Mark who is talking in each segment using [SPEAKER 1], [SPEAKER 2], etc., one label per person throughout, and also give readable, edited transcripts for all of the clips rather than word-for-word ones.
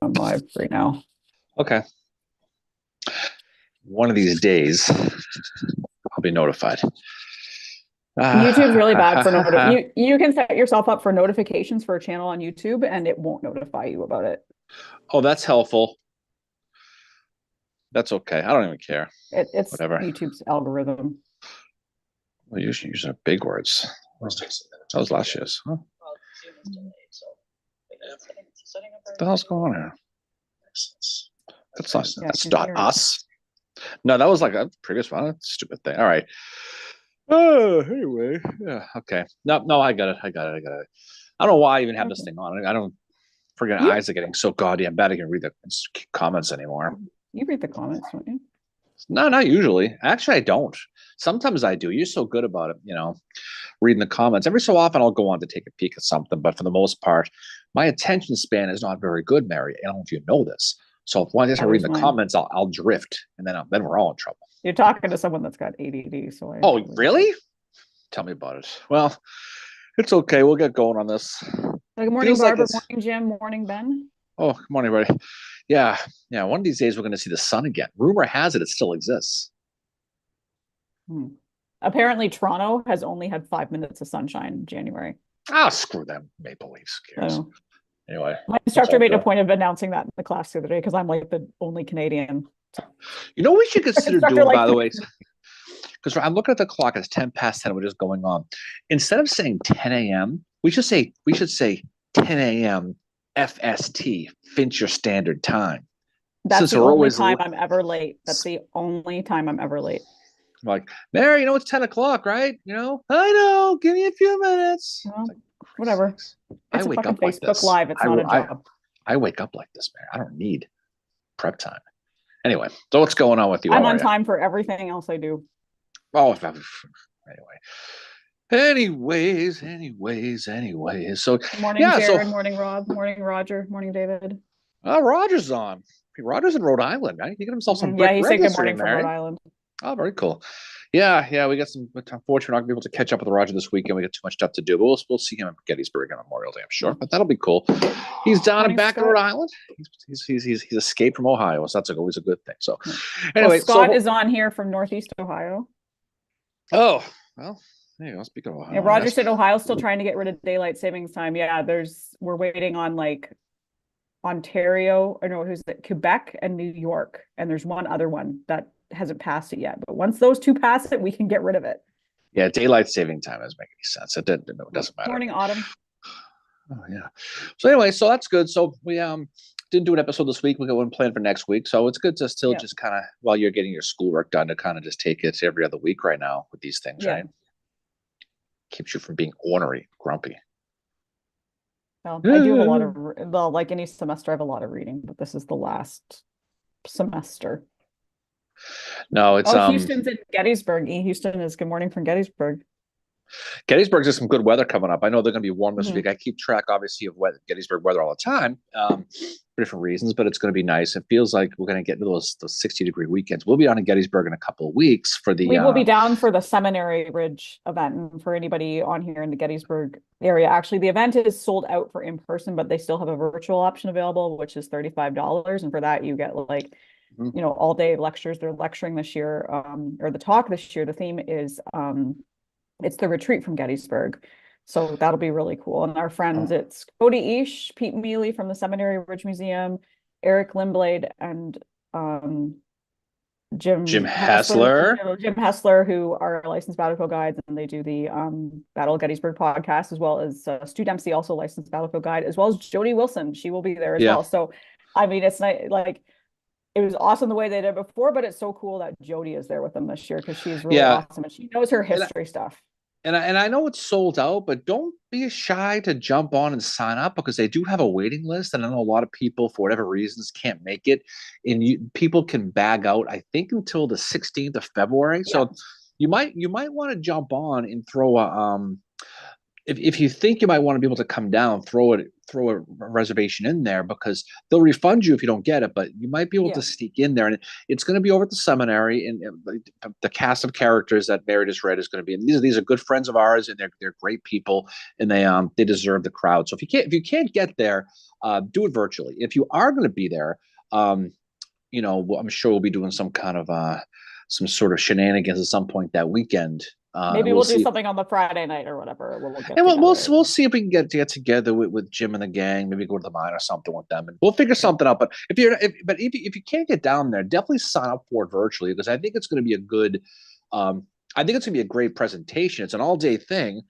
[SPEAKER 1] on live right now.
[SPEAKER 2] Okay. One of these days, I'll be notified.
[SPEAKER 1] YouTube's really bad for you can set yourself up for notifications for a channel on YouTube and it won't notify you about it.
[SPEAKER 2] Oh, that's helpful. That's okay. I don't even care.
[SPEAKER 1] It's
[SPEAKER 2] Whatever.
[SPEAKER 1] YouTube's algorithm.
[SPEAKER 2] Well, usually using big words. That was last year's. Huh? What the hell's going on here? That's not us. No, that was like a previous one. That's a stupid thing. All right. Oh, anyway. Yeah. Okay. No, I got it. I don't know why I even have this thing on. I don't. Freaking eyes are getting so goddamn bad. I can read the comments anymore.
[SPEAKER 1] You read the comments, don't you?
[SPEAKER 2] No, not usually. Actually, I don't. Sometimes I do. You're so good about it, reading the comments. Every so often, I'll go on to take a peek at something, but for the most part, my attention span is not very good, Mary. I don't know if you know this. So if once I start reading the comments, I'll drift, and then we're all in trouble.
[SPEAKER 1] You're talking to someone that's got ADD, so
[SPEAKER 2] Oh, really? Tell me about it. Well, it's okay. We'll get going on this.
[SPEAKER 1] Good morning, Barbara. Morning, Jim. Morning, Ben.
[SPEAKER 2] Oh, good morning, everybody. Yeah. One of these days, we're going to see the sun again. Rumor has it still exists.
[SPEAKER 1] Apparently, Toronto has only had 5 minutes of sunshine in January.
[SPEAKER 2] Screw them. Maple Leafs. Who cares? Anyway.
[SPEAKER 1] My instructor made a point of announcing that in the class the other day because I'm like the only Canadian.
[SPEAKER 2] You know what we should consider doing, by the way? Because I'm looking at the clock. It's 10 past 10, which is going on. Instead of saying 10 a.m., we should say 10 a.m. FST, Fincher Standard Time.
[SPEAKER 1] That's the only time I'm ever late. That's the only time I'm ever late.
[SPEAKER 2] I'm like, Mary, it's 10 o'clock, right? I know. Give me a few minutes.
[SPEAKER 1] Well, whatever. I wake up like this. Live. It's not a job.
[SPEAKER 2] I wake up like this, Mary. I don't need prep time. Anyway, so what's going on with you?
[SPEAKER 1] I'm on time for everything else I do.
[SPEAKER 2] Oh, Anyways. So
[SPEAKER 1] morning, Jared. Morning, Rob. Morning, Roger. Morning, David.
[SPEAKER 2] Roger's on. Roger's in Rhode Island, right? He got himself some.
[SPEAKER 1] Yeah, he said good morning from Rhode Island.
[SPEAKER 2] Oh, very cool. Yeah. We got some. Unfortunately, we're not gonna be able to catch up with Roger this weekend. We got too much stuff to do, but we'll see him in Gettysburg on Memorial Day, I'm sure. But that'll be cool. He's down and back in Rhode Island. He's escaped from Ohio, so that's always a good thing. So, anyway,
[SPEAKER 1] Scott is on here from Northeast Ohio.
[SPEAKER 2] Oh well. There you go. Speaking of Ohio,
[SPEAKER 1] Roger said Ohio's still trying to get rid of daylight savings time. Yeah, we're waiting on like Ontario, or no, Quebec and New York, and there's one other one that hasn't passed it yet. But once those two pass it, we can get rid of it.
[SPEAKER 2] Yeah, daylight saving time doesn't make any sense. It doesn't matter.
[SPEAKER 1] Morning, Autumn.
[SPEAKER 2] Oh yeah. So anyway, so that's good. So we didn't do an episode this week. We got one planned for next week. So it's good to still just kind of, while you're getting your schoolwork done, to kind of just take it every other week right now with these things, right? Keeps you from being ornery, grumpy.
[SPEAKER 1] Well, I do have a lot of, like any semester, I have a lot of reading, but this is the last semester.
[SPEAKER 2] No, it's
[SPEAKER 1] Houston's in Gettysburg. Houston is good morning from Gettysburg.
[SPEAKER 2] Gettysburg has some good weather coming up. I know they're going to be warm this week. I keep track, obviously, of Gettysburg weather all the time for different reasons, but it's going to be nice. It feels like we're going to get into those 60-degree weekends. We'll be down in Gettysburg in a couple of weeks for the.
[SPEAKER 1] We will be down for the Seminary Ridge event. And for anybody on here in the Gettysburg area, actually, the event is sold out for in person, but they still have a virtual option available, which is $35. And for that, you get like, all day lectures. They're lecturing this year, or the talk this year. The theme is it's the retreat from Gettysburg. So that'll be really cool. And our friends, it's Cody Ish, Pete Mealy from the Seminary Ridge Museum, Eric Lindblade, and Jim
[SPEAKER 2] Hessler.
[SPEAKER 1] Jim Hessler, who are licensed battlefield guides, and they do the Battle of Gettysburg podcast, as well as Stu Dempsey, also licensed battlefield guide, as well as Jody Wilson. She will be there as well. So, I mean, it's nice. Like, it was awesome the way they did it before, but it's so cool that Jody is there with them this year because she's really awesome and she knows her history stuff.
[SPEAKER 2] And I know it's sold out, but don't be shy to jump on and sign up because they do have a waiting list. And I know a lot of people, for whatever reasons, can't make it. And people can bag out, I think, until the 16th of February. Yeah. So you might want to jump on and throw if you think you might want to be able to come down, throw a reservation in there because they'll refund you if you don't get it, but you might be able
[SPEAKER 1] Yeah.
[SPEAKER 2] to sneak in there, and it's going to be over at the seminary, and the cast of characters that Meredith read is going to be. And these are good friends of ours, and they're great people, and they deserve the crowd. So if you can't get there, do it virtually. If you are going to be there, I'm sure we'll be doing some kind of some sort of shenanigans at some point that weekend. And
[SPEAKER 1] Maybe
[SPEAKER 2] we'll
[SPEAKER 1] we'll do
[SPEAKER 2] see.
[SPEAKER 1] something on the Friday night or whatever. We'll get
[SPEAKER 2] And we'll
[SPEAKER 1] together.
[SPEAKER 2] we'll see if we can get together with Jim and the gang. Maybe go to the mine or something with them, and we'll figure something out. But if you can't get down there, definitely sign up for it virtually because I think it's going to be a good. I think it's going to be a great presentation. It's an all day thing.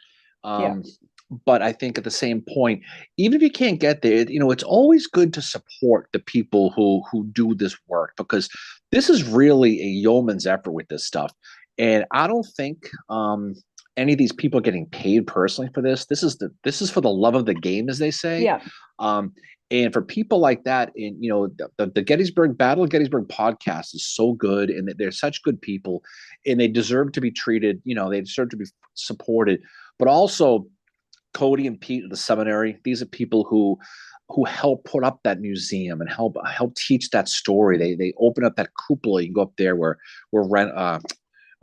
[SPEAKER 1] Yeah.
[SPEAKER 2] But I think at the same point, even if you can't get there, it's always good to support the people who do this work because this is really a yeoman's effort with this stuff. And I don't think any of these people are getting paid personally for this. This is for the love of the game, as they say.
[SPEAKER 1] Yeah.
[SPEAKER 2] Um, and for people like that, and the Gettysburg Battle of Gettysburg podcast is so good, and they're such good people, and they deserve to be treated. They deserve to be supported. But also, Cody and Pete of the seminary, these are people who help put up that museum and help teach that story. They open up that cupola. You can go up there where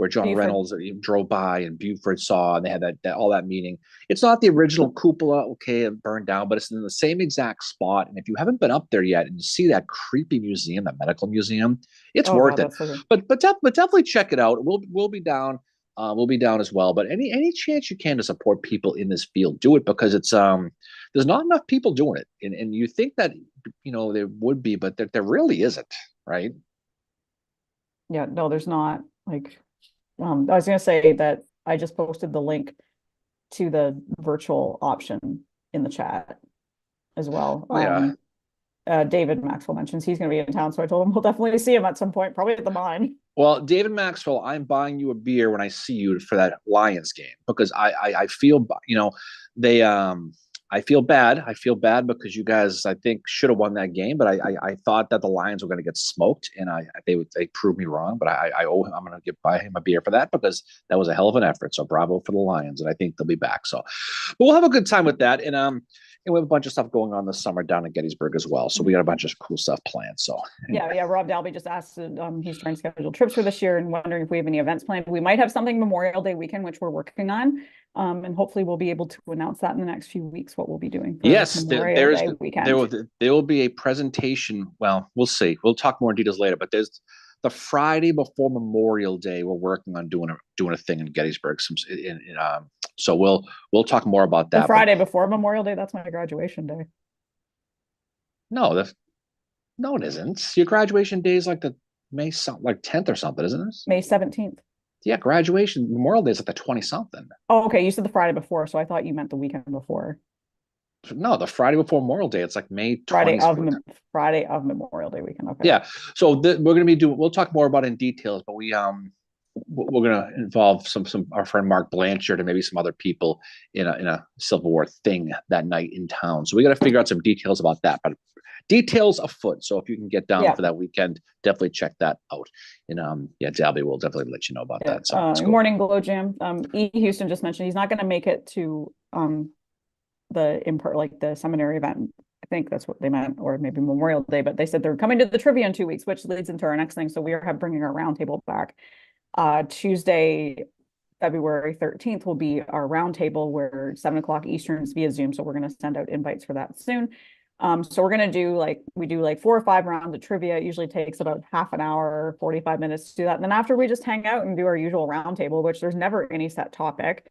[SPEAKER 2] John
[SPEAKER 1] Buford.
[SPEAKER 2] Reynolds drove by and Buford saw, and they had that all that meeting. It's not the original cupola, okay, and burned down, but it's in the same exact spot. And if you haven't been up there yet and you see that creepy museum, that medical museum, it's worth it.
[SPEAKER 1] That's so good.
[SPEAKER 2] But definitely check it out. We'll be down. We'll be down as well. But any chance you can to support people in this field, do it because it's there's not enough people doing it, and you think that there would be, but there really isn't, right?
[SPEAKER 1] Yeah, no, there's not. Like, I was gonna say that I just posted the link to the virtual option in the chat as well.
[SPEAKER 2] Oh yeah.
[SPEAKER 1] David Maxwell mentions he's going to be in town, so I told him we'll definitely see him at some point, probably at the mine.
[SPEAKER 2] Well, David Maxwell, I'm buying you a beer when I see you for that Lions game because I feel they I feel bad. I feel bad because you guys I think should have won that game, but I thought that the Lions were going to get smoked, and they proved me wrong. But I owe him. I'm going to buy him a beer for that because that was a hell of an effort. So bravo for the Lions, and I think they'll be back. So, but we'll have a good time with that, and we have a bunch of stuff going on this summer down in Gettysburg as well. So we got a bunch of cool stuff planned. So
[SPEAKER 1] anyway. Yeah. Rob Dalby just asked, he's trying to schedule trips for this year and wondering if we have any events planned. We might have something Memorial Day weekend, which we're working on. And hopefully we'll be able to announce that in the next few weeks, what we'll be doing. For
[SPEAKER 2] yes,
[SPEAKER 1] Memorial Day weekend.
[SPEAKER 2] There will be a presentation. Well, we'll see. We'll talk more in details later, but there's the Friday before Memorial Day. We're working on doing a thing in Gettysburg. So we'll talk more about that.
[SPEAKER 1] The Friday before Memorial Day, that's my graduation day.
[SPEAKER 2] No, it isn't. Your graduation day is like the May 10th or something, isn't it?
[SPEAKER 1] May 17th.
[SPEAKER 2] Yeah, graduation Memorial Day is like the 20 something.
[SPEAKER 1] Oh, okay. You said the Friday before, so I thought you meant the weekend before.
[SPEAKER 2] No, the Friday before Memorial Day. It's like May
[SPEAKER 1] 20th. Friday of Memorial Day weekend. Okay.
[SPEAKER 2] Yeah. So we're going to be doing. We'll talk more about it in details, but we're going to involve some our friend Mark Blanchard and maybe some other people in a Civil War thing that night in town. So we got to figure out some details about that, but details afoot. So if you can get down for that weekend, definitely check that out. And Dalby will definitely let you know about that. So
[SPEAKER 1] cool. Morning Glow Jam. E. Houston just mentioned he's not going to make it to the seminary event. I think that's what they meant, or maybe Memorial Day, but they said they're coming to the trivia in 2 weeks, which leads into our next thing. So we are bringing our roundtable back. Tuesday, February 13th will be our roundtable where 7:00 Eastern is via Zoom. So we're going to send out invites for that soon. So we're going to do 4 or 5 rounds of trivia. It usually takes about half an hour, 45 minutes to do that. And then after we just hang out and do our usual roundtable, which there's never any set topic.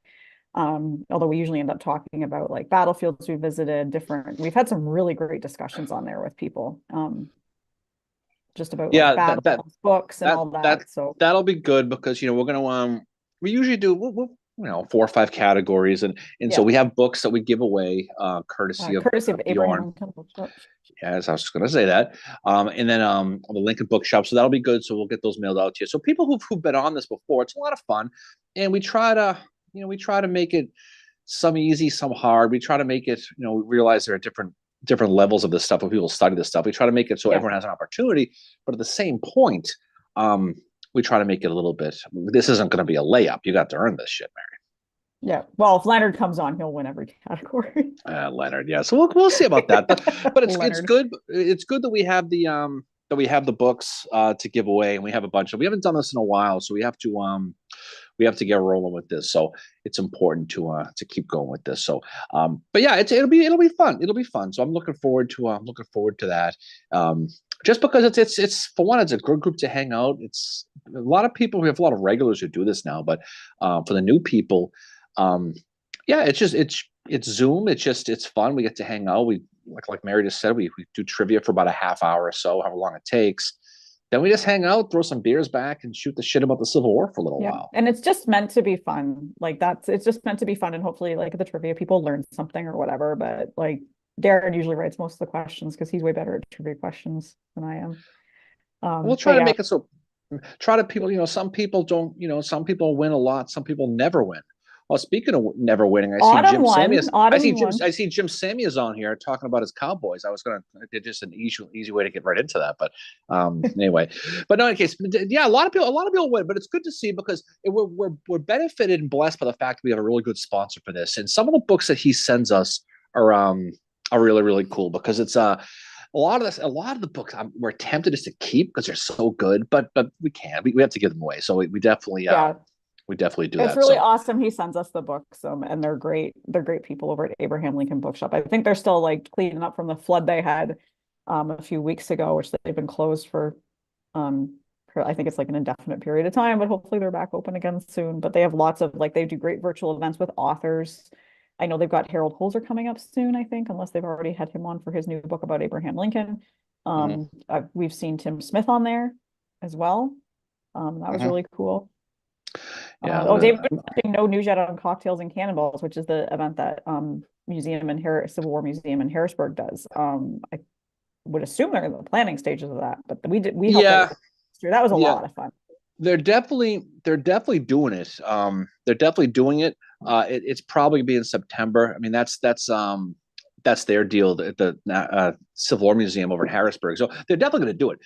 [SPEAKER 1] Although we usually end up talking about like battlefields we visited, we've had some really great discussions on there with people. Just about battles, books and all that. So
[SPEAKER 2] that'll be good because we're gonna we usually do 4 or 5 categories and so we have books that we give away courtesy of
[SPEAKER 1] Abraham.
[SPEAKER 2] Yes, I was just gonna say that. And then the Lincoln Bookshop. So that'll be good. So we'll get those mailed out to you. So people who've been on this before, it's a lot of fun, and we try to make it some easy, some hard. We try to make it, we realize there are different levels of this stuff when people study this stuff. We try to make it so everyone has an opportunity, but at the same point, we try to make it a little bit. This isn't going to be a layup. You got to earn this shit, Mary.
[SPEAKER 1] Yeah. Well, if Leonard comes on, he'll win every category.
[SPEAKER 2] Leonard, yeah. So we'll see about that. But it's
[SPEAKER 1] Leonard.
[SPEAKER 2] good. It's good that we have the books to give away, and we have a bunch of. We haven't done this in a while, so we have to get rolling with this. So it's important to keep going with this. So but yeah, it'll be fun. It'll be fun. So I'm looking forward to that. Just because it's for one, it's a good group to hang out. It's a lot of people. We have a lot of regulars who do this now, but for the new people, um, yeah, it's Zoom. It's fun. We get to hang out. We like Mary just said, we do trivia for about a half hour or so, however long it takes. Then we just hang out, throw some beers back, and shoot the shit about the Civil War for a little
[SPEAKER 1] Yeah.
[SPEAKER 2] while.
[SPEAKER 1] And it's just meant to be fun. Like it's just meant to be fun. And hopefully like the trivia people learn something or whatever. But like Darren usually writes most of the questions because he's way better at trivia questions than I am.
[SPEAKER 2] We'll
[SPEAKER 1] But
[SPEAKER 2] try to
[SPEAKER 1] yeah,
[SPEAKER 2] make it so. Try to people, some people don't, some people win a lot, some people never win. Well, speaking of never winning,
[SPEAKER 1] Autumn won. Autumn won.
[SPEAKER 2] I see Jim Samia's on here talking about his Cowboys. I was gonna just an easy way to get right into that, but anyway. But no, in any case, yeah, a lot of people win, but it's good to see because we're benefited and blessed by the fact that we have a really good sponsor for this, and some of the books that he sends us are really really cool because it's a lot of the books we're tempted just to keep because they're so good, but we have to give them away. So we definitely
[SPEAKER 1] Yeah.
[SPEAKER 2] we definitely do
[SPEAKER 1] It's
[SPEAKER 2] that.
[SPEAKER 1] really
[SPEAKER 2] So
[SPEAKER 1] awesome. He sends us the books, and they're great. They're great people over at Abraham Lincoln Bookshop. I think they're still like cleaning up from the flood they had a few weeks ago, which they've been closed for I think it's like an indefinite period of time, but hopefully they're back open again soon. But they have lots of like they do great virtual events with authors. I know they've got Harold Holzer coming up soon, I think, unless they've already had him on for his new book about Abraham Lincoln.
[SPEAKER 2] mhm,
[SPEAKER 1] We've seen Tim Smith on there as well. That was
[SPEAKER 2] mhm.
[SPEAKER 1] really cool.
[SPEAKER 2] Yeah,
[SPEAKER 1] David was watching No News Yet on Cocktails and Cannonballs, which is the event that Civil War Museum in Harrisburg does. I would assume they're in the planning stages of that, but we helped out
[SPEAKER 2] yeah,
[SPEAKER 1] with it. That was a
[SPEAKER 2] yeah.
[SPEAKER 1] lot of fun.
[SPEAKER 2] They're definitely doing it. They're definitely doing it. It's probably be in September. I mean, that's their deal at the Civil War Museum over in Harrisburg. So they're definitely going to do it.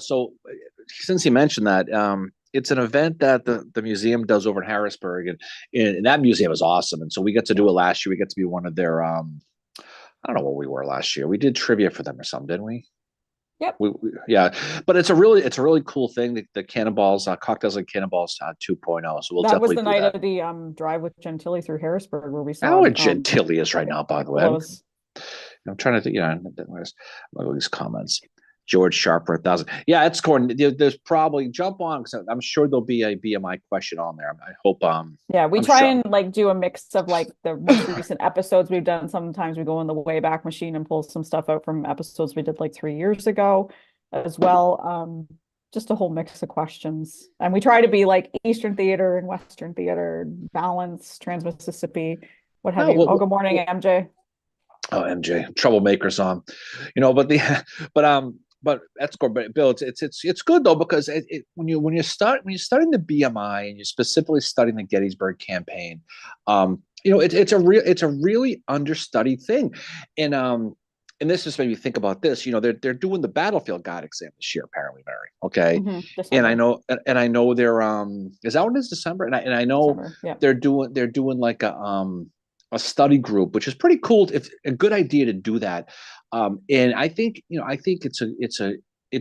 [SPEAKER 2] So since you mentioned that, it's an event that the museum does over in Harrisburg, and that museum is awesome. And so we get to do it last year. We get to be one of their I don't know what we were last year. We did trivia for them or something, didn't we?
[SPEAKER 1] Yep.
[SPEAKER 2] Yeah, but it's a really cool thing. The Cannonballs, Cocktails and Cannonballs 2.0. So we'll
[SPEAKER 1] That was
[SPEAKER 2] definitely
[SPEAKER 1] the
[SPEAKER 2] do
[SPEAKER 1] night
[SPEAKER 2] that.
[SPEAKER 1] of the drive with Gentilly through Harrisburg where we
[SPEAKER 2] I don't know
[SPEAKER 1] saw
[SPEAKER 2] where Gentilly is right now, by the way.
[SPEAKER 1] Willows.
[SPEAKER 2] I'm trying to, where's these comments? George Sharp for 1,000. Yeah, it's going. There's probably jump on because I'm sure there'll be a BMI question on there. I hope.
[SPEAKER 1] Yeah, we
[SPEAKER 2] I'm
[SPEAKER 1] try
[SPEAKER 2] sure.
[SPEAKER 1] and like do a mix of like the most recent episodes we've done. Sometimes we go in the Wayback Machine and pull some stuff out from episodes we did like 3 years ago as well. Just a whole mix of questions. And we try to be like Eastern Theater and Western Theater, balance, Trans-Mississippi, what have
[SPEAKER 2] Oh,
[SPEAKER 1] you. Oh, good morning, MJ.
[SPEAKER 2] oh, MJ, troublemakers on, but but that's good. But Bill, it's good though because when you're studying the BMI and you're specifically studying the Gettysburg campaign, it's a really understudied thing, and and this just made me think about this. They're doing the battlefield guide exam this year, apparently, Mary. Okay, and
[SPEAKER 1] December.
[SPEAKER 2] I know they're is that when it's December, and I know
[SPEAKER 1] December. Yeah.
[SPEAKER 2] they're doing like a study group, which is pretty cool. It's a good idea to do that. And I think it's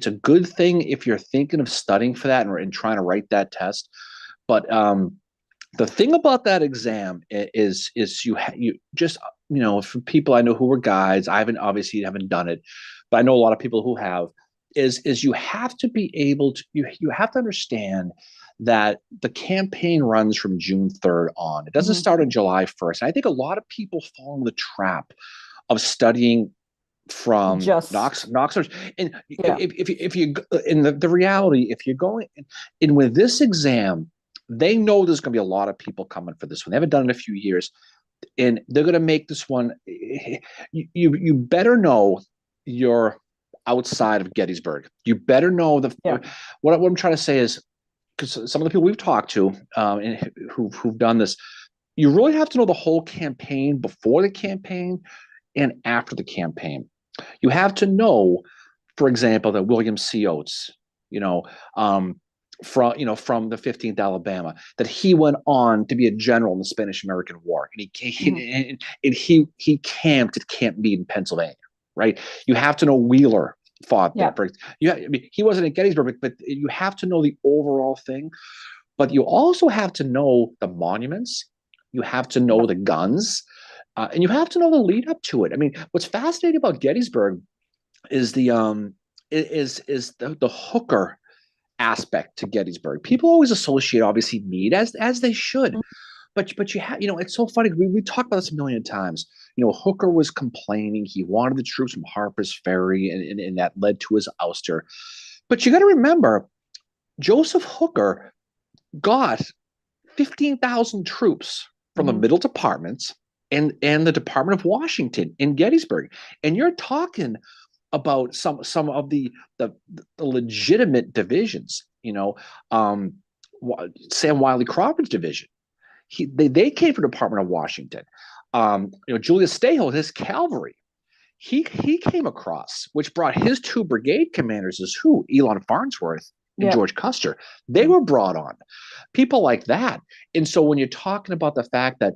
[SPEAKER 2] a good thing if you're thinking of studying for that and trying to write that test. But the thing about that exam is you just for people I know who were guides, I haven't done it, but I know a lot of people who have. Is you have to be able to you have to understand that the campaign runs from June 3rd on. It doesn't start on July 1st. And I think a lot of people fall in the trap of studying from
[SPEAKER 1] Just
[SPEAKER 2] Knox, and
[SPEAKER 1] yeah.
[SPEAKER 2] if you in the reality, if you're going in with this exam, they know there's going to be a lot of people coming for this one. They haven't done it in a few years, and they're going to make this one. You better know you're outside of Gettysburg. You better know
[SPEAKER 1] Yeah.
[SPEAKER 2] what I'm trying to say is because some of the people we've talked to and who've done this, you really have to know the whole campaign before the campaign and after the campaign. You have to know, for example, that William C. Oates, you know, from the 15th Alabama, that he went on to be a general in the Spanish-American War, and he camped at Camp Meade in Pennsylvania, right? You have to know Wheeler fought there. Yeah. I mean, he wasn't at Gettysburg, but you have to know the overall thing. But you also have to know the monuments. You have to know the guns, and you have to know the lead up to it. I mean, what's fascinating about Gettysburg is the Hooker aspect to Gettysburg. People always associate, obviously, Meade, as they should. But you have, it's so funny. We talked about this a million times. Hooker was complaining. He wanted the troops from Harper's Ferry, and that led to his ouster. But you got to remember, Joseph Hooker got 15,000 troops from the middle departments and the Department of Washington in Gettysburg. And you're talking about some of the legitimate divisions, Sam Wiley Crawford's division. They came from the Department of Washington. Julius Stahel, his cavalry, he came across, which brought his two brigade commanders as Elon Farnsworth and George Custer. They were brought on. People like that. And so when you're talking about the fact that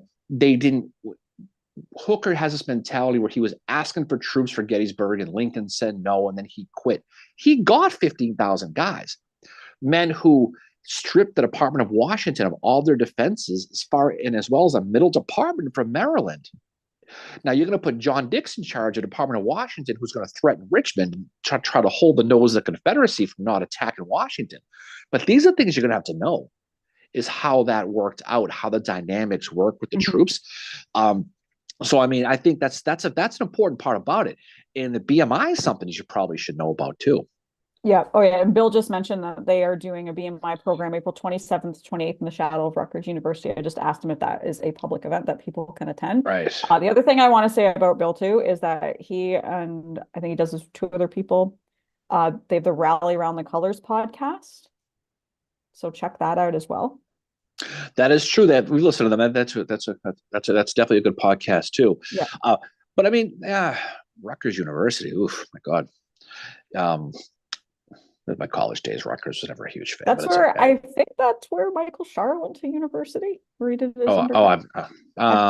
[SPEAKER 2] Hooker has this mentality where he was asking for troops for Gettysburg and Lincoln said no, and then he quit. He got 15,000 guys, men who stripped the Department of Washington of all their defenses as well as a middle department from Maryland. Now you're going to put John Dix in charge of the Department of Washington, who's going to threaten Richmond and try to hold the nose of the Confederacy from not attacking Washington. But these are things you're going to have to know, is how that worked out, how the dynamics work with the troops. So I mean, I think that's an important part about it. And the BMI is something you probably should know about too.
[SPEAKER 1] Yeah. Oh, yeah. And Bill just mentioned that they are doing a BMI program April 27th, 28th in the shadow of Rutgers University. I just asked him if that is a public event that people can attend.
[SPEAKER 2] Right.
[SPEAKER 1] The other thing I want to say about Bill too is that he, and I think he does this with two other people, they have the Rally Around the Colors podcast. So check that out as well.
[SPEAKER 2] That is true. That we listen to them. That's definitely a good podcast too.
[SPEAKER 1] Yeah.
[SPEAKER 2] But I mean, Rutgers University. Oof, my God. My college days, Rutgers was never a huge fan.
[SPEAKER 1] That's where I think that's where Michael Scharr went to university, where he did his
[SPEAKER 2] I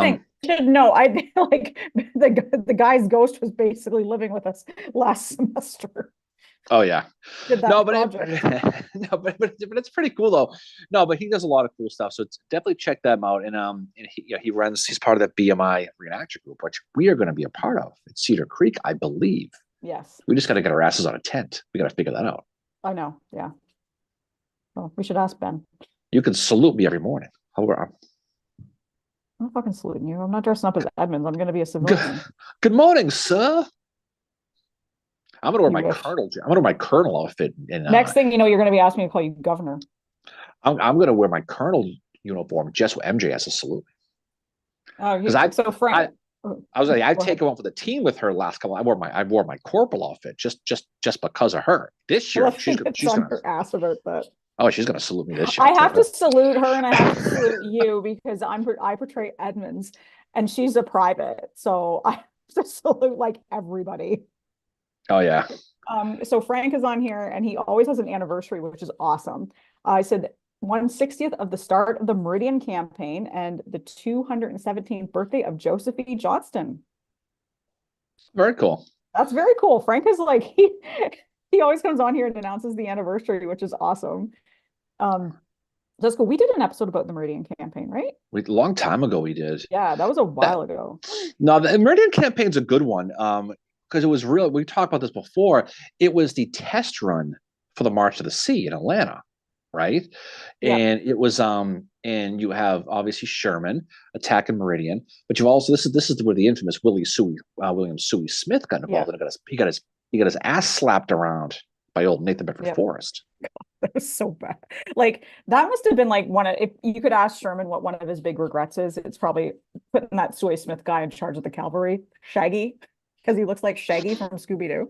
[SPEAKER 1] think. No, I think like the guy's ghost was basically living with us last semester.
[SPEAKER 2] Oh yeah.
[SPEAKER 1] No,
[SPEAKER 2] but it's pretty cool though. No, but he does a lot of cool stuff. So definitely check them out. And he's part of that BMI reenactor group, which we are going to be a part of at Cedar Creek, I believe.
[SPEAKER 1] Yes.
[SPEAKER 2] We just got to get our asses on a tent. We got to figure that out.
[SPEAKER 1] I know. Yeah. Well, we should ask Ben.
[SPEAKER 2] You can salute me every morning.
[SPEAKER 1] I'm not fucking saluting you. I'm not dressing up as Edmonds. I'm going to be a civilian.
[SPEAKER 2] Good morning, sir. I'm going to wear my colonel. I'm going to wear my colonel outfit.
[SPEAKER 1] Next thing you know, you're going to be asking me to call you governor.
[SPEAKER 2] I'm going to wear my colonel uniform just what MJ has to salute me.
[SPEAKER 1] Oh, so Frank.
[SPEAKER 2] I was like, I've taken one for the team with her last couple. I wore my corporal outfit just because of her. This year, she's gonna
[SPEAKER 1] her ass about that.
[SPEAKER 2] Oh, she's gonna salute me this year.
[SPEAKER 1] I have to salute her and I have to salute you because I portray Edmonds and she's a private, so I have to salute like everybody.
[SPEAKER 2] Oh yeah.
[SPEAKER 1] So Frank is on here and he always has an anniversary, which is awesome. I said 160th of the start of the Meridian Campaign and the 217th birthday of Joseph E. Johnston.
[SPEAKER 2] Very cool.
[SPEAKER 1] That's very cool. Frank is like, he always comes on here and announces the anniversary, which is awesome. That's cool. We did an episode about the Meridian Campaign, right?
[SPEAKER 2] A long time ago we did.
[SPEAKER 1] Yeah, that was a while ago.
[SPEAKER 2] No, the Meridian Campaign's a good one. Because it was real. We talked about this before. It was the test run for the March to the Sea in Atlanta. Right. Yeah. And it was and you have obviously Sherman attacking Meridian, but you've also this is where the infamous William Suey Smith got involved and he got his ass slapped around by old Nathan Bedford Forrest.
[SPEAKER 1] That was so bad. Like that must have been like if you could ask Sherman what one of his big regrets is, it's probably putting that Suey Smith guy in charge of the cavalry, Shaggy, because he looks like Shaggy from Scooby-Doo.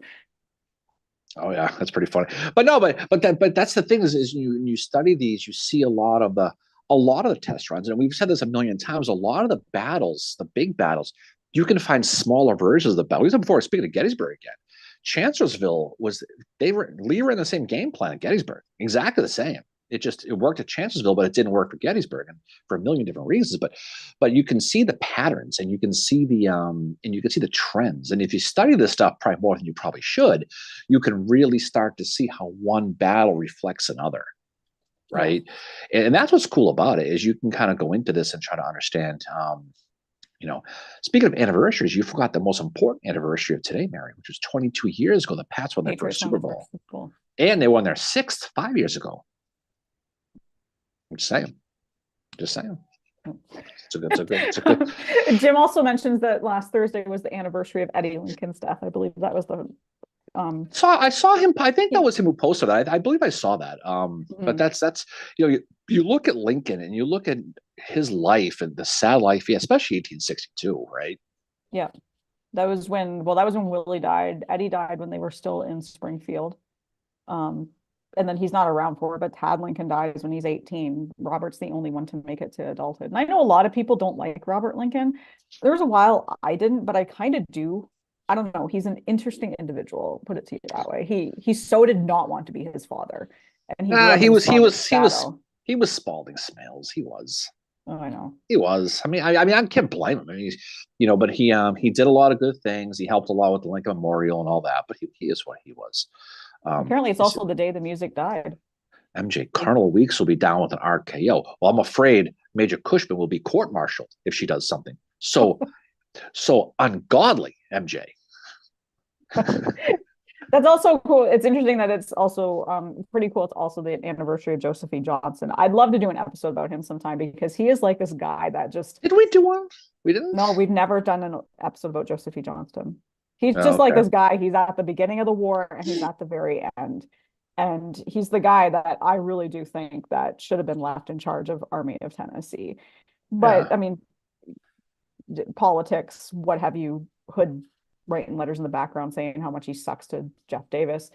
[SPEAKER 2] Oh yeah, that's pretty funny. But no, but that's the thing is you study these, you see a lot of the test runs, and we've said this a million times. A lot of the battles, the big battles, you can find smaller versions of the battle. Even before speaking of Gettysburg again, Chancellorsville Lee were in the same game plan at Gettysburg, exactly the same. it worked at Chancellorsville, but it didn't work for Gettysburg, and for a million different reasons. But you can see the patterns, and you can see the trends. And if you study this stuff probably more than you probably should, you can really start to see how one battle reflects another. Right. Yeah. And that's what's cool about it, is you can kind of go into this and try to understand. Speaking of anniversaries, you forgot the most important anniversary of today, Mary, which was 22 years ago. The Pats won their first Super Bowl. And they won their 6th 5 years ago. I'm just saying. It's a good.
[SPEAKER 1] Jim also mentions that last Thursday was the anniversary of Eddie Lincoln's death. I believe that was the
[SPEAKER 2] I saw him. I think that was him who posted that. I believe I saw that. But that's you look at Lincoln and you look at his life and the sad life, especially 1862, right?
[SPEAKER 1] Yeah, that was when Willie died. Eddie died when they were still in Springfield, and then he's not around for it. But Tad Lincoln dies when he's 18. Robert's the only one to make it to adulthood, and I know a lot of people don't like Robert Lincoln. There was a while I didn't, but I kind of do. I don't know. He's an interesting individual, put it to you that way. He so did not want to be his father. And
[SPEAKER 2] he was Spalding Smales. He was.
[SPEAKER 1] Oh, I know.
[SPEAKER 2] He was. I mean, I can't blame him. I mean, but he did a lot of good things. He helped a lot with the Lincoln Memorial and all that, but he is what he was.
[SPEAKER 1] Apparently it's also the day the music died.
[SPEAKER 2] MJ, Colonel Weeks will be down with an RKO. Well, I'm afraid Major Cushman will be court-martialed if she does something. So ungodly, MJ.
[SPEAKER 1] That's also cool. It's interesting that it's also pretty cool. It's also the anniversary of Joseph E. Johnson. I'd love to do an episode about him sometime, because he is like this guy that just...
[SPEAKER 2] Did we do one? We didn't?
[SPEAKER 1] No, we've never done an episode about Joseph E. Johnston. He's just like this guy. He's at the beginning of the war and he's at the very end. And he's the guy that I really do think that should have been left in charge of Army of Tennessee. But I mean, politics, what have you, Hood writing letters in the background saying how much he sucks to Jeff Davis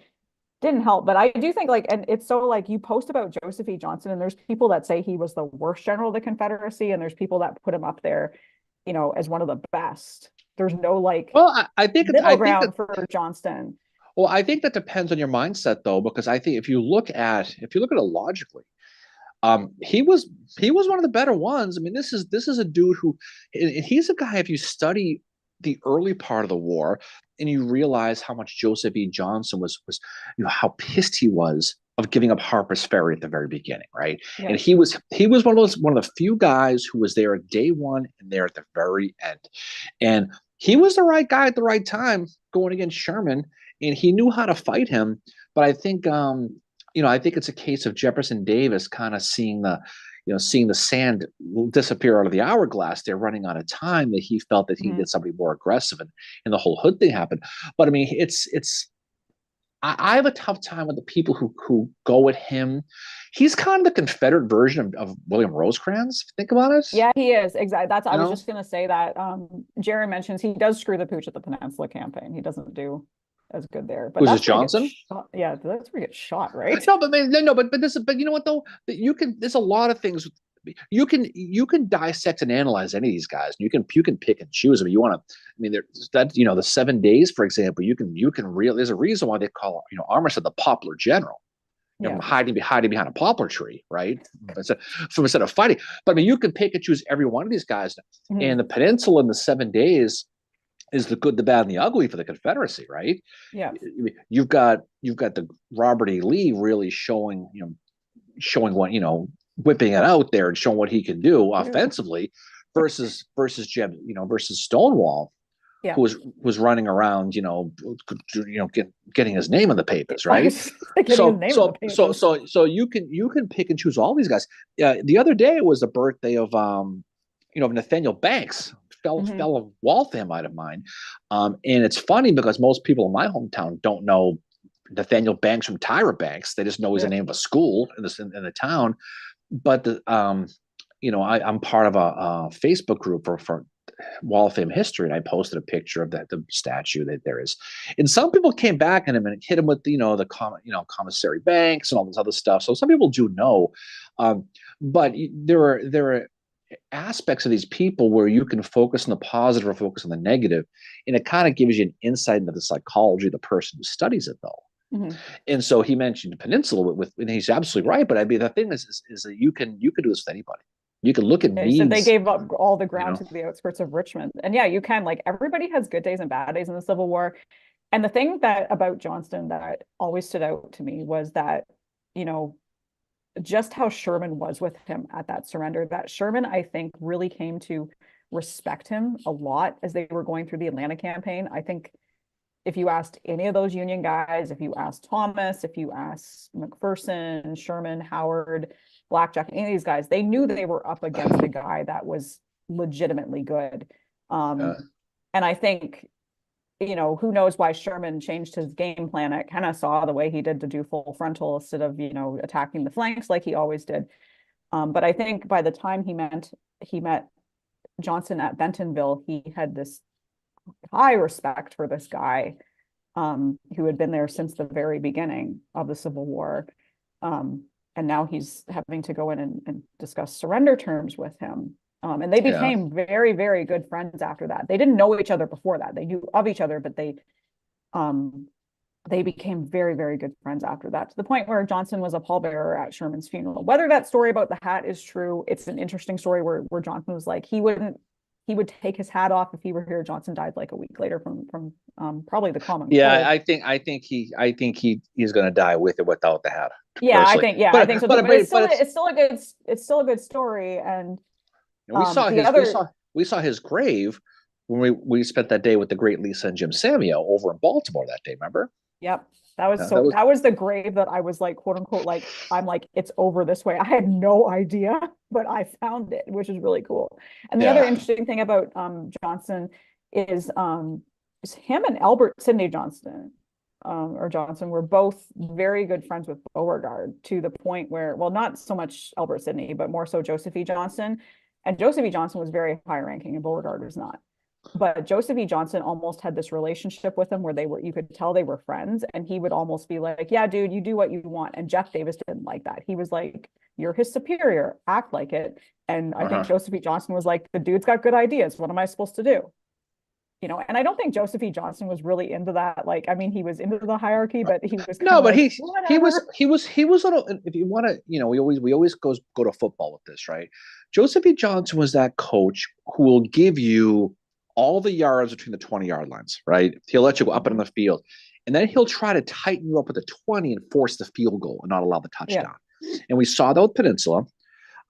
[SPEAKER 1] didn't help. But I do think, like, and it's so, like, you post about Joseph E. Johnson and there's people that say he was the worst general of the Confederacy, and there's people that put him up there, as one of the best. There's no, like,
[SPEAKER 2] I think
[SPEAKER 1] middle ground for Johnston.
[SPEAKER 2] Well, I think that depends on your mindset, though, because I think if you look at it logically, he was one of the better ones. I mean, this is a dude who, he's a guy, if you study the early part of the war and you realize how much Joseph E. Johnson was how pissed he was of giving up Harper's Ferry at the very beginning, right? Yeah. And he was one of the few guys who was there at day one and there at the very end. And he was the right guy at the right time going against Sherman, and he knew how to fight him. But I think I think it's a case of Jefferson Davis kind of seeing the sand disappear out of the hourglass there, running out of time, that he felt that he did something more aggressive, and the whole Hood thing happened. But I mean, I have a tough time with the people who go at him. He's kind of the Confederate version of William Rosecrans. Think about it.
[SPEAKER 1] Yeah, he is. Exactly. I was just going to say that. Jerry mentions he does screw the pooch at the Peninsula Campaign. He doesn't do as good there. But
[SPEAKER 2] was it Johnson?
[SPEAKER 1] Yeah, that's where he gets shot, right?
[SPEAKER 2] No, but you know what though? There's a lot of things. You can dissect and analyze any of these guys. You can pick and choose. I mean, the 7 days, for example. There's a reason why they call Armistead the Poplar General. Hiding behind a poplar tree, right? Instead of fighting. But I mean, you can pick and choose every one of these guys. Mm-hmm. And the Peninsula in the 7 days is the good, the bad, and the ugly for the Confederacy, right?
[SPEAKER 1] Yeah.
[SPEAKER 2] You've got the Robert E. Lee really showing what, whipping it out there and showing what he can do offensively, versus Stonewall, who was running around, getting his name in the papers, right? So you can pick and choose all these guys. The other day it was the birthday of Nathaniel Banks, fellow Waltham of mine. And it's funny because most people in my hometown don't know Nathaniel Banks from Tyra Banks. They just know he's the name of a school in the town. But I'm part of a Facebook group for Waltham history, and I posted a picture of the statue that there is. And some people came back at him and hit him with the Commissary Banks and all this other stuff. So some people do know, but there are aspects of these people where you can focus on the positive or focus on the negative, and it kind of gives you an insight into the psychology of the person who studies it, though.
[SPEAKER 1] Mhm.
[SPEAKER 2] And so he mentioned Peninsula and he's absolutely right. But I mean, the thing is that you can do this with anybody. You can look at
[SPEAKER 1] They said they
[SPEAKER 2] means,
[SPEAKER 1] gave up all the
[SPEAKER 2] you
[SPEAKER 1] ground
[SPEAKER 2] know.
[SPEAKER 1] to the outskirts of Richmond. And yeah, you can, like, everybody has good days and bad days in the Civil War. And the thing that about Johnston that always stood out to me was that, you know, just how Sherman was with him at that surrender, that Sherman, I think, really came to respect him a lot as they were going through the Atlanta campaign. I think if you asked any of those Union guys, if you asked Thomas, if you asked McPherson, Sherman, Howard, Blackjack, any of these guys, they knew they were up against a guy that was legitimately good.
[SPEAKER 2] Uh,
[SPEAKER 1] And I think, you know, who knows why Sherman changed his game plan at Kennesaw the way he did to do full frontal instead of, you know, attacking the flanks like he always did. But I think by the time he met Johnson at Bentonville, he had this high respect for this guy who had been there since the very beginning of the Civil War. And now he's having to go in and discuss surrender terms with him. And they
[SPEAKER 2] yeah.
[SPEAKER 1] became very, very good friends after that. They didn't know each other before that. They knew of each other, but they became very, very good friends after that, to the point where Johnson was a pallbearer at Sherman's funeral. Whether that story about the hat is true, it's an interesting story where Johnson was like, he would take his hat off if he were here. Johnson died like a week later from probably the common
[SPEAKER 2] Yeah,
[SPEAKER 1] cold.
[SPEAKER 2] I think he's going to die with it without the hat.
[SPEAKER 1] Yeah,
[SPEAKER 2] Personally,
[SPEAKER 1] I think so too. But it's still a good story. And
[SPEAKER 2] we saw
[SPEAKER 1] the
[SPEAKER 2] his we
[SPEAKER 1] other,
[SPEAKER 2] saw we saw his grave when we spent that day with the great Lisa and Jim Samio over in Baltimore that day. Remember?
[SPEAKER 1] yep, that was
[SPEAKER 2] That was
[SPEAKER 1] that was the grave that I was like, quote unquote, like, I'm like, it's over this way. I had no idea, but I found it, which is really cool. And the other
[SPEAKER 2] yeah.
[SPEAKER 1] interesting thing about Johnson is him and Albert Sidney Johnston or Johnson were both very good friends with Beauregard, to the point where, well, not so much Albert Sidney, but more so Joseph E. Johnston. And Joseph E. Johnson was very high ranking and Beauregard was not. But Joseph E. Johnson almost had this relationship with him where you could tell they were friends. And he would almost be like, yeah, dude, you do what you want. And Jeff Davis didn't like that. He was like, you're his superior, act like it. And I think
[SPEAKER 2] Uh-huh.
[SPEAKER 1] Joseph E. Johnson was like, the dude's got good ideas. What am I supposed to do? You know, and I don't think Joseph E. Johnson was really into that. Like, I mean, he was into the hierarchy, but he was kind
[SPEAKER 2] No,
[SPEAKER 1] of
[SPEAKER 2] but
[SPEAKER 1] like,
[SPEAKER 2] he was
[SPEAKER 1] whatever.
[SPEAKER 2] he was he was a little. If you want to, we always go to football with this, right? Joseph E. Johnson was that coach who will give you all the yards between the 20-yard lines, right? He'll let you go up and on
[SPEAKER 1] Mhm.
[SPEAKER 2] the field, and then he'll try to tighten you up at the 20 and force the field goal and not allow the
[SPEAKER 1] Yeah,
[SPEAKER 2] touchdown. And we saw that with Peninsula.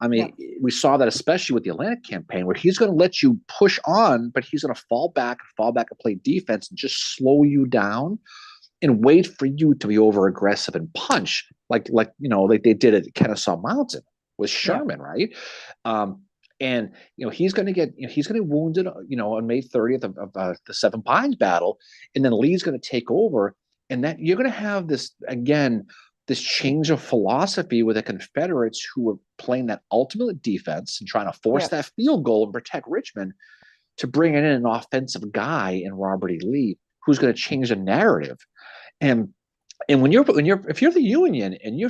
[SPEAKER 2] I
[SPEAKER 1] yeah,
[SPEAKER 2] mean, we saw that especially with the Atlantic campaign, where he's going to let you push on, but he's going to fall back and play defense and just slow you down and wait for you to be over aggressive and punch like they did at Kennesaw Mountain with
[SPEAKER 1] yeah,
[SPEAKER 2] Sherman, right? Um, and he's going to get he's going to be wounded on May 30th of the Seven Pines battle, and then Lee's going to take over, and that you're going to have this change of philosophy with the Confederates who were playing that ultimate defense and trying to force
[SPEAKER 1] yeah,
[SPEAKER 2] that field goal and protect Richmond, to bring in an offensive guy in Robert E. Lee who's going to change the narrative. And if you're the Union and you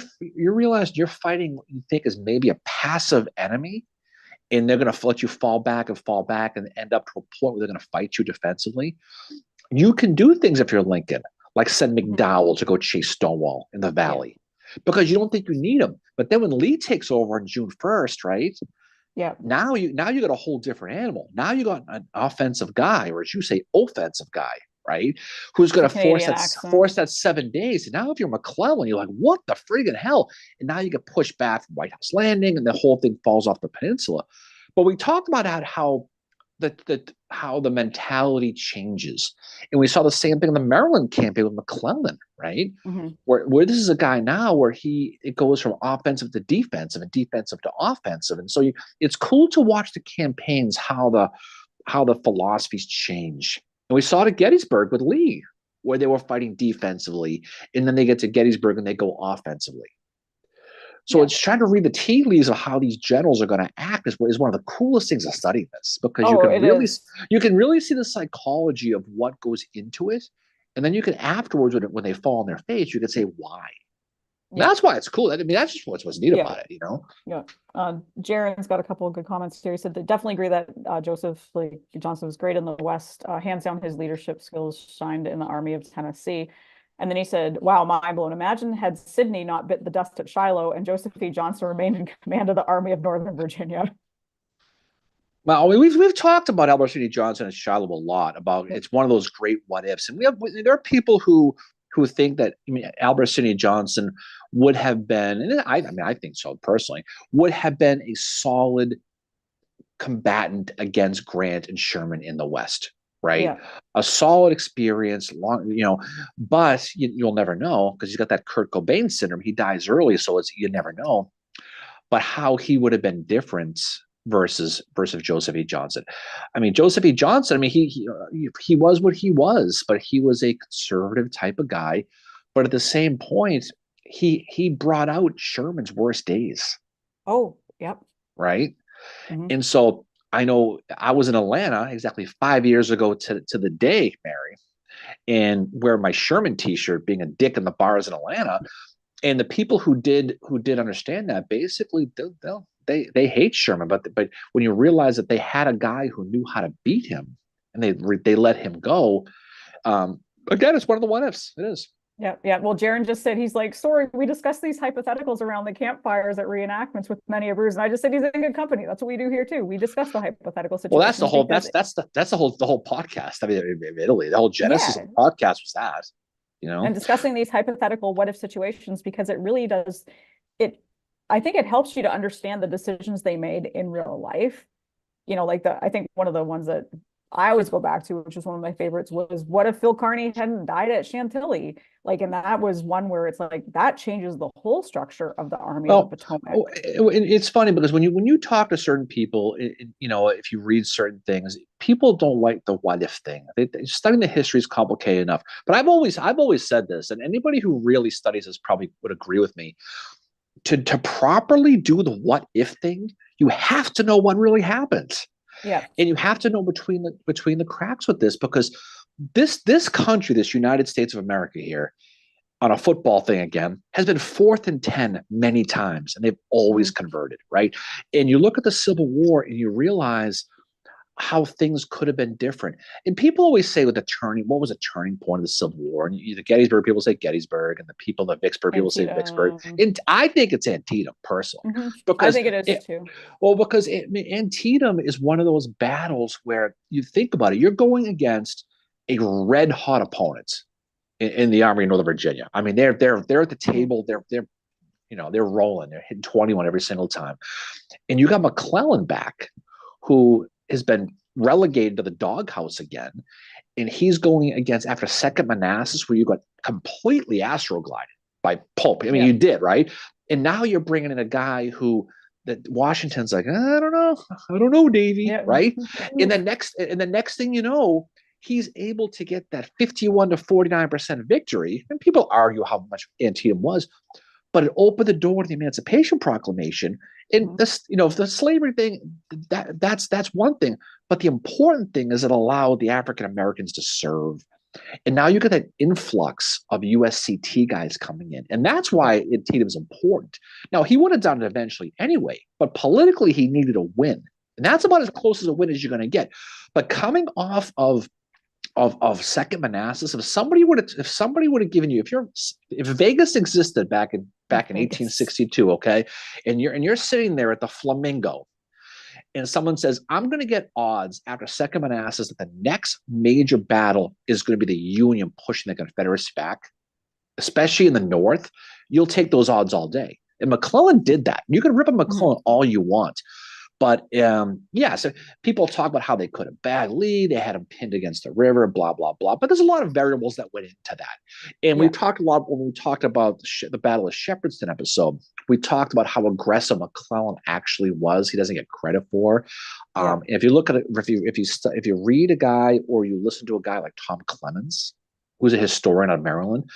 [SPEAKER 2] realize you're fighting what you think is maybe a passive enemy, and they're going to let you fall back and end up to a point where they're going to fight you defensively, you can do things if you're Lincoln, like send
[SPEAKER 1] mhm,
[SPEAKER 2] McDowell to go chase Stonewall in the
[SPEAKER 1] yeah,
[SPEAKER 2] valley, because you don't think you need him. But then when Lee takes over on June 1st, right?
[SPEAKER 1] yeah.
[SPEAKER 2] Now you got a whole different animal. Now you got an offensive guy, or as you say, offensive guy, right? Who's
[SPEAKER 1] It's
[SPEAKER 2] going
[SPEAKER 1] a
[SPEAKER 2] to force
[SPEAKER 1] Canadian
[SPEAKER 2] that
[SPEAKER 1] accent.
[SPEAKER 2] force that 7 days. And now if you're McClellan, you're like, what the friggin' hell? And now you get pushed back from White House Landing, and the whole thing falls off the peninsula. But we talked about how the mentality changes, and we saw the same thing in the Maryland campaign with McClellan, right?
[SPEAKER 1] Mhm.
[SPEAKER 2] Where this is a guy now where it goes from offensive to defensive and defensive to offensive, and so it's cool to watch the campaigns, how the philosophies change. And we saw it at Gettysburg with Lee, where they were fighting defensively, and then they get to Gettysburg and they go offensively. So
[SPEAKER 1] Yeah.
[SPEAKER 2] it's trying to read the tea leaves of how these generals are going to act is one of the coolest things of studying this, because
[SPEAKER 1] Oh, it is.
[SPEAKER 2] you can really see the psychology of what goes into it, and then you can afterwards when they fall on their face, you can say why.
[SPEAKER 1] Yeah.
[SPEAKER 2] That's why it's cool. I mean, that's just what's neat
[SPEAKER 1] Yeah.
[SPEAKER 2] about it.
[SPEAKER 1] Yeah. Jaron's got a couple of good comments here. He said they definitely agree that Joseph Johnson was great in the West. Hands down, his leadership skills shined in the Army of Tennessee. And then he said, wow, mind blown. Imagine had Sidney not bit the dust at Shiloh and Joseph E. Johnston remained in command of the Army of Northern Virginia.
[SPEAKER 2] Well, we've talked about Albert Sidney Johnson and Shiloh a lot. About it's one of those great what ifs, and there are people who think that, I mean, Albert Sidney Johnson would have been, and I mean I think so personally, would have been a solid combatant against Grant and Sherman in the West, right?
[SPEAKER 1] Yeah.
[SPEAKER 2] A solid experience, long, but you'll never know because he's got that Kurt Cobain syndrome. He dies early, so it's you never know. But how he would have been different versus Joseph E. Johnson. I mean, Joseph E. Johnson, I mean, he was what he was, but he was a conservative type of guy. But at the same point, he brought out Sherman's worst days.
[SPEAKER 1] Oh, yep.
[SPEAKER 2] Right. And so I know I was in Atlanta exactly 5 years ago to the day, Mary, and wear my Sherman t-shirt, being a dick in the bars in Atlanta. And the people who did understand that, basically they hate Sherman, but when you realize that they had a guy who knew how to beat him and they let him go, again, it's one of the what ifs. It is.
[SPEAKER 1] Yeah, yeah. Well, Jaron just said, he's like, sorry, we discussed these hypotheticals around the campfires at reenactments with many of Bruce. And I just said he's in good company. That's what we do here too. We discuss the hypothetical situation.
[SPEAKER 2] Well, that's the whole the whole podcast. I mean, in Italy, the whole genesis of the podcast was that,
[SPEAKER 1] and discussing these hypothetical what if situations, because it really does I think it helps you to understand the decisions they made in real life. Like I think one of the ones that I always go back to, which is one of my favorites, was what if Phil Kearny hadn't died at Chantilly? And that was one where it's like that changes the whole structure of the Army of the Potomac.
[SPEAKER 2] It's funny because when you talk to certain people, if you read certain things, people don't like the what if thing. Studying the history is complicated enough. But I've always said this, and anybody who really studies this probably would agree with me. To properly do the what if thing, you have to know what really happened.
[SPEAKER 1] Yeah.
[SPEAKER 2] And you have to know between the cracks with this, because this country, this United States of America here, on a football thing again, has been 4th and 10 many times, and they've always converted, right? And you look at the Civil War and you realize how things could have been different. And people always say what was a turning point of the Civil War? And the Gettysburg people say Gettysburg, and the people, the Vicksburg people say Vicksburg. And I think it's Antietam, personally.
[SPEAKER 1] Because I think it is too.
[SPEAKER 2] Well, because Antietam is one of those battles where you think about it, you're going against a red hot opponent in the Army of Northern Virginia. I mean, they're at the table. They're rolling. They're hitting 21 every single time. And you got McClellan back, who has been relegated to the doghouse again, and he's going against, after Second Manassas, where you got completely astroglided by Pope. I mean, you did, right? And now you're bringing in a guy who that Washington's like, I don't know, Davy, right? And the next thing you know, he's able to get that 51 to 49% victory. And people argue how much Antietam was, but it opened the door to the Emancipation Proclamation. And this, the slavery thing, that's one thing. But the important thing is it allowed the African Americans to serve. And now you get that influx of USCT guys coming in. And that's why Antietam's important. Now, he would have done it eventually anyway, but politically he needed a win. And that's about as close as a win as you're going to get. But coming off of Second Manassas, if somebody would have given you, if Vegas existed back in 1862, okay, and you're sitting there at the Flamingo, and someone says, I'm going to get odds after Second Manassas that the next major battle is going to be the Union pushing the Confederacy back, especially in the North, you'll take those odds all day. And McClellan did that. You can rip on McClellan all you want. But so people talk about how they could have bagged Lee, they had him pinned against the river, blah, blah, blah. But there's a lot of variables that went into that. And we talked a lot when we talked about the Battle of Shepherdston episode. We talked about how aggressive McClellan actually was. He doesn't get credit for. If you look at it, if you read a guy or you listen to a guy like Tom Clemens, who's a historian out of Maryland,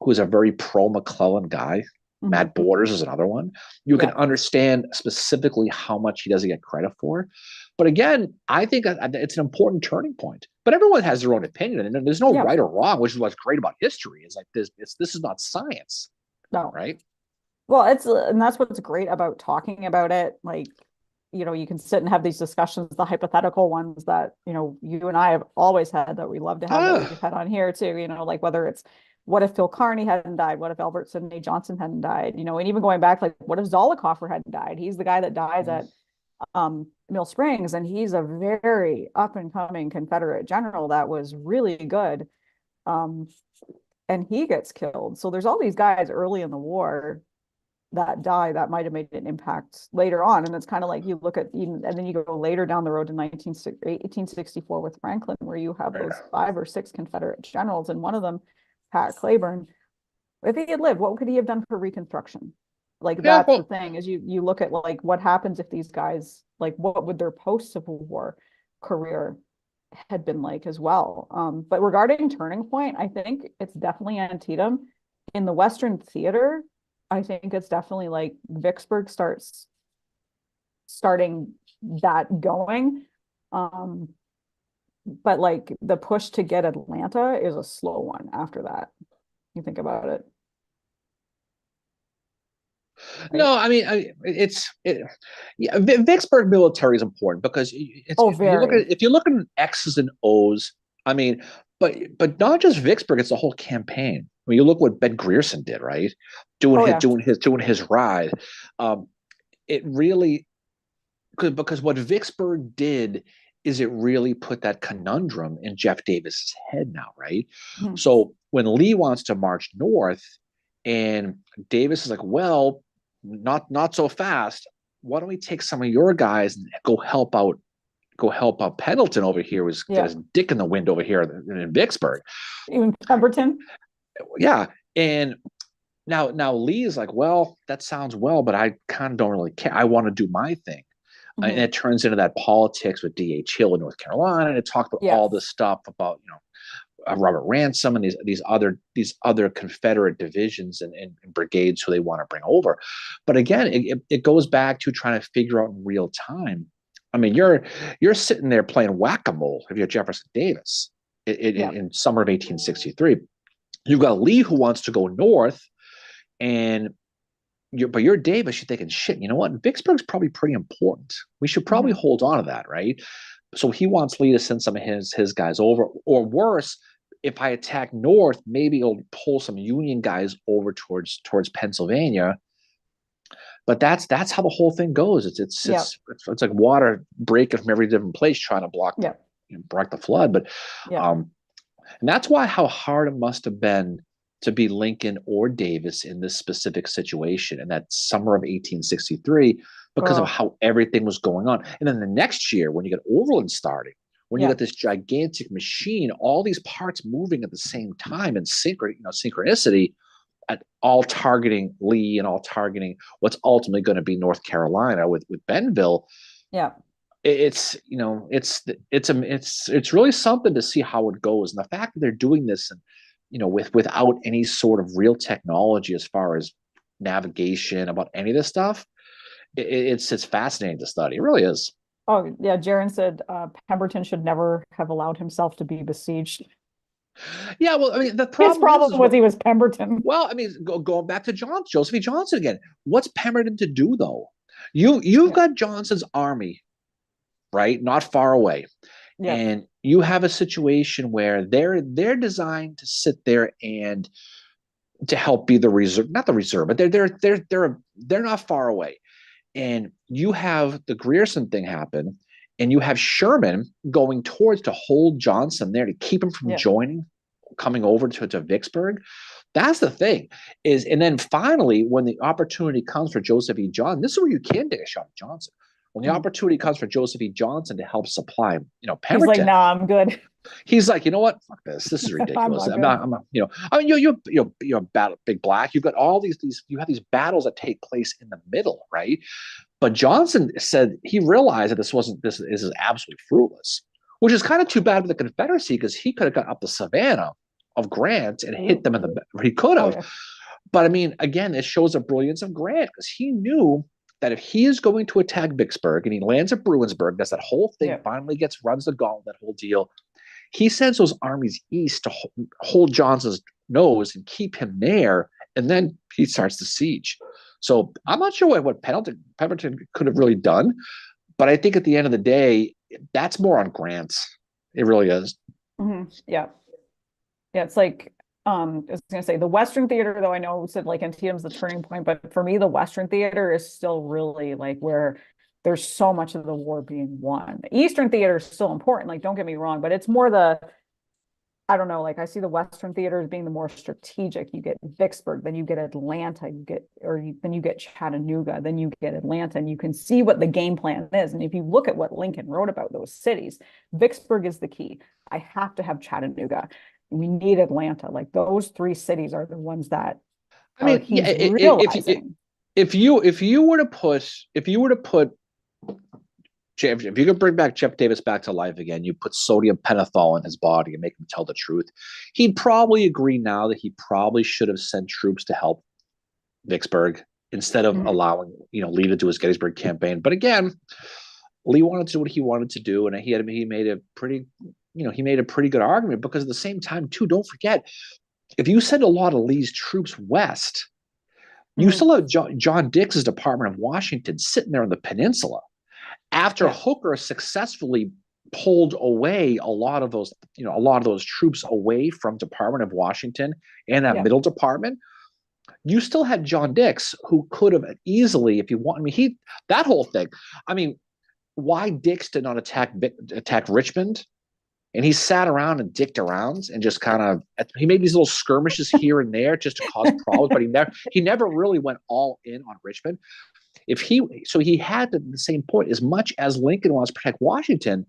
[SPEAKER 2] who's a very pro McClellan guy. Matt Borders is another one. You can understand specifically how much he doesn't get credit for. But again, I think it's an important turning point. But everyone has their own opinion, and there's no right or wrong, which is what's great about history. Is like this is not science.
[SPEAKER 1] No.
[SPEAKER 2] Right?
[SPEAKER 1] Well, and that's what's great about talking about it. Like, you can sit and have these discussions, the hypothetical ones that, you and I have always had, that we love to have, that we've had on here too, like whether it's what if Phil Kearny hadn't died? What if Albert Sidney Johnson hadn't died? You know, and even going back, like, what if Zollicoffer hadn't died? He's the guy that dies at Mill Springs, and he's a very up and coming Confederate general that was really good. Um, and he gets killed. So there's all these guys early in the war that die that might have made an impact later on. And it's kind of like you look at even, and then you go later down the road to 1864 with Franklin, where you have those 5 or 6 Confederate generals, and one of them, Pat Claiborne, if he had lived, what could he have done for Reconstruction? Like,
[SPEAKER 2] Yeah,
[SPEAKER 1] that's the
[SPEAKER 2] well,
[SPEAKER 1] thing, is you look at like what happens if these guys, like, what would their post-Civil War career had been like as well. But regarding Turning Point, I think it's definitely Antietam. In the Western theater, I think it's definitely like Vicksburg starting that going. But like the push to get Atlanta is a slow one after that. You think about it, right?
[SPEAKER 2] no, I mean, yeah, Vicksburg military is important because it's
[SPEAKER 1] Oh,
[SPEAKER 2] if you look
[SPEAKER 1] very.
[SPEAKER 2] at X's and O's. I mean, but not just Vicksburg; it's the whole campaign. When you look what Ben Grierson did, right?
[SPEAKER 1] Oh yeah.
[SPEAKER 2] Doing his ride. It really because what Vicksburg did is it really put that conundrum in Jeff Davis's head now, right?
[SPEAKER 1] Mhm.
[SPEAKER 2] So when Lee wants to march north, and Davis is like, well, not so fast. Why don't we take some of your guys and go help out Pendleton over here, who's got
[SPEAKER 1] Yeah.
[SPEAKER 2] his dick in the wind over here in Vicksburg.
[SPEAKER 1] Even Pemberton.
[SPEAKER 2] Yeah. And now Lee is like, well, that sounds well, but I kind of don't really care. I want to do my thing. And
[SPEAKER 1] Mhm.
[SPEAKER 2] it turns into that politics with D.H. Hill in North Carolina, and it talked about
[SPEAKER 1] Yeah.
[SPEAKER 2] all this stuff about Robert Ransom and these other Confederate divisions and brigades who they want to bring over. But again, it goes back to trying to figure out in real time. I mean, you're sitting there playing whack-a-mole if you're Jefferson Davis
[SPEAKER 1] Yeah.
[SPEAKER 2] in summer of 1863. You've got Lee who wants to go north, and you're Davis. You're thinking, shit. You know what? Vicksburg's probably pretty important. We should probably
[SPEAKER 1] Mhm.
[SPEAKER 2] hold on to that, right? So he wants Lee to send some of his guys over, or worse, if I attack north, maybe he'll pull some Union guys over towards Pennsylvania. But that's how the whole thing goes.
[SPEAKER 1] Yeah.
[SPEAKER 2] It's like water breaking from every different place trying to
[SPEAKER 1] Yeah.
[SPEAKER 2] block the flood. But
[SPEAKER 1] Yeah.
[SPEAKER 2] and that's why how hard it must have been to be Lincoln or Davis in this specific situation in that summer of 1863 because of
[SPEAKER 1] Oh,
[SPEAKER 2] how everything was going on. And then the next year, when you get Overland starting, when you
[SPEAKER 1] yeah.
[SPEAKER 2] get this gigantic machine, all these parts moving at the same time in synchronicity, at all targeting Lee and all targeting what's ultimately going to be North Carolina with Benville.
[SPEAKER 1] Yeah.
[SPEAKER 2] It's really something to see how it goes, and the fact that they're doing this and without any sort of real technology as far as navigation about any of this stuff, it's fascinating to study. It really is.
[SPEAKER 1] Oh, yeah. Jaron said Pemberton should never have allowed himself to be besieged.
[SPEAKER 2] Yeah, well, I mean, the
[SPEAKER 1] His
[SPEAKER 2] problem
[SPEAKER 1] problem
[SPEAKER 2] is
[SPEAKER 1] was
[SPEAKER 2] what.
[SPEAKER 1] he was Pemberton.
[SPEAKER 2] Well, I mean, going back to Joseph E. Johnson again. What's Pemberton to do though? You've
[SPEAKER 1] Yeah.
[SPEAKER 2] got Johnson's army right, not far away,
[SPEAKER 1] Yeah.
[SPEAKER 2] and you have a situation where they're designed to sit there and to help be the reserve, not the reserve, but they're not far away. And you have the Grierson thing happen, and you have Sherman going towards to hold Johnson there to keep him from
[SPEAKER 1] Yeah.
[SPEAKER 2] coming over to Vicksburg. That's the thing and then finally, when the opportunity comes for Joseph E. Johnson, this is where you can take a shot at Johnson. When the
[SPEAKER 1] Mhm.
[SPEAKER 2] opportunity comes for Joseph E. Johnson to help supply,
[SPEAKER 1] He's like,
[SPEAKER 2] Pemberton,
[SPEAKER 1] nah, I'm good.
[SPEAKER 2] he's like, you know what? Fuck this. This is
[SPEAKER 1] I'm
[SPEAKER 2] ridiculous.
[SPEAKER 1] not good.
[SPEAKER 2] I mean, you're battle, Big Black. You've got all you have these battles that take place in the middle, right? But Johnson said he realized that this is absolutely fruitless, which is kind of too bad for the Confederacy because he could have got up the Savannah of Grant and hit them in the. He could
[SPEAKER 1] Oh
[SPEAKER 2] have,
[SPEAKER 1] yeah.
[SPEAKER 2] but I mean, again, it shows the brilliance of Grant because he knew that if he is going to attack Vicksburg and he lands at Bruinsburg, that's that whole thing
[SPEAKER 1] Yeah.
[SPEAKER 2] finally runs the gauntlet, that whole deal. He sends those armies east to hold Johnson's nose and keep him there, and then he starts the siege. So I'm not sure what Pemberton could have really done, but I think at the end of the day, that's more on Grant. It really is.
[SPEAKER 1] Yeah. Yeah. It's like I was gonna say the Western Theater, though I know said like Antietam's the turning point, but for me, the Western Theater is still really like where there's so much of the war being won. The Eastern Theater is still important, like don't get me wrong, but it's more the, I don't know, like I see the Western Theater as being the more strategic. You get Vicksburg, then you get Atlanta, then you get Chattanooga, then you get Atlanta, and you can see what the game plan is. And if you look at what Lincoln wrote about those cities, Vicksburg is the key. I have to have Chattanooga. We need Atlanta. Like those three cities are the ones that
[SPEAKER 2] I mean,
[SPEAKER 1] he's realizing.
[SPEAKER 2] If you were to put if you could bring back Jeff Davis back to life again, you put sodium pentothal in his body and make him tell the truth, he'd probably agree now that he probably should have sent troops to help Vicksburg instead of allowing, Lee to do his Gettysburg campaign. But again, Lee wanted to do what he wanted to do, and he made a pretty good argument, because at the same time, too, don't forget, if you send a lot of Lee's troops west, you still have John Dix's Department of Washington sitting there on the peninsula. After Hooker successfully pulled away a lot of those troops away from Department of Washington and that middle department, you still had John Dix, who could have easily, if you want, that whole thing. I mean, why Dix did not attack Richmond, and he sat around and dicked around and just he made these little skirmishes here and there just to cause problems, but he never really went all in on Richmond. He had the same point. As much as Lincoln wants to protect Washington,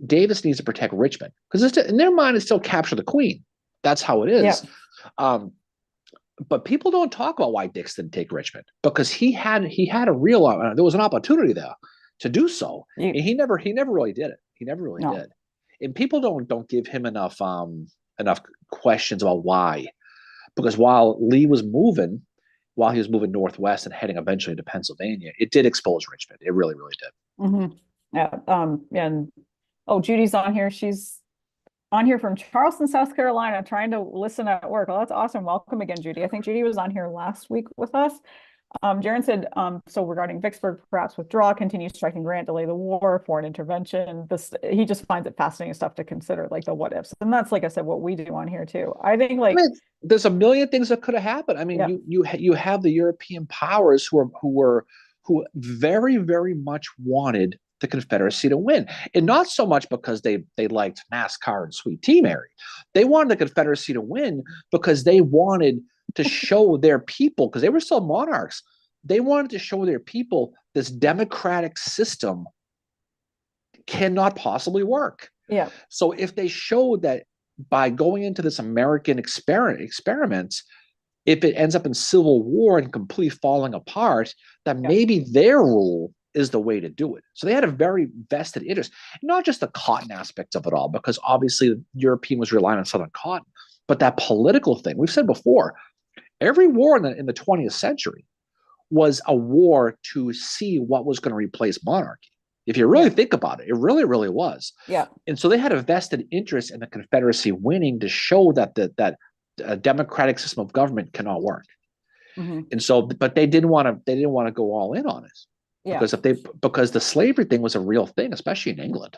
[SPEAKER 2] Davis needs to protect Richmond, because in their mind, it's still capture the Queen. That's how it is. Yeah. But people don't talk about why Dix didn't take Richmond, because he had a real there was an opportunity there to do so, and he never really did it. He never really did, and people don't give him enough questions about why, because while he was moving northwest and heading eventually to Pennsylvania, it did expose Richmond. It really, really did.
[SPEAKER 1] And Judy's on here. She's on here from Charleston, South Carolina, trying to listen at work. Oh, that's awesome. Welcome again, Judy. I think Judy was on here last week with us. Jaron said, so regarding Vicksburg, perhaps withdraw, continue striking Grant, delay the war, foreign intervention. He just finds it fascinating stuff to consider, like the what ifs. And that's, like I said, what we do on here too. I think
[SPEAKER 2] there's a million things that could have happened. I mean, you have the European powers who very, very much wanted the Confederacy to win, and not so much because they liked NASCAR and Sweet Tea Mary. They wanted the Confederacy to win because they wanted to show their people, because they were still monarchs, they wanted to show their people this democratic system cannot possibly work.
[SPEAKER 1] Yeah.
[SPEAKER 2] So if they showed that by going into this American experiment, if it ends up in civil war and completely falling apart, that maybe their rule is the way to do it. So they had a very vested interest, not just the cotton aspects of it all, because obviously the European was relying on Southern cotton, but that political thing. We've said before, every war in the 20th century was a war to see what was going to replace monarchy. If you really think about it, it really, really was.
[SPEAKER 1] Yeah.
[SPEAKER 2] And so they had a vested interest in the Confederacy winning to show that a democratic system of government cannot work. And so, but they didn't want to go all in on it. Yeah. Because the slavery thing was a real thing, especially in England.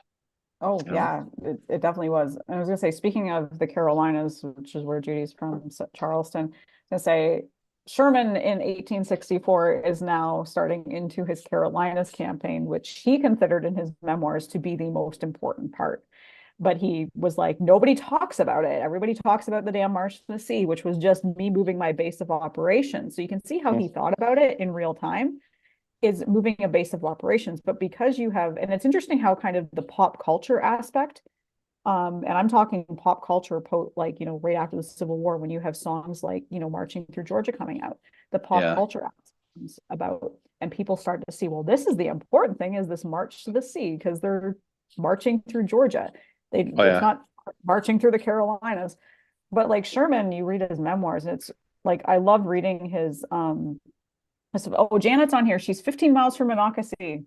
[SPEAKER 1] Oh, yeah, it definitely was. And I was going to say, speaking of the Carolinas, which is where Judy's from, Charleston, to say Sherman in 1864 is now starting into his Carolinas campaign, which he considered in his memoirs to be the most important part. But he was like, nobody talks about it. Everybody talks about the damn March to the Sea, which was just me moving my base of operations. So you can see how he thought about it in real time, is moving a base of operations. But because you have, and it's interesting how kind of the pop culture aspect, and I'm talking pop culture, right after the Civil War, when you have songs like, Marching Through Georgia coming out, the pop culture aspects about, and people start to see, well, this is the important thing, is this March to the Sea, because they're marching through Georgia. It's not marching through the Carolinas. But like Sherman, you read his memoirs, and it's like, I love reading his, Janet's on here. She's 15 miles from Monocacy.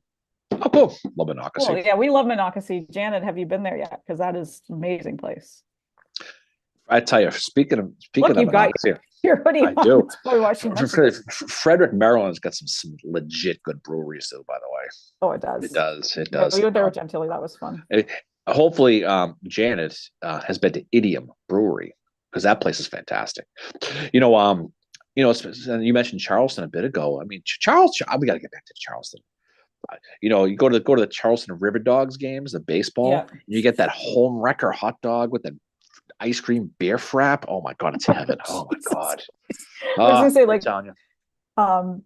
[SPEAKER 2] Oh, cool. Love Monocacy.
[SPEAKER 1] Cool. Yeah, we love Monocacy. Janet, have you been there yet? Because that is an amazing place.
[SPEAKER 2] I tell you, speaking of Monocacy,
[SPEAKER 1] I
[SPEAKER 2] do. Frederick, Maryland's got some legit good breweries, though, by the way.
[SPEAKER 1] Oh, it does.
[SPEAKER 2] It does. It does.
[SPEAKER 1] We were there with Gentilly. That was fun.
[SPEAKER 2] Hopefully, Janet has been to Idiom Brewery. because that place is fantastic. You know, and you mentioned Charleston a bit ago. I mean, Charleston. We got to get back to Charleston. You know, you go to the Charleston River Dogs games, the baseball,
[SPEAKER 1] Yeah.
[SPEAKER 2] and you get that home wrecker hot dog with the ice cream beer frap. Oh my god, it's heaven. Oh my god.
[SPEAKER 1] I was gonna say,
[SPEAKER 2] I'm
[SPEAKER 1] like,
[SPEAKER 2] telling you.
[SPEAKER 1] um,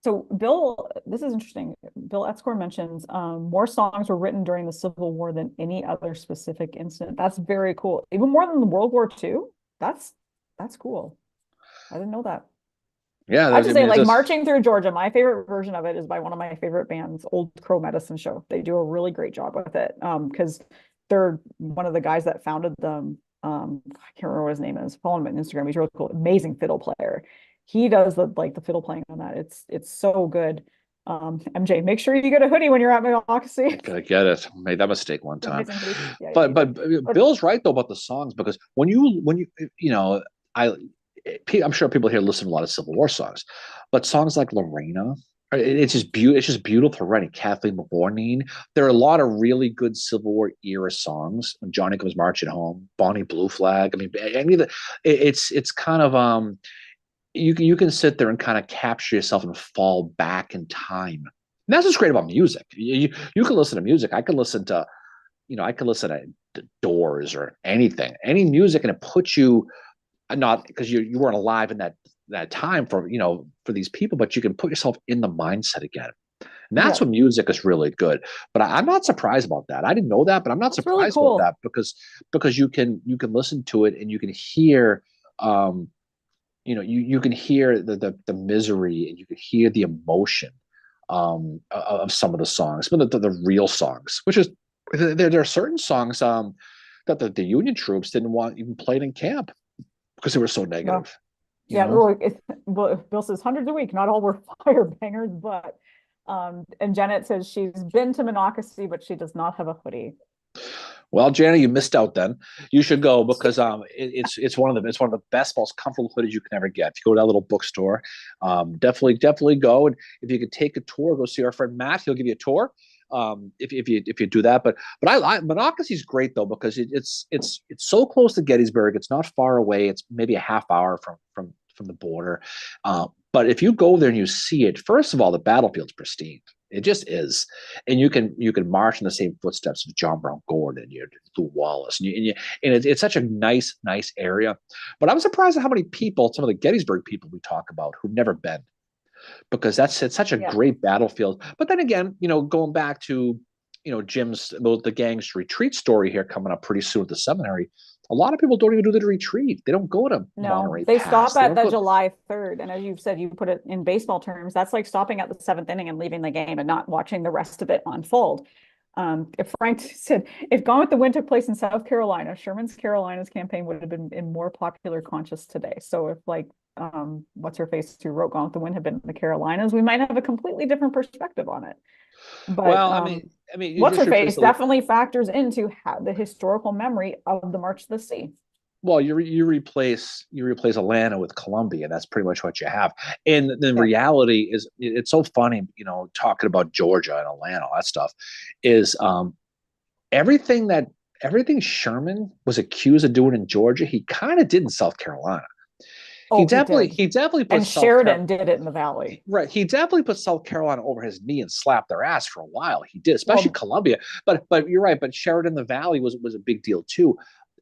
[SPEAKER 1] so Bill, this is interesting. Bill Etzcore mentions more songs were written during the Civil War than any other specific incident. That's very cool. Even more than the World War II. That's cool. I didn't know that.
[SPEAKER 2] Yeah,
[SPEAKER 1] I have to
[SPEAKER 2] I
[SPEAKER 1] say,
[SPEAKER 2] mean, it's
[SPEAKER 1] like,
[SPEAKER 2] just
[SPEAKER 1] Marching Through Georgia, my favorite version of it is by one of my favorite bands, Old Crow Medicine Show. They do a really great job with it. Because they're one of the guys that founded them. I can't remember what his name is. Follow him on Instagram. He's really cool. Amazing fiddle player. He does the fiddle playing on that. It's so good. MJ, make sure you get a hoodie when you're at Monocacy.
[SPEAKER 2] gotta get it. Made that mistake one time.
[SPEAKER 1] Amazing hoodie. Yeah,
[SPEAKER 2] But
[SPEAKER 1] easy.
[SPEAKER 2] but Bill's right though about the songs because when you you know I I'm sure people here listen to a lot of Civil War songs, but songs like Lorena, it's just beautiful. It's just beautiful writing. Kathleen Mavourneen. There are a lot of really good Civil War era songs. When Johnny Comes Marching Home, Bonnie Blue Flag. I mean, it's kind of you can sit there and kind of capture yourself and fall back in time. And that's what's great about music. You can listen to music. I can listen to I can listen to Doors or any music, and it puts you not because you weren't alive in that time for for these people, but you can put yourself in the mindset again. And that's
[SPEAKER 1] Yeah,
[SPEAKER 2] when music is really good. But I'm not surprised about that. I didn't know that, but I'm not
[SPEAKER 1] it's really
[SPEAKER 2] surprised about
[SPEAKER 1] cool.
[SPEAKER 2] that because you can listen to it and you can hear um you can hear the misery and you can hear the emotion of some of the songs, but the real songs, which is there are certain songs that the Union troops didn't want even played in camp because they were so
[SPEAKER 1] No.
[SPEAKER 2] negative. You
[SPEAKER 1] Yeah,
[SPEAKER 2] know.
[SPEAKER 1] well, Bill says hundreds a week. Not all were fire bangers, but and Janet says she's been to Monocacy, but she does not have a hoodie.
[SPEAKER 2] Well, Jana, you missed out. Then you should go because it's one of the best, most comfortable hoodies you can ever get. If you go to that little bookstore, definitely go. And if you could take a tour, go see our friend Matt. He'll give you a tour. If you do that, but I Monocacy is great though because it's so close to Gettysburg. It's not far away. It's maybe a half hour from the border. But if you go there and you see it, first of all, the battlefield's pristine. It just is, and you can march in the same footsteps of John Brown Gordon, Lew Wallace, and it's such a nice area. But I'm surprised at how many people, some of the Gettysburg people we talk about, who've never been, because it's such a
[SPEAKER 1] Yeah.
[SPEAKER 2] great battlefield. But then again, going back to Jim's the gang's retreat story here coming up pretty soon at the seminary. A lot of people don't even do the retreat. They don't go to
[SPEAKER 1] No,
[SPEAKER 2] Monterey
[SPEAKER 1] they
[SPEAKER 2] Pass.
[SPEAKER 1] stop
[SPEAKER 2] They
[SPEAKER 1] at
[SPEAKER 2] don't
[SPEAKER 1] the
[SPEAKER 2] go.
[SPEAKER 1] July 3rd. And as you've said, you put it in baseball terms, that's like stopping at the seventh inning and leaving the game and not watching the rest of it unfold. If Frank said, if Gone with the Wind took place in South Carolina, Sherman's Carolinas campaign would have been in more popular conscious today. So if like what's her face who wrote Gone with the Wind had been in the Carolinas, we might have a completely different perspective on it. But
[SPEAKER 2] Well, I mean, you
[SPEAKER 1] what's
[SPEAKER 2] just
[SPEAKER 1] her
[SPEAKER 2] replace
[SPEAKER 1] face
[SPEAKER 2] the
[SPEAKER 1] definitely factors into the historical memory of the March to the Sea.
[SPEAKER 2] well, you replace Atlanta with Columbia. That's pretty much what you have. And the
[SPEAKER 1] Yeah.
[SPEAKER 2] reality is, it's so funny, talking about Georgia and Atlanta, all that stuff, is everything that everything Sherman was accused of doing in Georgia, he kind of did in South Carolina. He
[SPEAKER 1] Oh, he
[SPEAKER 2] definitely
[SPEAKER 1] did.
[SPEAKER 2] he definitely put
[SPEAKER 1] And
[SPEAKER 2] South Carolina.
[SPEAKER 1] Sheridan did it in the Valley.
[SPEAKER 2] Right. He definitely put South Carolina over his knee and slapped their ass for a while. He did, especially
[SPEAKER 1] Well,
[SPEAKER 2] Columbia. But you're right. But Sheridan the Valley was a big deal too.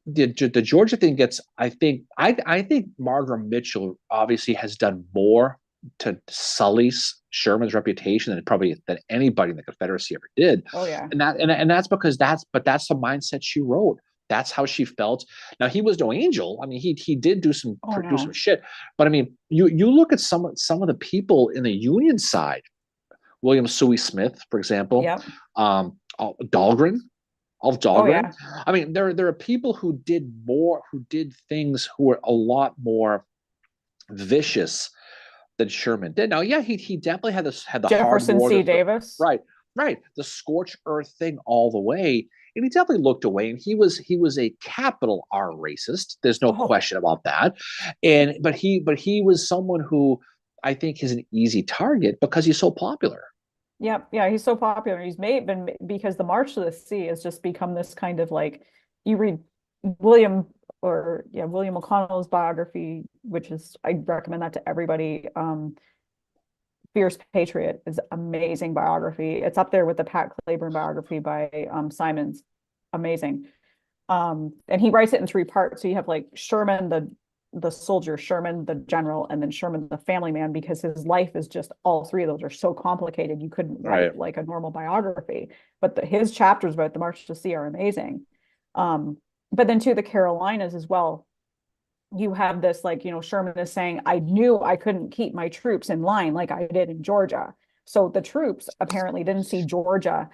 [SPEAKER 2] The Georgia thing gets. I think Margaret Mitchell obviously has done more to sully Sherman's reputation than anybody in the Confederacy ever did,
[SPEAKER 1] oh yeah.
[SPEAKER 2] and that's because that's the mindset she wrote. That's how she felt. Now he was no angel. I mean, he did
[SPEAKER 1] Oh
[SPEAKER 2] do some
[SPEAKER 1] no.
[SPEAKER 2] shit. But I mean, you look at some of the people in the Union side, William Suey Smith, for example,
[SPEAKER 1] Yep.
[SPEAKER 2] Dahlgren, Ulf
[SPEAKER 1] Oh
[SPEAKER 2] Dahlgren.
[SPEAKER 1] yeah.
[SPEAKER 2] I mean, there are people who did things who were a lot more vicious than Sherman did. Now, yeah, he definitely had the hard
[SPEAKER 1] Jefferson
[SPEAKER 2] war,
[SPEAKER 1] C. Davis.
[SPEAKER 2] right, right, the scorched earth thing all the way. And he definitely looked away, and he was a capital R racist. There's no
[SPEAKER 1] Oh,
[SPEAKER 2] question about that. But he was someone who I think is an easy target because he's so popular.
[SPEAKER 1] yep. Yeah, he's so popular. He's because the March to the Sea has just become this kind of like you read William or yeah, William O'Connell's biography, which is, I recommend that to everybody. Fierce Patriot is amazing biography. It's up there with the Pat Claiborne biography by Simons. Amazing. And he writes it in three parts. So you have like Sherman, the soldier, Sherman, the general, and then Sherman, the family man, because his life is just, all three of those are so complicated. You couldn't write like a normal biography, but his chapters about the March to Sea are amazing. But then too, the Carolinas as well. You have this, like, Sherman is saying, I knew I couldn't keep my troops in line like I did in Georgia. So the troops apparently didn't see Georgia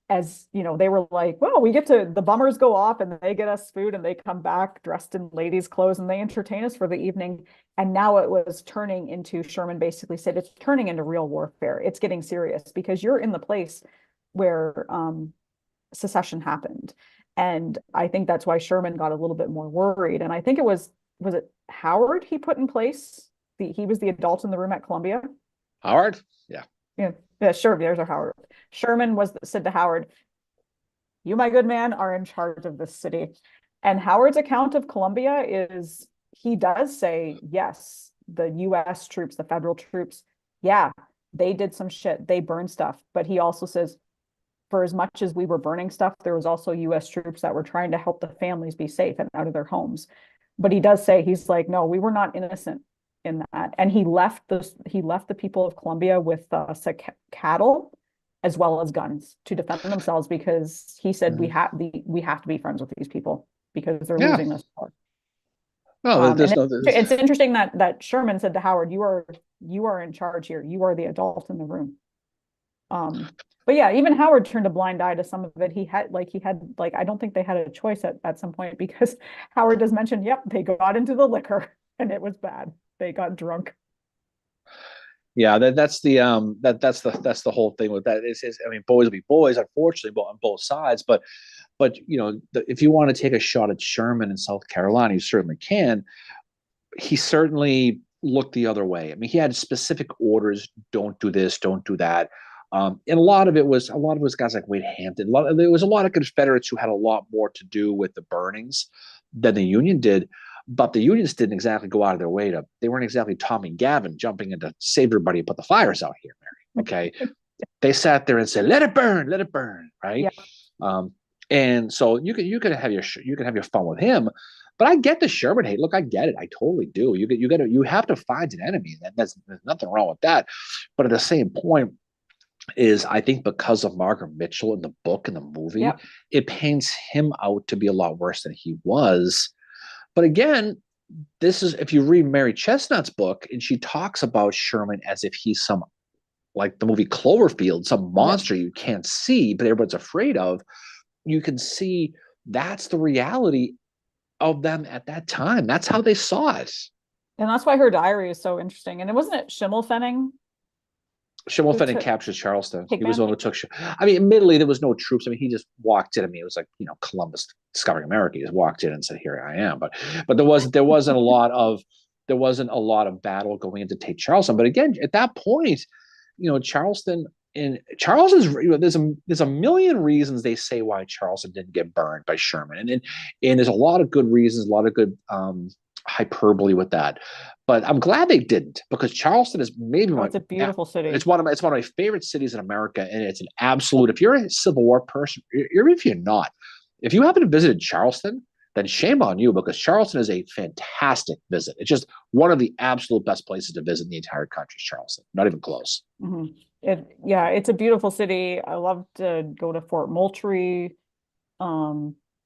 [SPEAKER 1] as, they were like, well, the bummers go off and they get us food and they come back dressed in ladies' clothes and they entertain us for the evening. And now it was turning into, Sherman basically said, it's turning into real warfare. It's getting serious because you're in the place where secession happened. And I think that's why Sherman got a little bit more worried. And I think it was it Howard he put in place? He was the adult in the room at Columbia.
[SPEAKER 2] Howard? Yeah.
[SPEAKER 1] Yeah, sure. There's our Howard. Sherman said to Howard, you, my good man, are in charge of this city. And Howard's account of Columbia is, he does say, yes, the US troops, the federal troops, yeah, they did some shit. They burned stuff. But he also says, for as much as we were burning stuff, there was also US troops that were trying to help the families be safe and out of their homes. But he does say, he's like, no, we were not innocent in that. And he left the people of Columbia with cattle as well as guns to defend themselves, because he said we have to be friends with these people because they're losing this war.
[SPEAKER 2] No,
[SPEAKER 1] it's interesting that Sherman said to Howard, you are in charge here. You are the adult in the room. But yeah, even Howard turned a blind eye to some of it. He had I don't think they had a choice at some point, because Howard does mention, yep, they got into the liquor and it was bad. They got drunk.
[SPEAKER 2] Yeah, that's the whole thing with that. I mean, boys will be boys, unfortunately, on both sides. But if you want to take a shot at Sherman in South Carolina, you certainly can. He certainly looked the other way. I mean, he had specific orders: don't do this, don't do that. And a lot of it was guys like Wade Hampton. There was a lot of Confederates who had a lot more to do with the burnings than the Union did. But the Unions didn't exactly go out of their way they weren't exactly Tommy Gavin jumping in to save everybody and put the fires out here, Mary. Okay. They sat there and said, let it burn, right? Yeah. And so you can have your fun with him. But I get the Sherman hate. Look, I get it. I totally do. You have to find an enemy. There's nothing wrong with that. But at the same point, is I think because of Margaret Mitchell in the book and the movie, yep, it paints him out to be a lot worse than he was. But again, this is, if you read Mary Chestnut's book, and she talks about Sherman as if he's some, like the movie Cloverfield, some monster you can't see, but everyone's afraid of. You can see that's the reality of them at that time. That's how they saw it.
[SPEAKER 1] And that's why her diary is so interesting. And it wasn't it Schimmelpfennig?
[SPEAKER 2] Schimmelpfennig captures Charleston. He was the one who took. I mean, admittedly, there was no troops. I mean, he just walked in. I mean, it was like Columbus discovering America. He just walked in and said, "Here I am." But there wasn't a lot of battle going in to take Charleston. But again, at that point, Charleston's. There's a million reasons they say why Charleston didn't get burned by Sherman, and there's a lot of good reasons, a lot of good hyperbole with that. But I'm glad they didn't, because Charleston is maybe
[SPEAKER 1] it's a beautiful city.
[SPEAKER 2] It's one of my favorite cities in America, and it's an absolute. If you're a Civil War person, even if you're not, if you haven't visited Charleston, then shame on you, because Charleston is a fantastic visit. It's just one of the absolute best places to visit in the entire country. Charleston, not even close.
[SPEAKER 1] Mm-hmm. It's a beautiful city. I love to go to Fort Moultrie.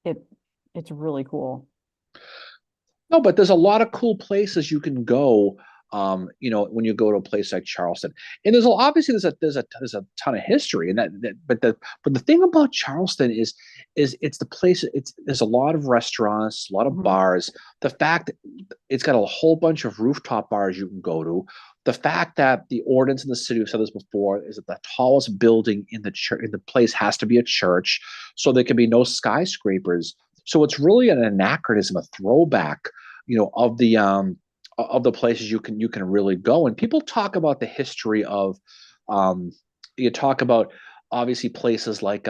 [SPEAKER 1] It's really cool.
[SPEAKER 2] No, but there's a lot of cool places you can go. When you go to a place like Charleston, and there's a ton of history, and but the thing about Charleston is it's the place. There's a lot of restaurants, a lot of bars. The fact that it's got a whole bunch of rooftop bars you can go to. The fact that the ordinance in the city, we've said this before, is that the tallest building in the place has to be a church, so there can be no skyscrapers. So it's really an anachronism, a throwback, of the places you can really go. And people talk about the history of, you talk about obviously places like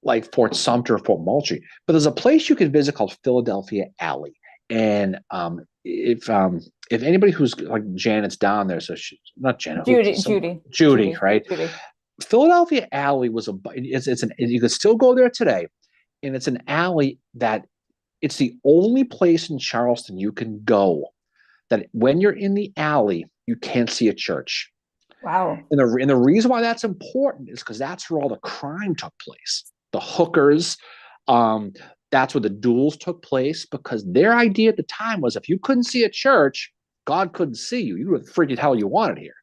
[SPEAKER 2] like Fort Sumter, Fort Moultrie, but there's a place you can visit called Philadelphia Alley. And if anybody who's like Janet's down there, so she not Janet, Judy, right?
[SPEAKER 1] Judy.
[SPEAKER 2] Philadelphia Alley was it's an you could still go there today, and it's an alley that it's the only place in Charleston you can go that when you're in the alley you can't see a church.
[SPEAKER 1] Wow.
[SPEAKER 2] And the reason why that's important is because that's where all the crime took place. The hookers, that's where the duels took place, because their idea at the time was if you couldn't see a church, God couldn't see you. You were the freaking hell you wanted here.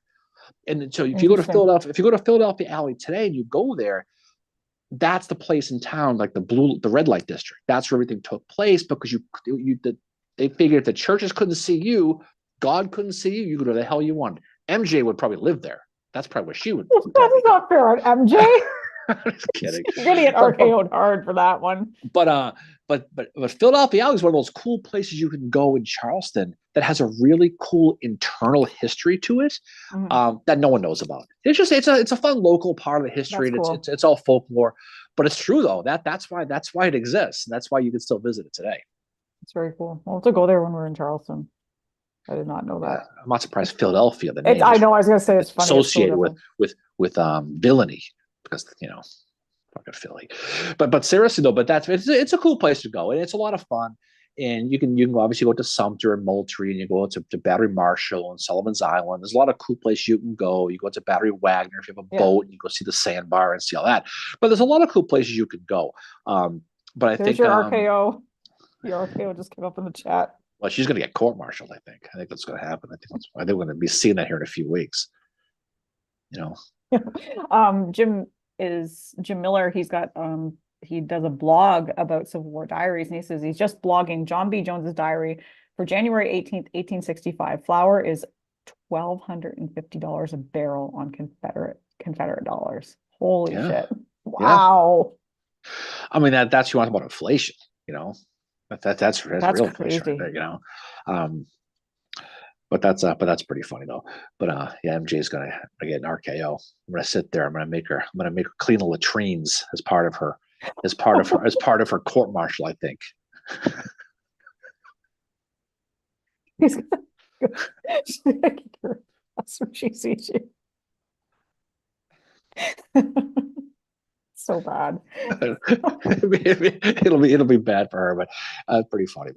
[SPEAKER 2] And so if you go to Philadelphia Alley today and you go there, that's the place in town, like the red light district. That's where everything took place, because they figured if the churches couldn't see you, God couldn't see you, you could do the hell you wanted. MJ would probably live there. That's probably where she would.
[SPEAKER 1] That's not fair on MJ.
[SPEAKER 2] I'm just kidding.
[SPEAKER 1] You're gonna get RKO'd hard for that one.
[SPEAKER 2] But Philadelphia Alley is one of those cool places you can go in Charleston that has a really cool internal history to it, that no one knows about. It's a fun local part of the history. And cool. It's all folklore, but it's true though. That's why it exists, and that's why you can still visit it today.
[SPEAKER 1] It's very cool. We'll have to go there when we're in Charleston. I did not know that.
[SPEAKER 2] I'm not surprised. Philadelphia.
[SPEAKER 1] I know. I was going to say it's funny.
[SPEAKER 2] Associated with villainy, because fucking Philly. But seriously though, it's a cool place to go, and it's a lot of fun. And you can obviously go to Sumter and Moultrie, and you go to Battery Marshall and Sullivan's Island. There's a lot of cool places you can go. You go to Battery Wagner if you have a boat, and you go see the sandbar and see all that. But there's a lot of cool places you could go. But I think
[SPEAKER 1] your RKO. Your RKO just came up in the chat.
[SPEAKER 2] Well, she's going to get court-martialed. I think that's going to happen. I think we're going to be seeing that here in a few weeks.
[SPEAKER 1] Jim Miller. He's got he does a blog about Civil War diaries, and he says he's just blogging John B. Jones's diary for January 18th, 1865. Flour is $1,250 a barrel on Confederate dollars. Holy shit! Wow.
[SPEAKER 2] Yeah. I mean that's you want about inflation, That's real
[SPEAKER 1] crazy.
[SPEAKER 2] Right there, but that's pretty funny though. But MJ's gonna get an RKO. I'm gonna sit there. I'm gonna make her clean the latrines as part of her court martial. I think.
[SPEAKER 1] He's gonna that's when she sees you. So bad.
[SPEAKER 2] it'll be bad for her, but pretty funny.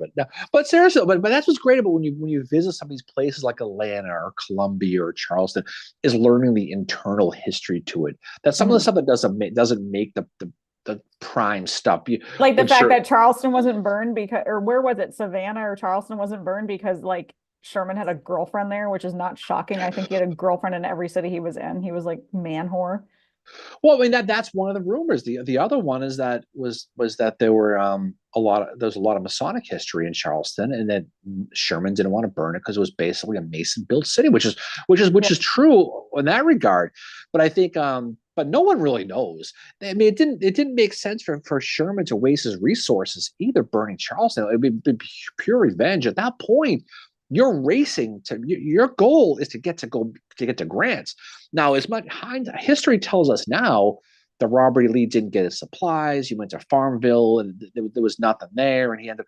[SPEAKER 2] But seriously, but that's what's great about when you visit some of these places like Atlanta or Columbia or Charleston, is learning the internal history to it. That's some of the stuff that doesn't make the prime stuff.
[SPEAKER 1] Like the fact that Charleston wasn't burned because, or where was it, Savannah or Charleston wasn't burned because like Sherman had a girlfriend there, which is not shocking. I think he had a girlfriend in every city he was in. He was like man whore.
[SPEAKER 2] Well, I mean that's one of the rumors. The other one is that was that there were there's a lot of Masonic history in Charleston, and that Sherman didn't want to burn it because it was basically a Mason built city, which is true in that regard. But I think but no one really knows. I mean, it didn't make sense for Sherman to waste his resources either burning Charleston. It would be pure revenge at that point. You're racing to your goal is to get to Grants. Now, as much history tells us now, the Robert E. Lee didn't get his supplies. He went to Farmville, and there was nothing there, and he ended.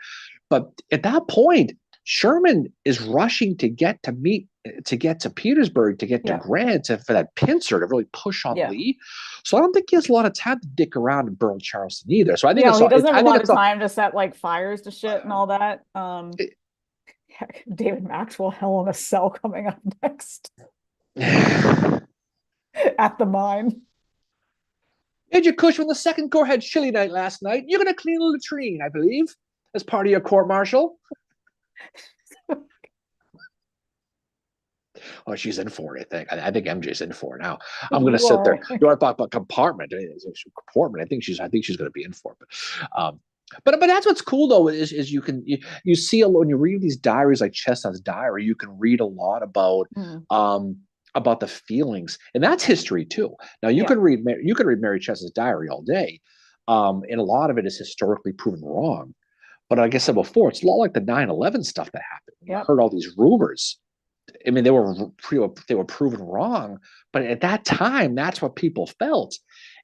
[SPEAKER 2] But at that point, Sherman is rushing to get to Petersburg, to get to Grant, for that pincer to really push on Lee. So I don't think he has a lot of time to dick around and burn Charleston either. So I think
[SPEAKER 1] he doesn't have a lot of time to set like fires to shit and all that. David Maxwell, Hell in a Cell coming up next at the mine.
[SPEAKER 2] Major Cushman II Corps had chili night last night. You're going to clean the latrine, I believe, as part of your court martial. Oh, she's in for it, I think. I think MJ's in for it now. I'm going to sit there. You want to talk about compartment? I think she's going to be in for it. But that's what's cool though is you see when you read these diaries like Chestnut's diary, you can read a lot about the feelings, and that's history too. Now you can read Mary Chestnut's diary all day, and a lot of it is historically proven wrong. But like I said before, it's a lot like the 9/11 stuff that happened. You heard all these rumors. I mean, they were proven wrong, but at that time, that's what people felt.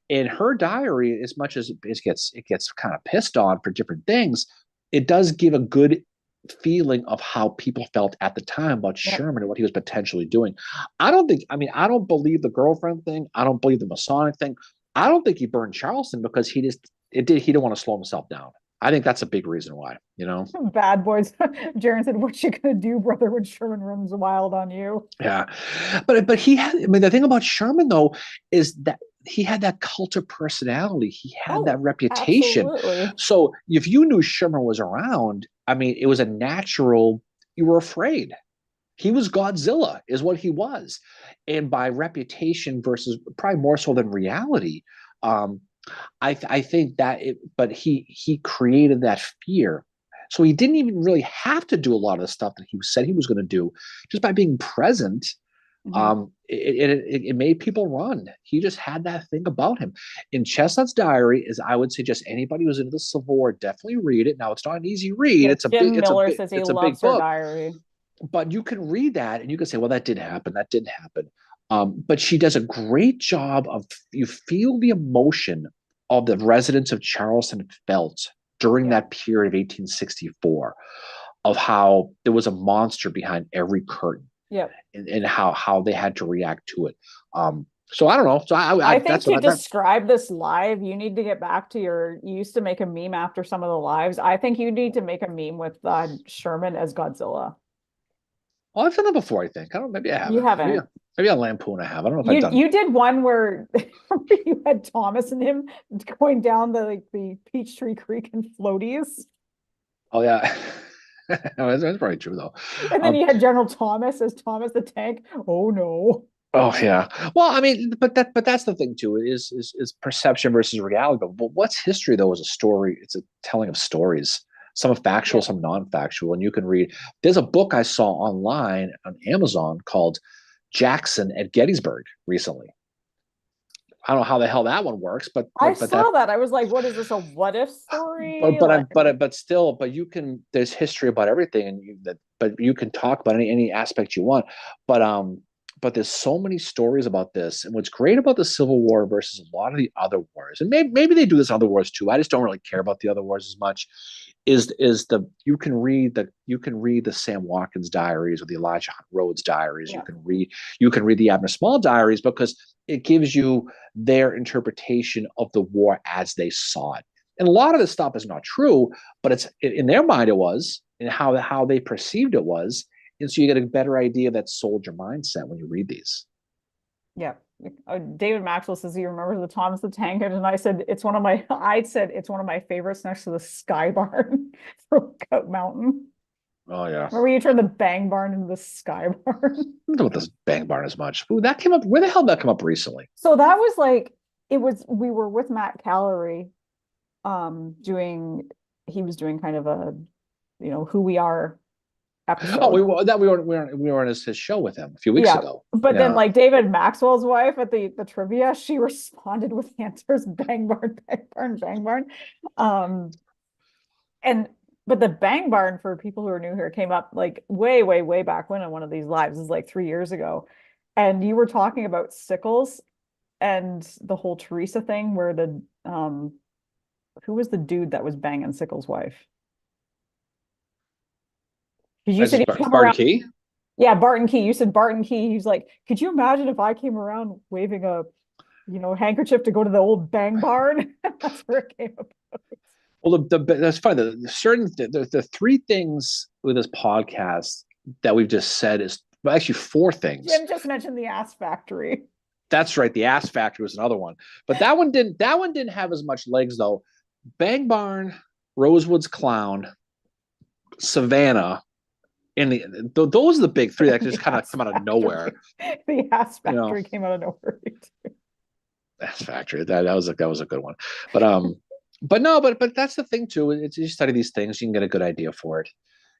[SPEAKER 2] in her diary, as much as it gets kind of pissed on for different things, it does give a good feeling of how people felt at the time about
[SPEAKER 1] Yep.
[SPEAKER 2] Sherman and what he was potentially doing. I don't believe the girlfriend thing. I don't believe the Masonic thing. I don't think he burned Charleston because he didn't want to slow himself down. I think that's a big reason why, you know?
[SPEAKER 1] Bad boys. Jaron said, "What you gonna do, brother, when Sherman runs wild on you?"
[SPEAKER 2] Yeah. But he had, I mean, the thing about Sherman though is that he had that cult of personality. He had that
[SPEAKER 1] Oh,
[SPEAKER 2] reputation.
[SPEAKER 1] absolutely.
[SPEAKER 2] So if you knew Sherman was around, I mean, it was a natural, you were afraid. He was Godzilla, is what he was. And by reputation versus probably more so than reality, um, I think that but he created that fear. So he didn't even really have to do a lot of the stuff that he said he was going to do. Just by being present,
[SPEAKER 1] Mhm.
[SPEAKER 2] it made people run. He just had that thing about him. In Chestnut's Diary, is I would suggest anybody who's into the Civil War definitely read it. Now it's not an easy read.
[SPEAKER 1] Yeah, Jim Miller says he
[SPEAKER 2] It's a big
[SPEAKER 1] loves her
[SPEAKER 2] book,
[SPEAKER 1] diary.
[SPEAKER 2] but you can read that and you can say, well, that did happen. That didn't happen. But she does a great job of, you feel the emotion of the residents of Charleston felt during
[SPEAKER 1] Yeah.
[SPEAKER 2] that period of 1864, of how there was a monster behind every curtain,
[SPEAKER 1] Yep.
[SPEAKER 2] and how they had to react to it. So I don't know. So
[SPEAKER 1] I think
[SPEAKER 2] that's
[SPEAKER 1] to
[SPEAKER 2] what that.
[SPEAKER 1] describe this live, you need to get back to you used to make a meme after some of the lives. I think you need to make a meme with Sherman as Godzilla.
[SPEAKER 2] Oh, I've done that before. I think I don't. Maybe I
[SPEAKER 1] You
[SPEAKER 2] haven't. Maybe
[SPEAKER 1] haven't.
[SPEAKER 2] maybe on Lampoon I have. I don't know if I've
[SPEAKER 1] You
[SPEAKER 2] done.
[SPEAKER 1] you did one where you had Thomas and him going down the Peachtree Creek and floaties.
[SPEAKER 2] Oh yeah. That's probably true though.
[SPEAKER 1] And then
[SPEAKER 2] Um,
[SPEAKER 1] you had General Thomas as Thomas the Tank. Oh no.
[SPEAKER 2] Oh yeah. Well, I mean, but that's the thing too. Is perception versus reality. But what's history though is a story. It's a telling of stories. Some are factual,
[SPEAKER 1] Yep.
[SPEAKER 2] some non-factual, and you can read. There's a book I saw online on Amazon called Jackson at Gettysburg recently. I don't know how the hell that one works, but
[SPEAKER 1] I
[SPEAKER 2] but that
[SPEAKER 1] saw that. I was like, what is this, a what if story?
[SPEAKER 2] but
[SPEAKER 1] Like,
[SPEAKER 2] I'm but still, but you can. There's history about everything, and but you can talk about any aspect you want. But but there's so many stories about this, and what's great about the Civil War versus a lot of the other wars, and maybe they do this in other wars too. I just don't really care about the other wars as much. Is the you can read the Sam Watkins diaries or the Elijah Hunt Rhodes diaries.
[SPEAKER 1] yeah.
[SPEAKER 2] You can read the Abner Small diaries because it gives you their interpretation of the war as they saw it. And a lot of this stuff is not true, but it's in their mind it was, and how they perceived it was. And so you get a better idea of that soldier mindset when you read these.
[SPEAKER 1] Yeah. David Maxwell says he remembers the Thomas the Tank Engine. And I said I said it's one of my favorites next to the Sky Barn from Lookout Mountain.
[SPEAKER 2] Oh yeah.
[SPEAKER 1] Remember you turned the Bang Barn into the Sky Barn?
[SPEAKER 2] I don't know about this Bang Barn as much. Ooh, that came up. Where the hell did that come up recently?
[SPEAKER 1] So that was like we were with Matt Callery doing he was doing kind of a who we are
[SPEAKER 2] Oh,
[SPEAKER 1] episode.
[SPEAKER 2] we were on his show with him a few weeks
[SPEAKER 1] Yeah.
[SPEAKER 2] ago.
[SPEAKER 1] But then
[SPEAKER 2] Yeah.
[SPEAKER 1] like David Maxwell's wife at the trivia, she responded with answers Bang Barn, Bang Barn, Bang Barn. Um and but the Bang Barn, for people who are new here, came up like way, way, way back when in one of these lives. This is like 3 years ago. And you were talking about Sickles and the whole Teresa thing where the who was the dude that was banging Sickles' wife? Because you
[SPEAKER 2] That's
[SPEAKER 1] said
[SPEAKER 2] just
[SPEAKER 1] he'd come
[SPEAKER 2] Barton
[SPEAKER 1] around.
[SPEAKER 2] Key.
[SPEAKER 1] Yeah, Barton Key. You said Barton Key. He's like, could you imagine if I came around waving a, handkerchief to go to the old Bang Barn? That's where it came about.
[SPEAKER 2] Well, that's funny. The three things with this podcast that we've just said is, well, actually four things.
[SPEAKER 1] Jim just mentioned the Ass Factory.
[SPEAKER 2] That's right. The Ass Factory was another one, but that one didn't have as much legs though. Bang Barn, Rosewood's Clown, Savannah, and those are the big three that just kind of come out of nowhere.
[SPEAKER 1] The Ass Factory came out of nowhere.
[SPEAKER 2] Ass Factory. That was a good one. But no, but that's the thing too. It's you study these things, you can get a good idea for it.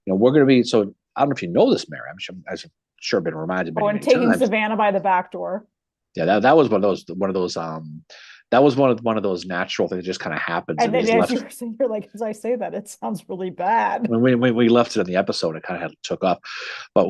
[SPEAKER 2] We're going to be so. I don't know if you know this, Mary. I'm sure been reminded many,
[SPEAKER 1] Oh, and
[SPEAKER 2] many
[SPEAKER 1] taking
[SPEAKER 2] times.
[SPEAKER 1] Savannah by the back door.
[SPEAKER 2] Yeah, that was one of those. That was one of those natural things that just kind of happens.
[SPEAKER 1] And then as
[SPEAKER 2] left,
[SPEAKER 1] you were saying, you're like, as I say that, it sounds really bad.
[SPEAKER 2] when we left it in the episode, it kind of took up. But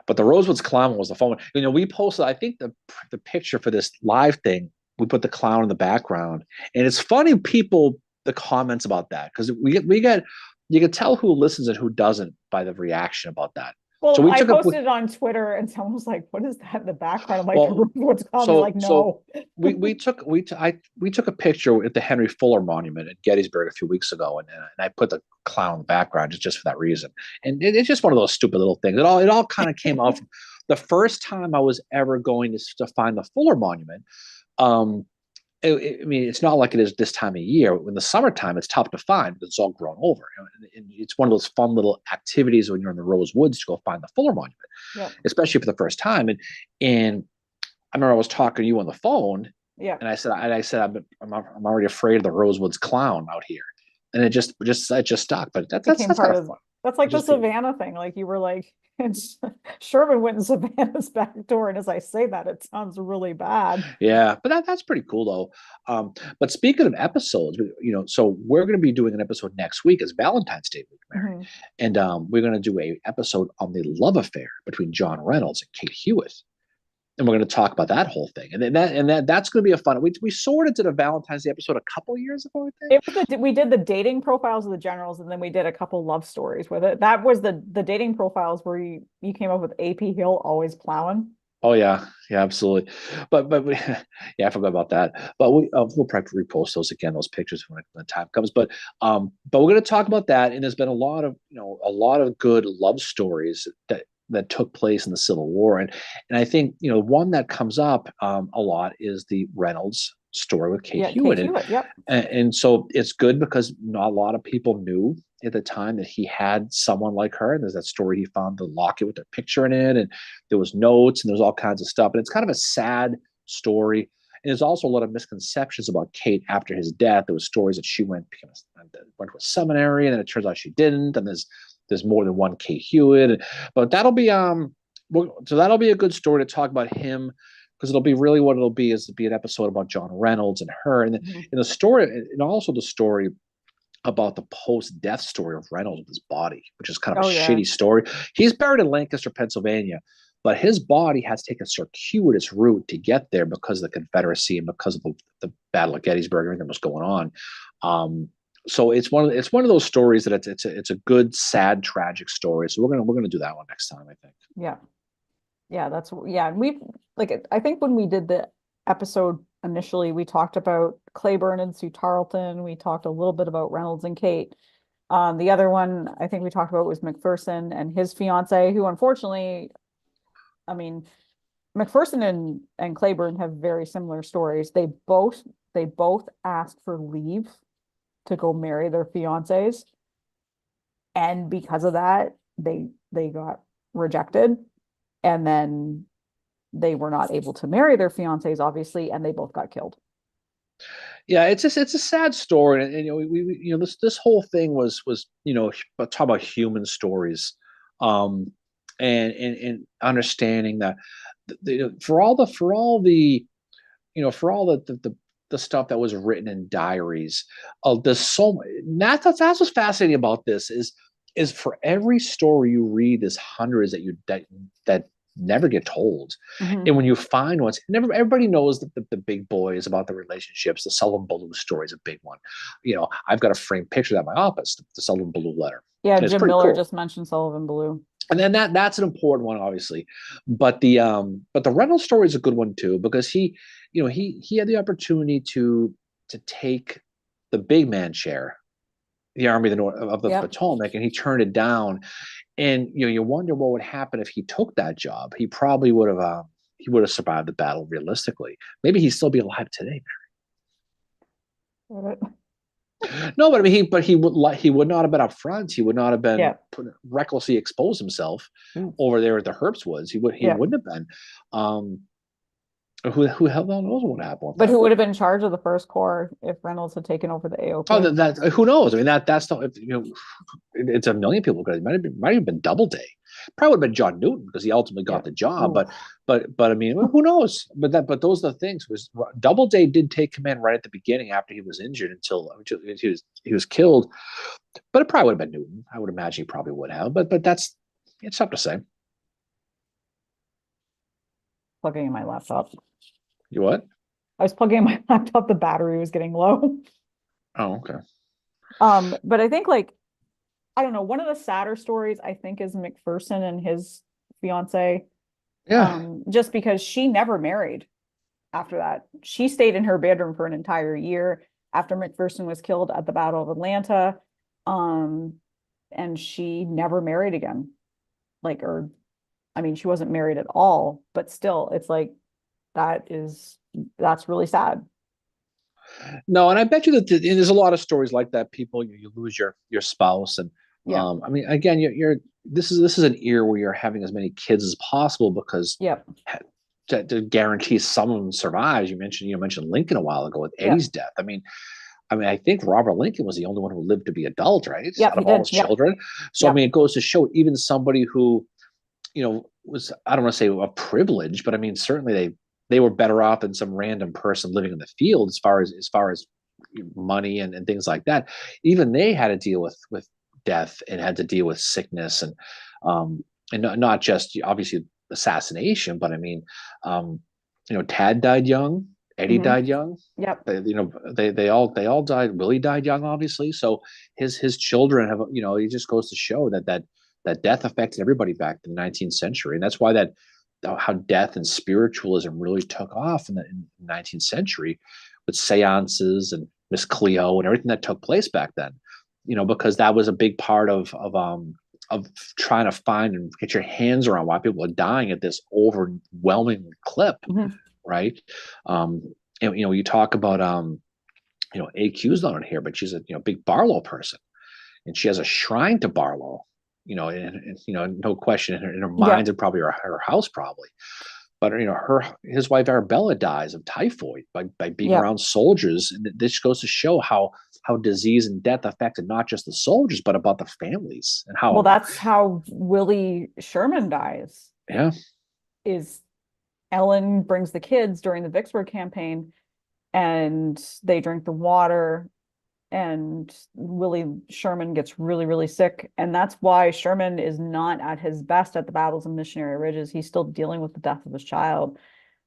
[SPEAKER 2] but the Rosewoods Clown was the fun one. We posted, I think the picture for this live thing we put the clown in the background, and it's funny the comments about that, because we get you can tell who listens and who doesn't by the reaction about that. So
[SPEAKER 1] Well,
[SPEAKER 2] we
[SPEAKER 1] I
[SPEAKER 2] took a
[SPEAKER 1] posted it on Twitter and someone was like, what is that in the background? I'm like,
[SPEAKER 2] well,
[SPEAKER 1] what's called? They're
[SPEAKER 2] so
[SPEAKER 1] like, no.
[SPEAKER 2] we took a picture at the Henry Fuller Monument at Gettysburg a few weeks ago, and I put the clown in the background just for that reason. And it's just one of those stupid little things. It all kind of came out from the first time I was ever going to find the Fuller Monument. Um, I mean, it's not like it is this time of year. In the summertime, it's tough to find because it's all grown over. And it's one of those fun little activities when you're in the Rose Woods to go find the Fuller Monument,
[SPEAKER 1] Yep.
[SPEAKER 2] especially for the first time. And I remember I was talking to you on the phone,
[SPEAKER 1] Yeah.
[SPEAKER 2] and I said I'm already afraid of the Rosewoods clown out here, and it just stuck. But that's
[SPEAKER 1] Became
[SPEAKER 2] kind
[SPEAKER 1] part
[SPEAKER 2] of
[SPEAKER 1] of
[SPEAKER 2] fun.
[SPEAKER 1] that's like the
[SPEAKER 2] Just being,
[SPEAKER 1] Savannah thing. Like you were like, it's, Sherman went in Savannah's back door. And as I say that, it sounds really bad.
[SPEAKER 2] yeah, but that's pretty cool though. But speaking of episodes, so we're going to be doing an episode next week. It's Valentine's Day week, Mary,
[SPEAKER 1] Mhm.
[SPEAKER 2] and we're going to do a episode on the love affair between John Reynolds and Kate Hewitt. And we're going to talk about that whole thing, and that's going to be a fun. We sort of did a Valentine's Day episode a couple years ago, I think.
[SPEAKER 1] It was we did the dating profiles of the generals, and then we did a couple love stories with it. That was the dating profiles where you came up with AP Hill always plowing.
[SPEAKER 2] Oh yeah, yeah, absolutely. But yeah, I forgot about that. But we'll probably repost those again, those pictures when the time comes. But we're going to talk about that, and there's been a lot of good love stories that took place in the Civil War, and I think one that comes up a lot is the Reynolds story with Kate
[SPEAKER 1] Yeah, Kate
[SPEAKER 2] Hewitt,
[SPEAKER 1] Hewitt. Yep.
[SPEAKER 2] and so it's good because not a lot of people knew at the time that he had someone like her. And there's that story, he found the locket with their picture in it, and there was notes and there was all kinds of stuff. And it's kind of a sad story. And there's also a lot of misconceptions about Kate after his death. There was stories that she went to a seminary, and then it turns out she didn't. And there's more than one Kate Hewitt. But that'll be that'll be a good story to talk about him, because it'll be really what it'll be is to be an episode about John Reynolds and her, and
[SPEAKER 1] Mhm.
[SPEAKER 2] in the story, and also the story about the post-death story of Reynolds with his body, which is kind of a
[SPEAKER 1] Oh yeah.
[SPEAKER 2] shitty story. He's buried in Lancaster, Pennsylvania, but his body has taken a circuitous route to get there because of the Confederacy and because of the Battle of Gettysburg, everything that was going on. So it's one of those stories that it's a good, sad, tragic story. So we're gonna do that one next time, I think.
[SPEAKER 1] Yeah. Yeah, and we like I think when we did the episode initially, we talked about Claiborne and Sue Tarleton. We talked a little bit about Reynolds and Kate. The other one I think we talked about was McPherson and his fiance, who unfortunately, I mean, McPherson and Claiborne have very similar stories. They both asked for leave to go marry their fiancés, and because of that, they got rejected, and then they were not able to marry their fiancés, obviously, and they both got killed.
[SPEAKER 2] Yeah, it's a sad story, and this whole thing was talk about human stories, um, and understanding that for all the stuff that was written in diaries, there's so that's what's fascinating about this is for every story you read, there's hundreds that never get told.
[SPEAKER 1] Mhm.
[SPEAKER 2] And when you find ones, everybody knows the big boys about the relationships. The Sullivan Ballou story is a big one. I've got a framed picture at my office, the Sullivan Ballou letter.
[SPEAKER 1] Yeah,
[SPEAKER 2] And it's
[SPEAKER 1] Jim
[SPEAKER 2] pretty
[SPEAKER 1] Miller
[SPEAKER 2] cool.
[SPEAKER 1] just mentioned Sullivan Ballou.
[SPEAKER 2] And then that's an important one, obviously. But the Reynolds story is a good one too, because he had the opportunity to take the big man share, the Army of the
[SPEAKER 1] Yep.
[SPEAKER 2] Potomac, and he turned it down. And you wonder what would happen if he took that job. He probably would have survived the battle. Realistically, maybe he'd still be alive today. No, but I mean, he would not have been up front. He would not have been
[SPEAKER 1] Yeah.
[SPEAKER 2] recklessly exposed himself
[SPEAKER 1] Mm.
[SPEAKER 2] over there at the Herbst Woods. He
[SPEAKER 1] Yeah.
[SPEAKER 2] wouldn't have been. Um, who hell knows what would happen with
[SPEAKER 1] But
[SPEAKER 2] that?
[SPEAKER 1] who would have been in charge of the First Corps if Reynolds had taken over the AOP?
[SPEAKER 2] Oh, that who knows? I mean, that's not it's a million people. Because it might have been Doubleday. Probably would have been John Newton because he ultimately got
[SPEAKER 1] Yeah.
[SPEAKER 2] the job.
[SPEAKER 1] Ooh.
[SPEAKER 2] But I mean, who knows? But those are the things. Was Doubleday did take command right at the beginning after he was injured until he was killed. But it probably would have been Newton. I would imagine he probably would have. But it's tough to say.
[SPEAKER 1] Plugging in my laptop.
[SPEAKER 2] You what?
[SPEAKER 1] I was plugging in my laptop, the battery was getting low.
[SPEAKER 2] Oh, okay.
[SPEAKER 1] But I think like, I don't know, one of the sadder stories I think is McPherson and his fiance.
[SPEAKER 2] Yeah.
[SPEAKER 1] Just because she never married after that. She stayed in her bedroom for an entire year after McPherson was killed at the Battle of Atlanta. Um, and she never married again. Like, or I mean, she wasn't married at all, but still, it's like that's really sad.
[SPEAKER 2] No, and I bet you that there's a lot of stories like that. People, you lose your spouse, and
[SPEAKER 1] Yeah.
[SPEAKER 2] I mean, again, you're this is an era where you're having as many kids as possible because
[SPEAKER 1] Yep.
[SPEAKER 2] to guarantee some of them survives. You mentioned Lincoln a while ago with
[SPEAKER 1] Yep.
[SPEAKER 2] Eddie's death. I mean, I think Robert Lincoln was the only one who lived to be adult, right?
[SPEAKER 1] Yep.
[SPEAKER 2] Out
[SPEAKER 1] He
[SPEAKER 2] of all
[SPEAKER 1] did.
[SPEAKER 2] his
[SPEAKER 1] Yep.
[SPEAKER 2] children. So I
[SPEAKER 1] Yep.
[SPEAKER 2] mean, it goes to show even somebody who, was, I don't want to say a privilege, but I mean, certainly they were better off than some random person living in the field as far as money and things like that. Even they had to deal with death and had to deal with sickness um and not just obviously assassination, but I mean, um, Tad died young, Eddie
[SPEAKER 1] Hmm.
[SPEAKER 2] died young.
[SPEAKER 1] Yep.
[SPEAKER 2] They all died. Willie died young, obviously. So his children have, it just goes to show that death affected everybody back in the 19th century, and that's why that how death and spiritualism really took off in the 19th century with seances and Miss Cleo and everything that took place back then. Because that was a big part of trying to find and get your hands around why people are dying at this overwhelming clip,
[SPEAKER 1] Hmm.
[SPEAKER 2] right? And you talk about AQ's not on here, but she's a big Barlow person, and she has a shrine to Barlow. And no question in her mind,
[SPEAKER 1] Yep.
[SPEAKER 2] and probably her house, probably. But his wife Arabella dies of typhoid by being
[SPEAKER 1] Yep.
[SPEAKER 2] around soldiers, and this goes to show how disease and death affected not just the soldiers but about the families and
[SPEAKER 1] Well,
[SPEAKER 2] how,
[SPEAKER 1] that's how Willie Sherman dies,
[SPEAKER 2] yeah.
[SPEAKER 1] is Ellen brings the kids during the Vicksburg campaign and they drink the water and Willie Sherman gets really, really sick. And that's why Sherman is not at his best at the battles of Missionary Ridges. He's still dealing with the death of his child.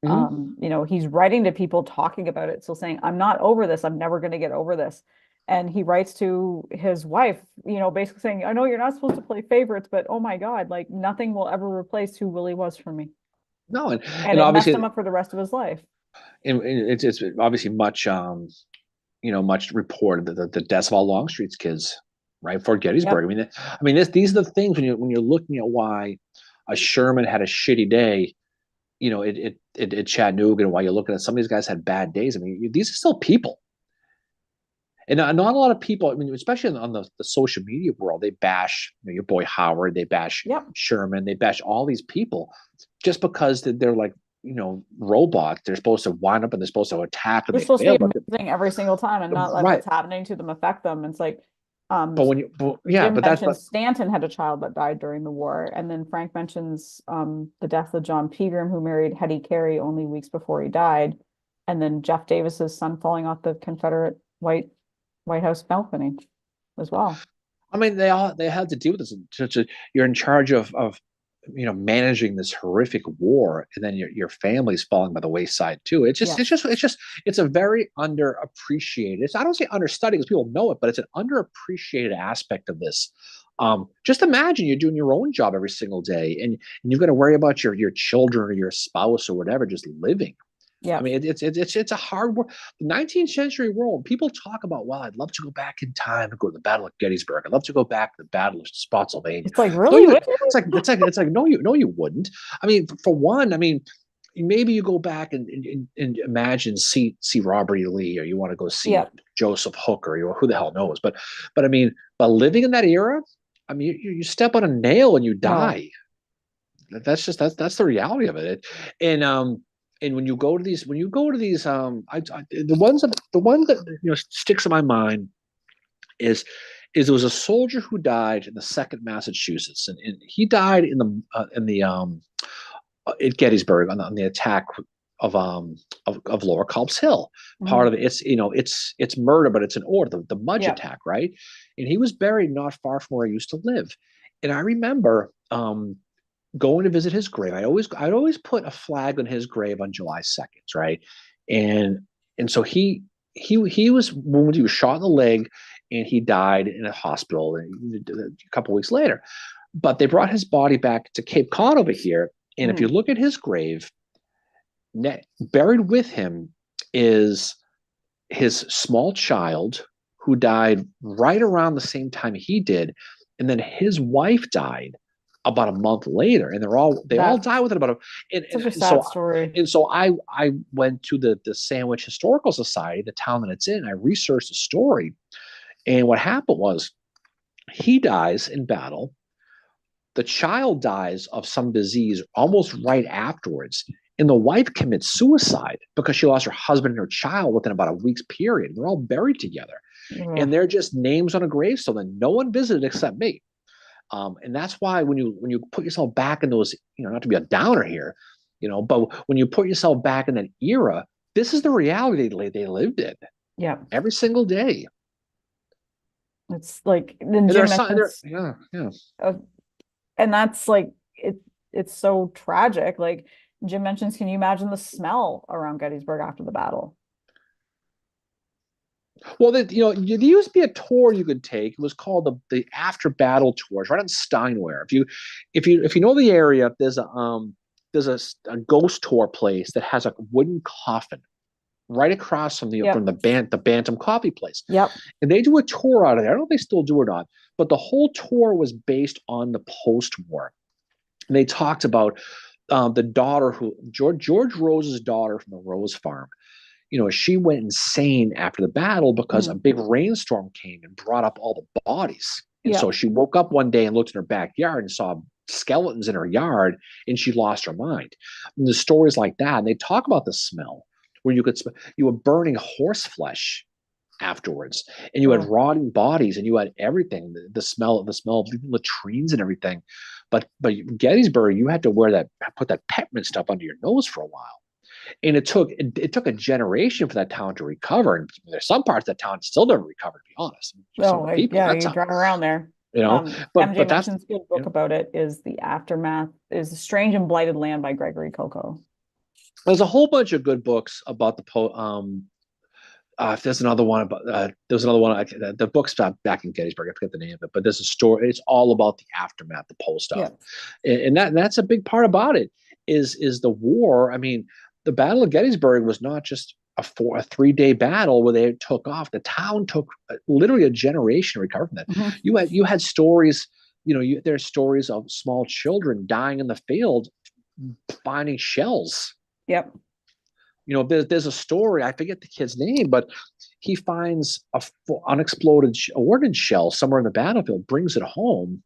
[SPEAKER 2] Mm-hmm.
[SPEAKER 1] He's writing to people talking about it, still saying, I'm not over this. I'm never going to get over this. And he writes to his wife, basically saying, I know you're not supposed to play favorites, but oh my God, like nothing will ever replace who Willie was for me.
[SPEAKER 2] No, and
[SPEAKER 1] And
[SPEAKER 2] and
[SPEAKER 1] it messed him
[SPEAKER 2] obviously,
[SPEAKER 1] up for the rest of his life.
[SPEAKER 2] it's obviously much reported that the deaths of all Longstreet's kids, right, for Gettysburg.
[SPEAKER 1] Yep.
[SPEAKER 2] These are the things when you're looking at why a Sherman had a shitty day, at Chattanooga, and why you're looking at some of these guys had bad days. I mean, these are still people. And not a lot of people, I mean, especially on the social media world, they bash your boy Howard, they bash
[SPEAKER 1] Yep.
[SPEAKER 2] Sherman, they bash all these people just because they're like, robots. They're supposed to wind up and they're supposed to attack and
[SPEAKER 1] They're
[SPEAKER 2] they
[SPEAKER 1] supposed to
[SPEAKER 2] fail.
[SPEAKER 1] be
[SPEAKER 2] But
[SPEAKER 1] amazing every single time and not let
[SPEAKER 2] right.
[SPEAKER 1] what's happening to them affect them. It's like, um,
[SPEAKER 2] Yeah,
[SPEAKER 1] Jim
[SPEAKER 2] but that's
[SPEAKER 1] mentions Stanton had a child that died during the war, and then Frank mentions the death of John Pegram, who married Hetty Carey only weeks before he died, and then Jeff Davis's son falling off the Confederate White House balcony as well.
[SPEAKER 2] I mean, they had to deal with this. You're in charge of managing this horrific war, and then your family's falling by the wayside too.
[SPEAKER 1] Yes.
[SPEAKER 2] It's a very underappreciated. I don't say understudied because people know it, but it's an underappreciated aspect of this. Just imagine you're doing your own job every single day, and you've got to worry about your children or your spouse or whatever just living. I
[SPEAKER 1] Yep.
[SPEAKER 2] mean, it's a hard work. The 19th century world, people talk about, well, I'd love to go back in time and go to the Battle of Gettysburg. I'd love to go back to the Battle of Spotsylvania.
[SPEAKER 1] It's like,
[SPEAKER 2] No,
[SPEAKER 1] really?
[SPEAKER 2] you.
[SPEAKER 1] Would you?
[SPEAKER 2] It's like no, you wouldn't. I mean, for one, I mean, maybe you go back and imagine see Robert E. Lee, or you want to go see
[SPEAKER 1] Yep.
[SPEAKER 2] Joseph Hooker, who the hell knows? But I mean, but living in that era, I mean, you step on a nail and you
[SPEAKER 1] No.
[SPEAKER 2] die. That's the reality of it. And when you go to these the one that sticks in my mind is there was a soldier who died in the Second Massachusetts, and he died in the at Gettysburg on the attack of Lower Culp's Hill. Part
[SPEAKER 1] Hmm.
[SPEAKER 2] of it, it's murder, but it's an order, the Mudge
[SPEAKER 1] Yep.
[SPEAKER 2] attack, right? And he was buried not far from where I used to live. And I remember going to visit his grave. I'd always put a flag on his grave on July 2nd, right? and so he was wounded. He was shot in the leg, and he died in a hospital a couple of weeks later. But they brought his body back to Cape Cod over here, and if you look at his grave, buried with him is his small child who died right around the same time he did, and then his wife died about a month later, and they all die within about
[SPEAKER 1] such a sad story.
[SPEAKER 2] And so I went to the Sandwich Historical Society, the town that it's in. I researched the story, and what happened was he dies in battle. The child dies of some disease almost right afterwards. And the wife commits suicide because she lost her husband and her child within about a week's period. They're all buried together. And they're just names on a gravestone that no one visited except me. And that's why when you put yourself back in those, not to be a downer here, but when you put yourself back in that era, this is the reality they lived in.
[SPEAKER 1] Yeah.
[SPEAKER 2] Every single day.
[SPEAKER 1] It's like,
[SPEAKER 2] and
[SPEAKER 1] that's like, it's so tragic. Like Jim mentions, can you imagine the smell around Gettysburg after the battle?
[SPEAKER 2] Well, there used to be a tour you could take. It was called the after battle tours, right on Steinway. If you know the area, there's a ghost tour place that has a wooden coffin right across from the Bantam Coffee place.
[SPEAKER 1] Yep.
[SPEAKER 2] And they do a tour out of there. I don't know if they still do it or not, but the whole tour was based on the post-war. And they talked about the daughter George Rose's daughter from the Rose Farm. She went insane after the battle because a big rainstorm came and brought up all the bodies. And so she woke up one day and looked in her backyard and saw skeletons in her yard, and she lost her mind. And the stories like that, and they talk about the smell where you were burning horse flesh afterwards, and you had rotting bodies, and you had everything, the smell of latrines and everything. But Gettysburg, you had to put that peppermint stuff under your nose for a while. And it took a generation for that town to recover. And there's some parts of that town still never recovered, to be honest.
[SPEAKER 1] You drive around there.
[SPEAKER 2] But
[SPEAKER 1] MJ Mason's good book about it is The Aftermath, is The Strange and Blighted Land by Gregory Coco.
[SPEAKER 2] There's a whole bunch of good books about there's another one about the book's back in Gettysburg. I forget the name of it, but there's a story. It's all about the aftermath, the post op, and that's a big part about it. Is the war? I mean, the Battle of Gettysburg was not just a 3-day battle where they took off. The town took literally a generation to recover from that. You had stories. There's stories of small children dying in the field, finding shells.
[SPEAKER 1] Yep.
[SPEAKER 2] There's a story, I forget the kid's name, but he finds a unexploded ordnance shell somewhere in the battlefield, brings it home,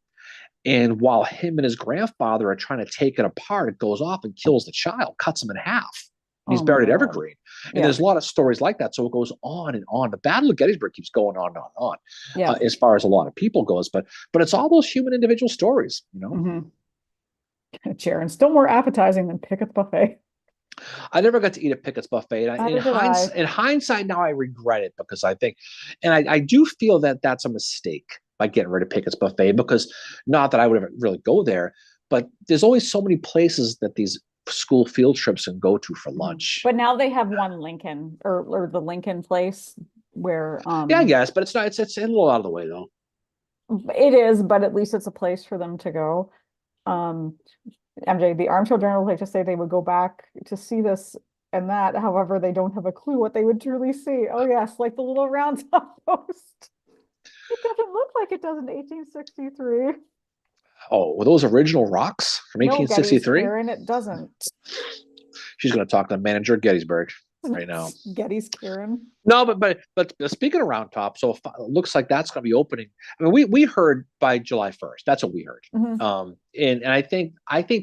[SPEAKER 2] and while him and his grandfather are trying to take it apart, it goes off and kills the child, cuts him in half. He's buried at Evergreen. And there's a lot of stories like that. So it goes on and on. The Battle of Gettysburg keeps going on and on and on, as far as a lot of people goes. But it's all those human individual stories,
[SPEAKER 1] Sharon, still more appetizing than Pickett's Buffet.
[SPEAKER 2] I never got to eat at Pickett's Buffet. In hindsight, now I regret it because I think, and I do feel that that's a mistake by getting rid of Pickett's Buffet, because not that I would ever really go there, but there's always so many places that these school field trips can go to for lunch.
[SPEAKER 1] But now they have one Lincoln or the Lincoln place where
[SPEAKER 2] I guess, but it's not. It's a little out of the way though.
[SPEAKER 1] It is, but at least it's a place for them to go. MJ, the Armchair Journal like to say they would go back to see this and that. However, they don't have a clue what they would truly see. Oh yes, like the little round top post. It doesn't look like it does in 1863.
[SPEAKER 2] Oh, were those original rocks from 1863?
[SPEAKER 1] Karen, it doesn't.
[SPEAKER 2] She's going to talk to the manager at Gettysburg right now.
[SPEAKER 1] Getty's Karen.
[SPEAKER 2] No, but speaking of Round Top, so it looks like that's going to be opening. I mean, we heard by July 1st. That's what we heard. And I think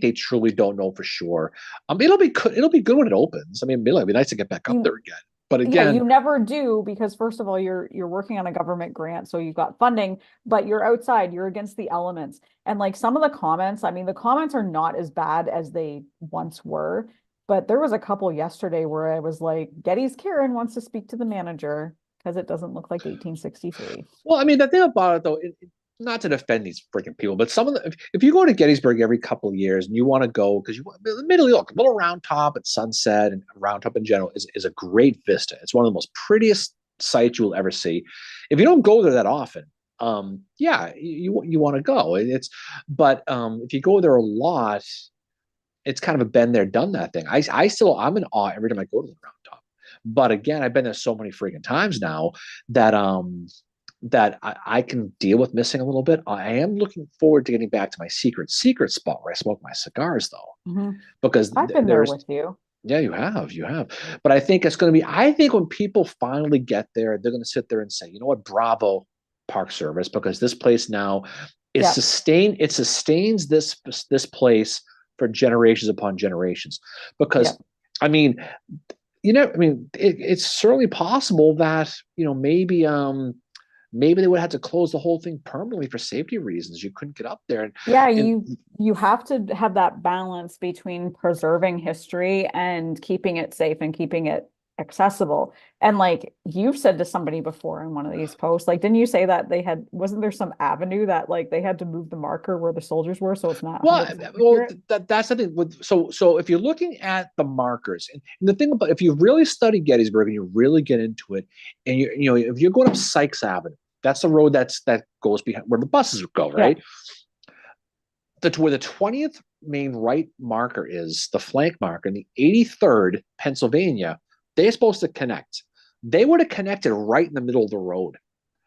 [SPEAKER 2] they truly don't know for sure. It'll be good when it opens. I mean, it'll be nice to get back up there again. But again,
[SPEAKER 1] you never do, because first of all, you're working on a government grant, so you've got funding, but you're outside, you're against the elements. And like some of the comments, I mean, the comments are not as bad as they once were, but there was a couple yesterday where I was like, Getty's Karen wants to speak to the manager because it doesn't look like 1863.
[SPEAKER 2] Well, I mean, the thing about it though, not to defend these freaking people, but some of the, if you go to Gettysburg every couple of years and you want to go, because you admittedly look, Little Round Top at sunset and Round Top in general is a great vista. It's one of the most prettiest sights you will ever see. If you don't go there that often, yeah, you want to go. But if you go there a lot, it's kind of a been there, done that thing. I'm in awe every time I go to the Round Top. But again, I've been there so many freaking times now that I can deal with missing a little bit. I am looking forward to getting back to my secret spot where I smoke my cigars, though, because
[SPEAKER 1] I've been there with you.
[SPEAKER 2] yeah, you have. But I think it's going to be. I think when people finally get there, they're going to sit there and say, you know what, bravo, Park Service, because this place now is sustained. It sustains this place for generations upon generations. Because, I mean, it's certainly possible that maybe they would have to close the whole thing permanently for safety reasons. You couldn't get up there.
[SPEAKER 1] You have to have that balance between preserving history and keeping it safe and keeping it accessible. And like you've said to somebody before in one of these posts, like, didn't you say that wasn't there some avenue that like they had to move the marker where the soldiers were, so it's not
[SPEAKER 2] that's the thing with so if you're looking at the markers, and the thing about, if you really study Gettysburg and you really get into it, and if you're going up Sykes Avenue, that's the road that goes behind where the buses go, right? Where the 20th main right marker is, the flank marker, and the 83rd Pennsylvania, they're supposed to connect. They would have connected right in the middle of the road.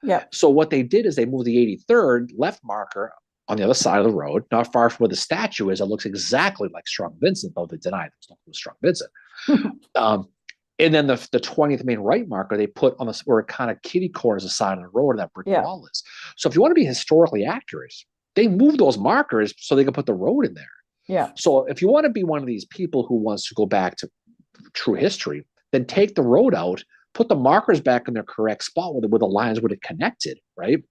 [SPEAKER 1] Yeah.
[SPEAKER 2] So what they did is they moved the 83rd left marker on the other side of the road, not far from where the statue is. It looks exactly like Strong Vincent, though they deny there's nothing with Strong Vincent. And then the 20th main right marker they put on where it kind of kitty corners the side of the road where that brick wall is. So if you want to be historically accurate, they moved those markers so they could put the road in there.
[SPEAKER 1] Yeah.
[SPEAKER 2] So if you want to be one of these people who wants to go back to true history, then take the road out, put the markers back in their correct spot where the lines would have connected, right?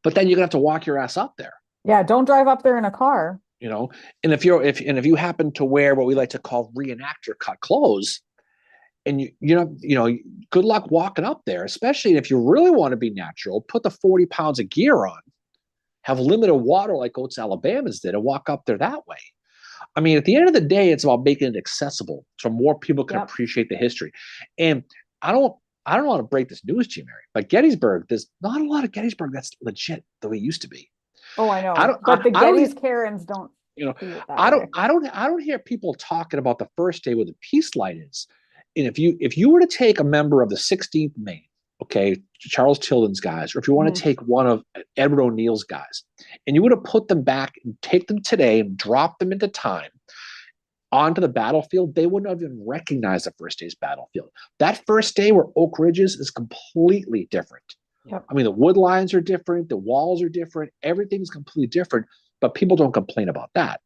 [SPEAKER 2] But then you're gonna have to walk your ass up there.
[SPEAKER 1] Yeah, don't drive up there in a car.
[SPEAKER 2] And if you happen to wear what we like to call reenactor cut clothes, and good luck walking up there, especially if you really want to be natural, put the 40 pounds of gear on, have limited water like Oats Alabama's did, and walk up there that way. I mean, at the end of the day, it's about making it accessible so more people can appreciate the history. And I don't want to break this news to you, Mary, but Gettysburg, there's not a lot of Gettysburg that's legit the way it used to be.
[SPEAKER 1] Oh, I know. But the Gettys Karens don't.
[SPEAKER 2] I don't hear people talking about the first day where the peace light is. And if you were to take a member of the 16th Maine, okay, Charles Tilden's guys, or if you want to take one of Edward O'Neill's guys, and you would have put them back and take them today and drop them into time onto the battlefield, they wouldn't have even recognized the first day's battlefield. That first day where Oak Ridges is completely different.
[SPEAKER 1] Yep.
[SPEAKER 2] I mean, the wood lines are different, the walls are different, everything's completely different, but people don't complain about that.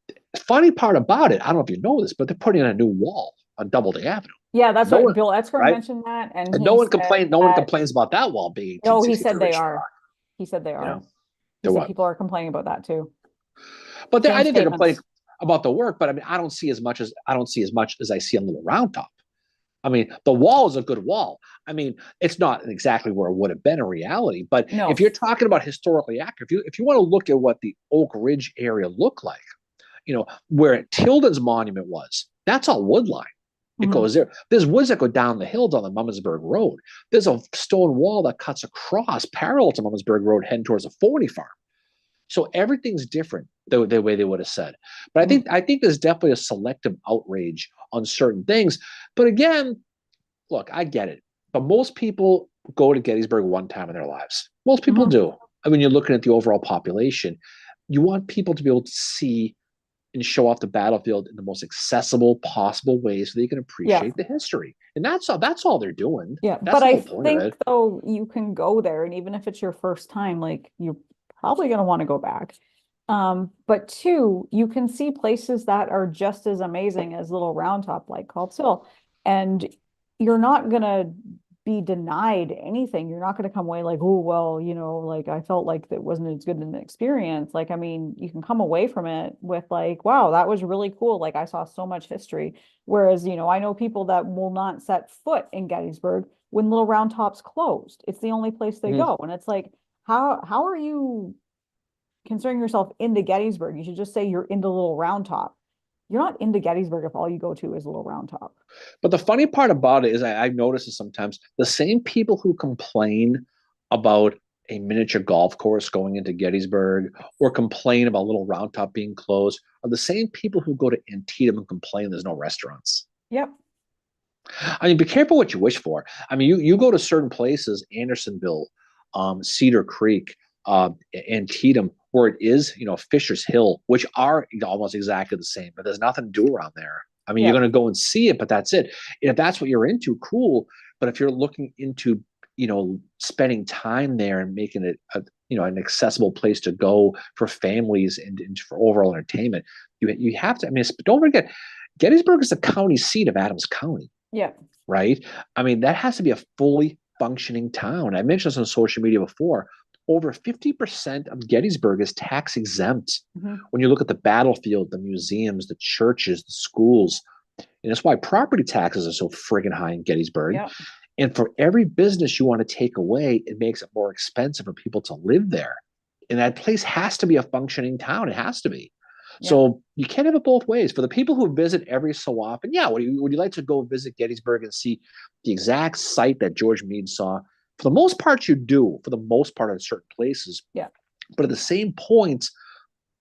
[SPEAKER 2] The funny part about it, I don't know if you know this, but they're putting in a new wall on Doubleday Avenue.
[SPEAKER 1] Yeah, that's what Bill Etzker mentioned that, and
[SPEAKER 2] no one complains. No one complains about that wall being.
[SPEAKER 1] No, he said they are. He said they are. He said people are complaining about that too.
[SPEAKER 2] But I think they're complaining about the work. But I mean, I don't see as much as I see on Little Round Top. I mean, the wall is a good wall. I mean, it's not exactly where it would have been in reality. But if you're talking about historically accurate, if you want to look at what the Oak Ridge area looked like, where Tilden's monument was, that's all wood line. It goes there. There's woods that go down the hills on the Mumminsburg Road. There's a stone wall that cuts across parallel to Mumminsburg Road heading towards a Forney farm. So everything's different the way they would have said. But I think there's definitely a selective outrage on certain things. But again, look, I get it. But most people go to Gettysburg one time in their lives. Most people do. I mean, you're looking at the overall population. You want people to be able to see and show off the battlefield in the most accessible possible way so they can appreciate the history. And that's all they're doing.
[SPEAKER 1] Yeah. But I think though you can go there, and even if it's your first time, like you're probably going to want to go back. But two, you can see places that are just as amazing as Little Round Top, like Culp's Hill. And you're not going to be denied anything. You're not going to come away like, oh, well, like I felt like that wasn't as good an experience. Like, I mean, you can come away from it with like, wow, that was really cool. Like I saw so much history. Whereas, I know people that will not set foot in Gettysburg when Little Round Top's closed. It's the only place they go. And it's like, how are you considering yourself into Gettysburg? You should just say you're into Little Round Top. You're not into Gettysburg if all you go to is Little Round Top.
[SPEAKER 2] But the funny part about it is I've noticed this sometimes the same people who complain about a miniature golf course going into Gettysburg or complain about Little Round Top being closed are the same people who go to Antietam and complain there's no restaurants.
[SPEAKER 1] Yep.
[SPEAKER 2] I mean, be careful what you wish for. I mean, you go to certain places, Andersonville, Cedar Creek, Antietam, where it is, Fisher's Hill, which are almost exactly the same, but there's nothing to do around there. I mean, you're going to go and see it, but that's it. If that's what you're into, cool. But if you're looking into, spending time there and making it an accessible place to go for families and for overall entertainment, you have to. I mean, don't forget, Gettysburg is the county seat of Adams County.
[SPEAKER 1] Yeah.
[SPEAKER 2] Right. I mean, that has to be a fully functioning town. I mentioned this on social media before. Over 50% of Gettysburg is tax exempt.
[SPEAKER 1] Mm-hmm.
[SPEAKER 2] When you look at the battlefield, the museums, the churches, the schools, and that's why property taxes are so friggin' high in Gettysburg.
[SPEAKER 1] Yeah.
[SPEAKER 2] And for every business you want to take away, it makes it more expensive for people to live there. And that place has to be a functioning town. It has to be. Yeah. So you can't have it both ways. For the people who visit every so often, would you like to go visit Gettysburg and see the exact site that George Meade saw? For the most part, you do, for the most part in certain places.
[SPEAKER 1] Yeah.
[SPEAKER 2] But at the same point,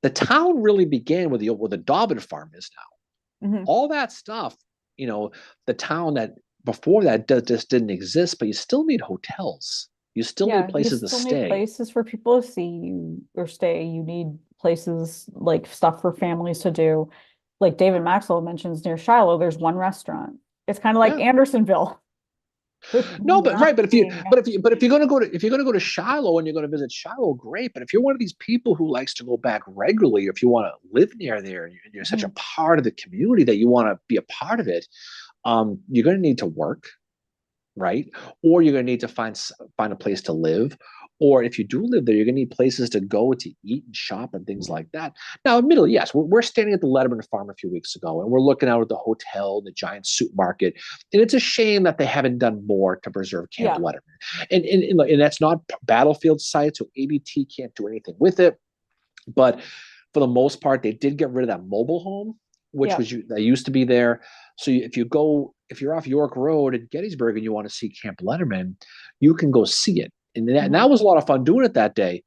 [SPEAKER 2] the town really began where the Dobbin farm is now.
[SPEAKER 1] Mm-hmm.
[SPEAKER 2] All that stuff, the town that before that just didn't exist, but you still need hotels. You still need places to stay.
[SPEAKER 1] Need places for people to see you or stay. You need places like stuff for families to do. Like David Maxwell mentions near Shiloh, there's one restaurant. It's kind of like Andersonville.
[SPEAKER 2] No, but right, but if you're going to go to Shiloh and you're going to visit Shiloh, great. But if you're one of these people who likes to go back regularly, if you want to live near there, and you're such a part of the community that you want to be a part of it, you're going to need to work, right? Or you're going to need to find a place to live. Or if you do live there, you're going to need places to go to eat and shop and things like that. Now, admittedly, yes, we're standing at the Letterman farm a few weeks ago, and we're looking out at the hotel, the giant supermarket, and it's a shame that they haven't done more to preserve Camp Letterman. And that's not battlefield site, so ABT can't do anything with it. But for the most part, they did get rid of that mobile home, which that used to be there. So if you're off York Road in Gettysburg and you want to see Camp Letterman, you can go see it. And that was a lot of fun doing it that day.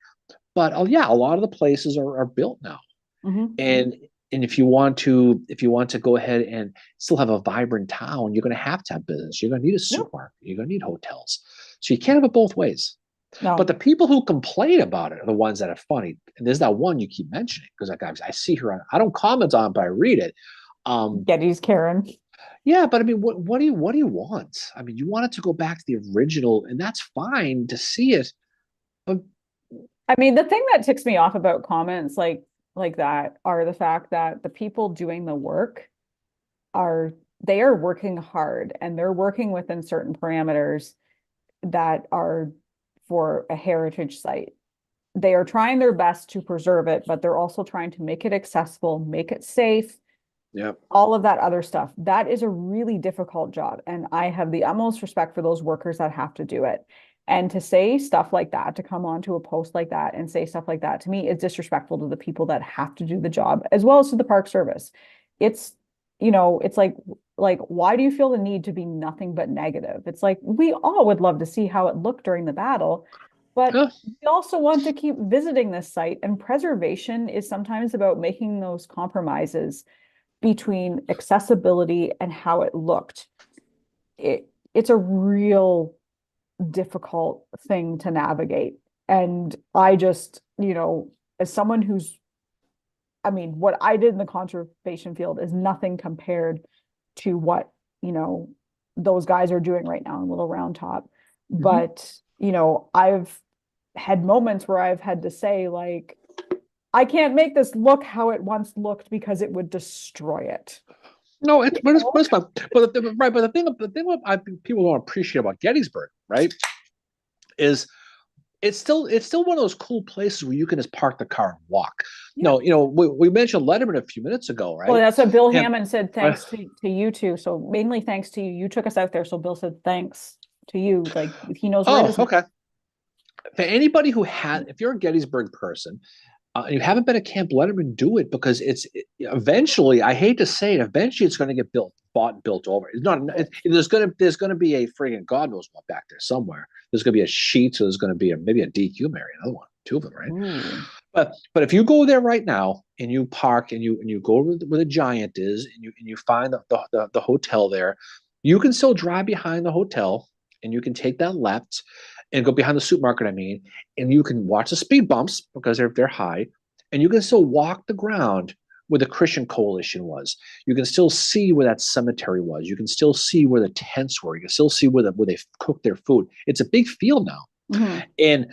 [SPEAKER 2] But a lot of the places are built now.
[SPEAKER 1] Mm-hmm.
[SPEAKER 2] And if you want to go ahead and still have a vibrant town, you're going to have business. You're going to need a supermarket. You're going to need hotels. So you can't have it both ways.
[SPEAKER 1] No.
[SPEAKER 2] But the people who complain about it are the ones that are funny. And there's that one you keep mentioning because I see her I don't comment on it, but I read it.
[SPEAKER 1] Getty's Karen.
[SPEAKER 2] Yeah, but I mean, what do you want? I mean, you want it to go back to the original, and that's fine to see it. But
[SPEAKER 1] I mean, the thing that ticks me off about comments like that are the fact that the people doing the work are working hard and they're working within certain parameters that are for a heritage site. They are trying their best to preserve it, but they're also trying to make it accessible, make it safe.
[SPEAKER 2] Yep.
[SPEAKER 1] All of that other stuff. That is a really difficult job. And I have the utmost respect for those workers that have to do it. And to say stuff like that, to come onto a post like that and say stuff like that, to me, is disrespectful to the people that have to do the job, as well as to the Park Service. It's, it's like, why do you feel the need to be nothing but negative? It's like, we all would love to see how it looked during the battle, but we also want to keep visiting this site. And preservation is sometimes about making those compromises between accessibility and how it looked. It's a real difficult thing to navigate. And I just, as someone what I did in the conservation field is nothing compared to what, those guys are doing right now in Little Round Top. Mm-hmm. But, I've had moments where I've had to say, like, I can't make this look how it once looked because it would destroy it.
[SPEAKER 2] No, it's fun. But the thing what people don't appreciate about Gettysburg, right, is it's still one of those cool places where you can just park the car and walk. Yeah. No, we mentioned Letterman a few minutes ago, right?
[SPEAKER 1] Well, that's what Bill Hammond said. Thanks to you two. So mainly thanks to you. You took us out there. So Bill said thanks to you. Like he knows.
[SPEAKER 2] Oh, okay. For anybody who had, if you're a Gettysburg person, and you haven't been at Camp Letterman, do it because eventually. I hate to say it, eventually it's going to get bought and built over. It's not. There's gonna be a friggin' God knows what back there somewhere. There's gonna be a sheet, so there's gonna be maybe a DQ area, another one, two of them, right?
[SPEAKER 1] Ooh.
[SPEAKER 2] But if you go there right now and you park and you go where the Giant is and you find the hotel there, you can still drive behind the hotel and you can take that left and go behind the supermarket, I mean, and you can watch the speed bumps because they're high, and you can still walk the ground where the Christian Coalition was. You can still see where that cemetery was. You can still see where the tents were. You can still see where they cooked their food. It's a big field now, and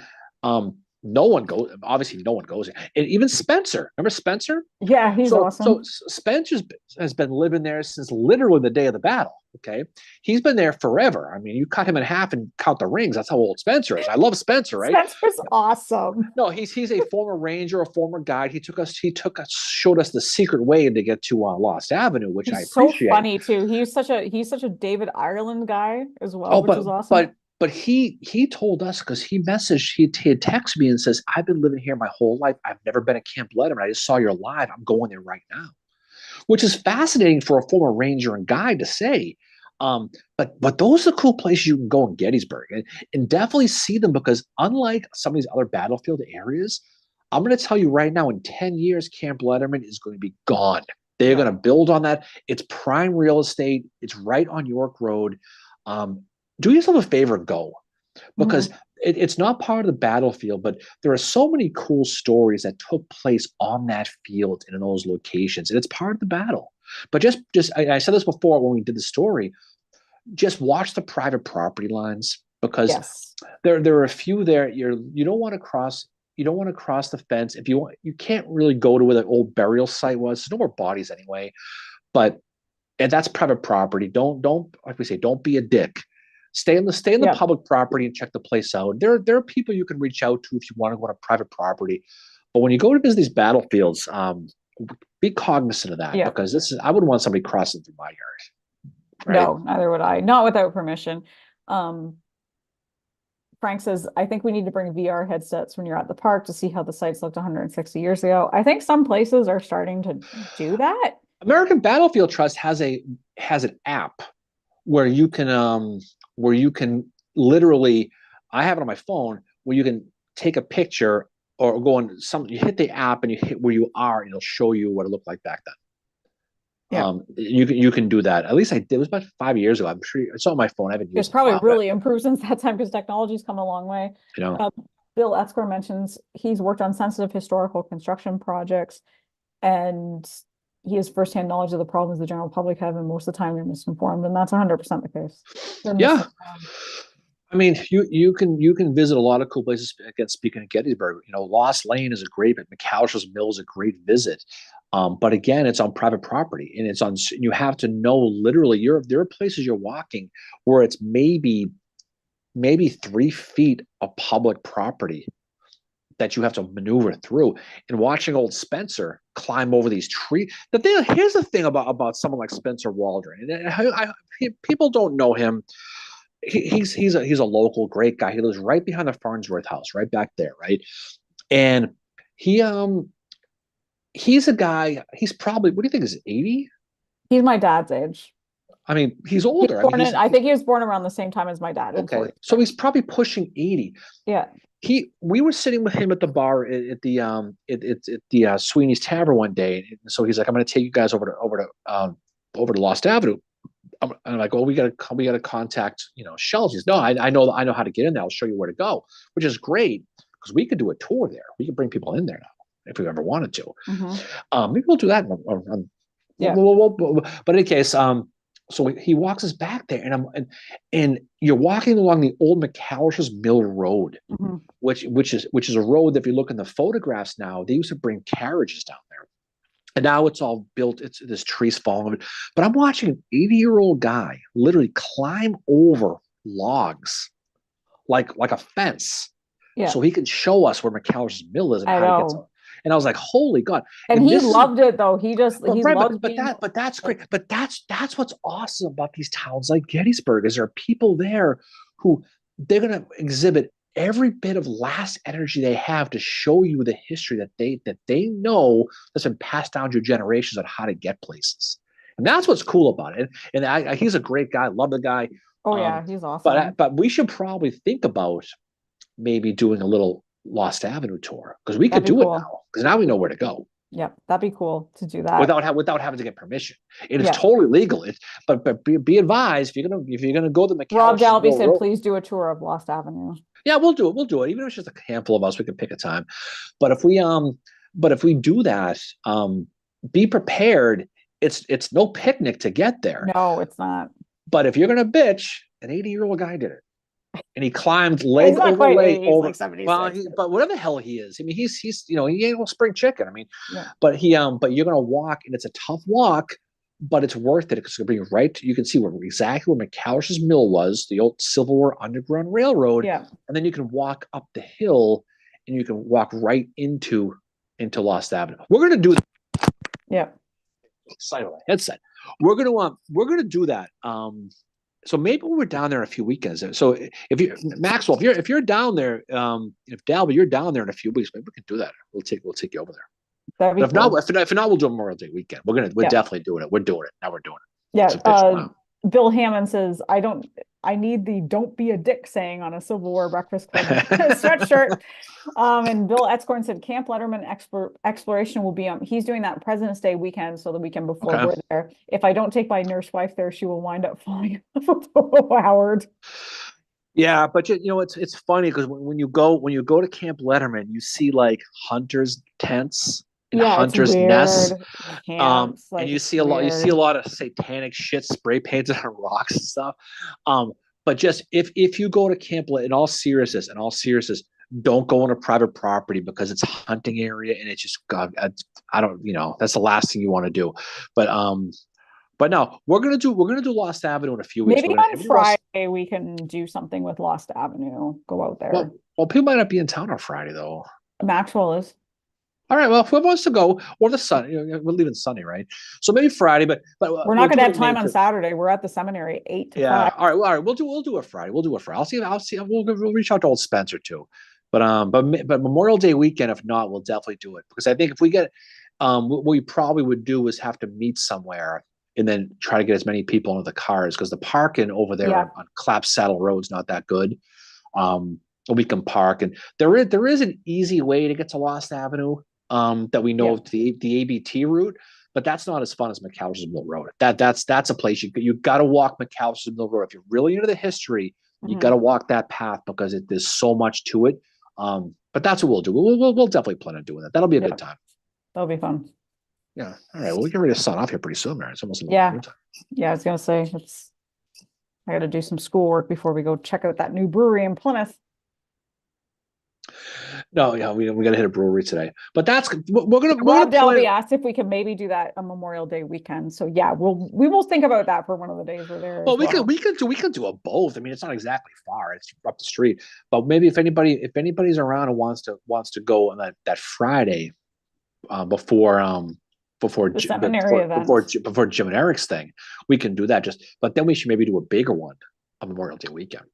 [SPEAKER 2] no one goes. Obviously, no one goes there. And even Spencer, remember Spencer?
[SPEAKER 1] Yeah, he's awesome.
[SPEAKER 2] So Spencer has been living there since literally the day of the battle. Okay, he's been there forever. I mean, you cut him in half and count the rings. That's how old Spencer is. I love Spencer, right?
[SPEAKER 1] Spencer's awesome.
[SPEAKER 2] No, he's a former ranger, a former guide. He showed us the secret way to get to Lost Avenue, which I appreciate.
[SPEAKER 1] So funny too. He's such a David Ireland guy as well, which is awesome.
[SPEAKER 2] But he told us, because he had texted me and says, I've been living here my whole life. I've never been at Camp Letterman. I just saw you're live. I'm going there right now. Which is fascinating for a former ranger and guide to say. But those are the cool places you can go in Gettysburg and definitely see them, because unlike some of these other battlefield areas, I'm going to tell you right now, in 10 years, Camp Letterman is going to be gone. They're going to build on that. It's prime real estate. It's right on York Road. Do yourself a favor, go, because it's not part of the battlefield, but there are so many cool stories that took place on that field and in those locations, and it's part of the battle. But I said this before when we did the story, just watch the private property lines, because there are a few there. You don't want to cross. You don't want to cross the fence. If you want, you can't really go to where the old burial site was. There's no more bodies anyway, and that's private property. Don't like we say, don't be a dick. Stay in the public property and check the place out. There are people you can reach out to if you want to go on a private property. But when you go to visit these battlefields, be cognizant of that, because I wouldn't want somebody crossing through my yard. Right?
[SPEAKER 1] No, neither would I. Not without permission. Frank says, I think we need to bring VR headsets when you're at the park to see how the sites looked 160 years ago. I think some places are starting to do that.
[SPEAKER 2] American Battlefield Trust has an app where you can literally, I have it on my phone, where you can take a picture or go on you hit the app and you hit where you are, and it'll show you what it looked like back then. Yeah. You can do that. At least I did. It was about 5 years ago. I'm sure it's on my phone. I haven't used it.
[SPEAKER 1] It's probably really improved since that time, because technology's come a long way. Bill Etzker mentions he's worked on sensitive historical construction projects, and he has firsthand knowledge of the problems the general public have, and most of the time they're misinformed, and that's 100% the case.
[SPEAKER 2] Yeah. I mean, you can visit a lot of cool places. Again, speaking of Gettysburg, Lost Lane is a great, but McAllister's Mill is a great visit. But again, it's on private property, and you have to know literally. There are places you're walking where it's maybe 3 feet of public property that you have to maneuver through. And watching old Spencer climb over these trees. Here's the thing about someone like Spencer Waldron, and people don't know him. He's a local great guy. He lives right behind the Farnsworth house, right back there, right? And he's a guy. He's probably, what do you think, is 80?
[SPEAKER 1] He's my dad's age.
[SPEAKER 2] I mean, he's older.
[SPEAKER 1] I think he was born around the same time as my dad.
[SPEAKER 2] Okay, so he's probably pushing 80.
[SPEAKER 1] Yeah.
[SPEAKER 2] We were sitting with him at the bar at the Sweeney's Tavern one day, and so he's like, "I'm going to take you guys over to Lost Avenue." I'm like, "Well, we got to contact Shells." He's, "No, I know how to get in there. I'll show you where to go," which is great, because we could do a tour there. We could bring people in there now if we ever wanted to. Maybe we'll do that. But in any case, so he walks us back there, and you're walking along the old McAllister's Mill Road, which is a road that, if you look in the photographs now, they used to bring carriages down there, and now it's all built. There's trees falling. But I'm watching an 80-year-old guy literally climb over logs, like a fence, so he can show us where McAllister's Mill is and how to get to. And I was like, "Holy God!"
[SPEAKER 1] And he loved it, though. He loved
[SPEAKER 2] but that's great. But that's what's awesome about these towns like Gettysburg, is there are people there who they're going to exhibit every bit of last energy they have to show you the history that they know that's been passed down through generations on how to get places. And that's what's cool about it. And he's a great guy. Love the guy.
[SPEAKER 1] Oh
[SPEAKER 2] Um,
[SPEAKER 1] yeah, he's awesome.
[SPEAKER 2] but we should probably think about maybe doing a little Lost Avenue tour because we could
[SPEAKER 1] That'd be
[SPEAKER 2] do it
[SPEAKER 1] cool.
[SPEAKER 2] now because now we know where to go
[SPEAKER 1] Yep, that'd be cool to do that.
[SPEAKER 2] without having to get permission. It is
[SPEAKER 1] Yeah.
[SPEAKER 2] totally legal. But be advised if you're gonna go to
[SPEAKER 1] Rob
[SPEAKER 2] McAllister's
[SPEAKER 1] Dalby
[SPEAKER 2] Mill
[SPEAKER 1] said,
[SPEAKER 2] Road.
[SPEAKER 1] please do a tour of Lost Avenue.
[SPEAKER 2] Yeah, we'll do it. We'll do it. Even if it's just a handful of us, we can pick a time. But if we do that, be prepared. It's no picnic to get there.
[SPEAKER 1] No, it's not.
[SPEAKER 2] But if you're gonna bitch, an 80-year-old guy did it. And he climbed
[SPEAKER 1] He's
[SPEAKER 2] leg
[SPEAKER 1] not
[SPEAKER 2] over
[SPEAKER 1] quite
[SPEAKER 2] leg
[SPEAKER 1] 80, he's
[SPEAKER 2] over.
[SPEAKER 1] like 76.
[SPEAKER 2] Well, but whatever the hell he is, I mean, he's he ain't no spring chicken. I mean,
[SPEAKER 1] Yeah.
[SPEAKER 2] but you're gonna walk, and it's a tough walk, but it's worth it. It's gonna bring you right to, you can see exactly where McAllister's Mill was, the old Civil War Underground Railroad,
[SPEAKER 1] Yeah.
[SPEAKER 2] and then you can walk up the hill, and you can walk right into Lost Avenue. We're gonna do.
[SPEAKER 1] Yeah.
[SPEAKER 2] Excited with my headset. We're gonna do that. So maybe we're down there in a few weekends. So if you Maxwell, if you're down there, if Dalby, you're down there in a few weeks, maybe we can do that. We'll take you over there.
[SPEAKER 1] That'd be
[SPEAKER 2] But
[SPEAKER 1] cool.
[SPEAKER 2] if not, we'll do a Memorial Day weekend. We're definitely doing it. We're doing it now. We're doing it.
[SPEAKER 1] Yeah.
[SPEAKER 2] It's official now.
[SPEAKER 1] Bill Hammond says, I need the "don't be a dick" saying on a Civil War Breakfast Club sweatshirt. And Bill Etzkorn said Camp Letterman exploration will be he's doing that President's Day weekend, so the weekend before
[SPEAKER 2] Okay.
[SPEAKER 1] we're there. If I don't take my nurse wife there, she will wind up falling in love with Howard.
[SPEAKER 2] Yeah, but it's funny because when you go to Camp Letterman, you see like hunters' tents and
[SPEAKER 1] Yeah, it's
[SPEAKER 2] hunters' nests.
[SPEAKER 1] weird. Camps,
[SPEAKER 2] And
[SPEAKER 1] like,
[SPEAKER 2] you
[SPEAKER 1] it's
[SPEAKER 2] see a lot
[SPEAKER 1] weird.
[SPEAKER 2] of satanic shit spray painted on rocks and stuff. But just if you go to Camp in all seriousness, don't go on a private property because it's a hunting area and it's just God. I don't, that's the last thing you want to do. But no, we're gonna do Lost Avenue in a few weeks.
[SPEAKER 1] Maybe on Friday we can do something with Lost Avenue. Go out there.
[SPEAKER 2] Well, people might not be in town on Friday though.
[SPEAKER 1] Maxwell is.
[SPEAKER 2] All right. Well, if whoever wants to go, or the sun, we're leaving Sunday, right? So maybe Friday, but
[SPEAKER 1] we're not going to have time on Saturday. We're at the seminary 8 to 5.
[SPEAKER 2] All right. We'll do a Friday. I'll see. We'll reach out to old Spencer too. But Memorial Day weekend, if not, we'll definitely do it because I think if we get, what we probably would do is have to meet somewhere and then try to get as many people into the cars because the parking over there on Clap Saddle Road is not that good. We can park, and there is an easy way to get to Lost Avenue. That we know of the ABT route, but that's not as fun as McAllister's Mill Road. That's a place you got to walk McAllister's Mill Road if you're really into the history. You got to walk that path because there's so much to it. But that's what we'll do. We'll definitely plan on doing that. That'll be a good time.
[SPEAKER 1] That'll be fun.
[SPEAKER 2] Yeah. All right. Well, we get ready to sign off here pretty soon, man. It's almost
[SPEAKER 1] time. Yeah. I was gonna say I got to do some schoolwork before we go check out that new brewery in Plymouth.
[SPEAKER 2] No, yeah, we got to hit a brewery today, but we're gonna.
[SPEAKER 1] Rob Dalby asked if we could maybe do that on Memorial Day weekend. So yeah, we will think about that for one of the days we're there.
[SPEAKER 2] Well, we can do a both. I mean, it's not exactly far; it's up the street. But maybe if anybody's around and wants to go on that Friday, before
[SPEAKER 1] the seminary event,
[SPEAKER 2] before Jim and Eric's thing, we can do that. But then we should maybe do a bigger one on Memorial Day weekend,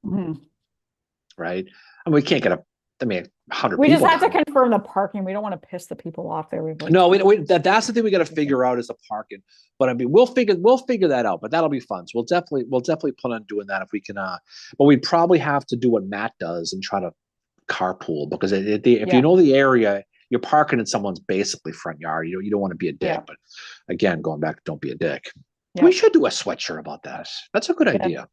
[SPEAKER 2] right? And we can't get 100
[SPEAKER 1] we
[SPEAKER 2] people.
[SPEAKER 1] We just have to confirm the parking. We don't want to piss the people off there.
[SPEAKER 2] That's the thing we got to figure out is the parking. But I mean, we'll figure that out. But that'll be fun. So we'll definitely plan on doing that if we can. But we'd probably have to do what Matt does and try to carpool because if you know the area, you're parking in someone's basically front yard. You don't want to be a dick. Yeah. But again, going back, don't be a dick. Yeah. We should do a sweatshirt about that. That's a good idea.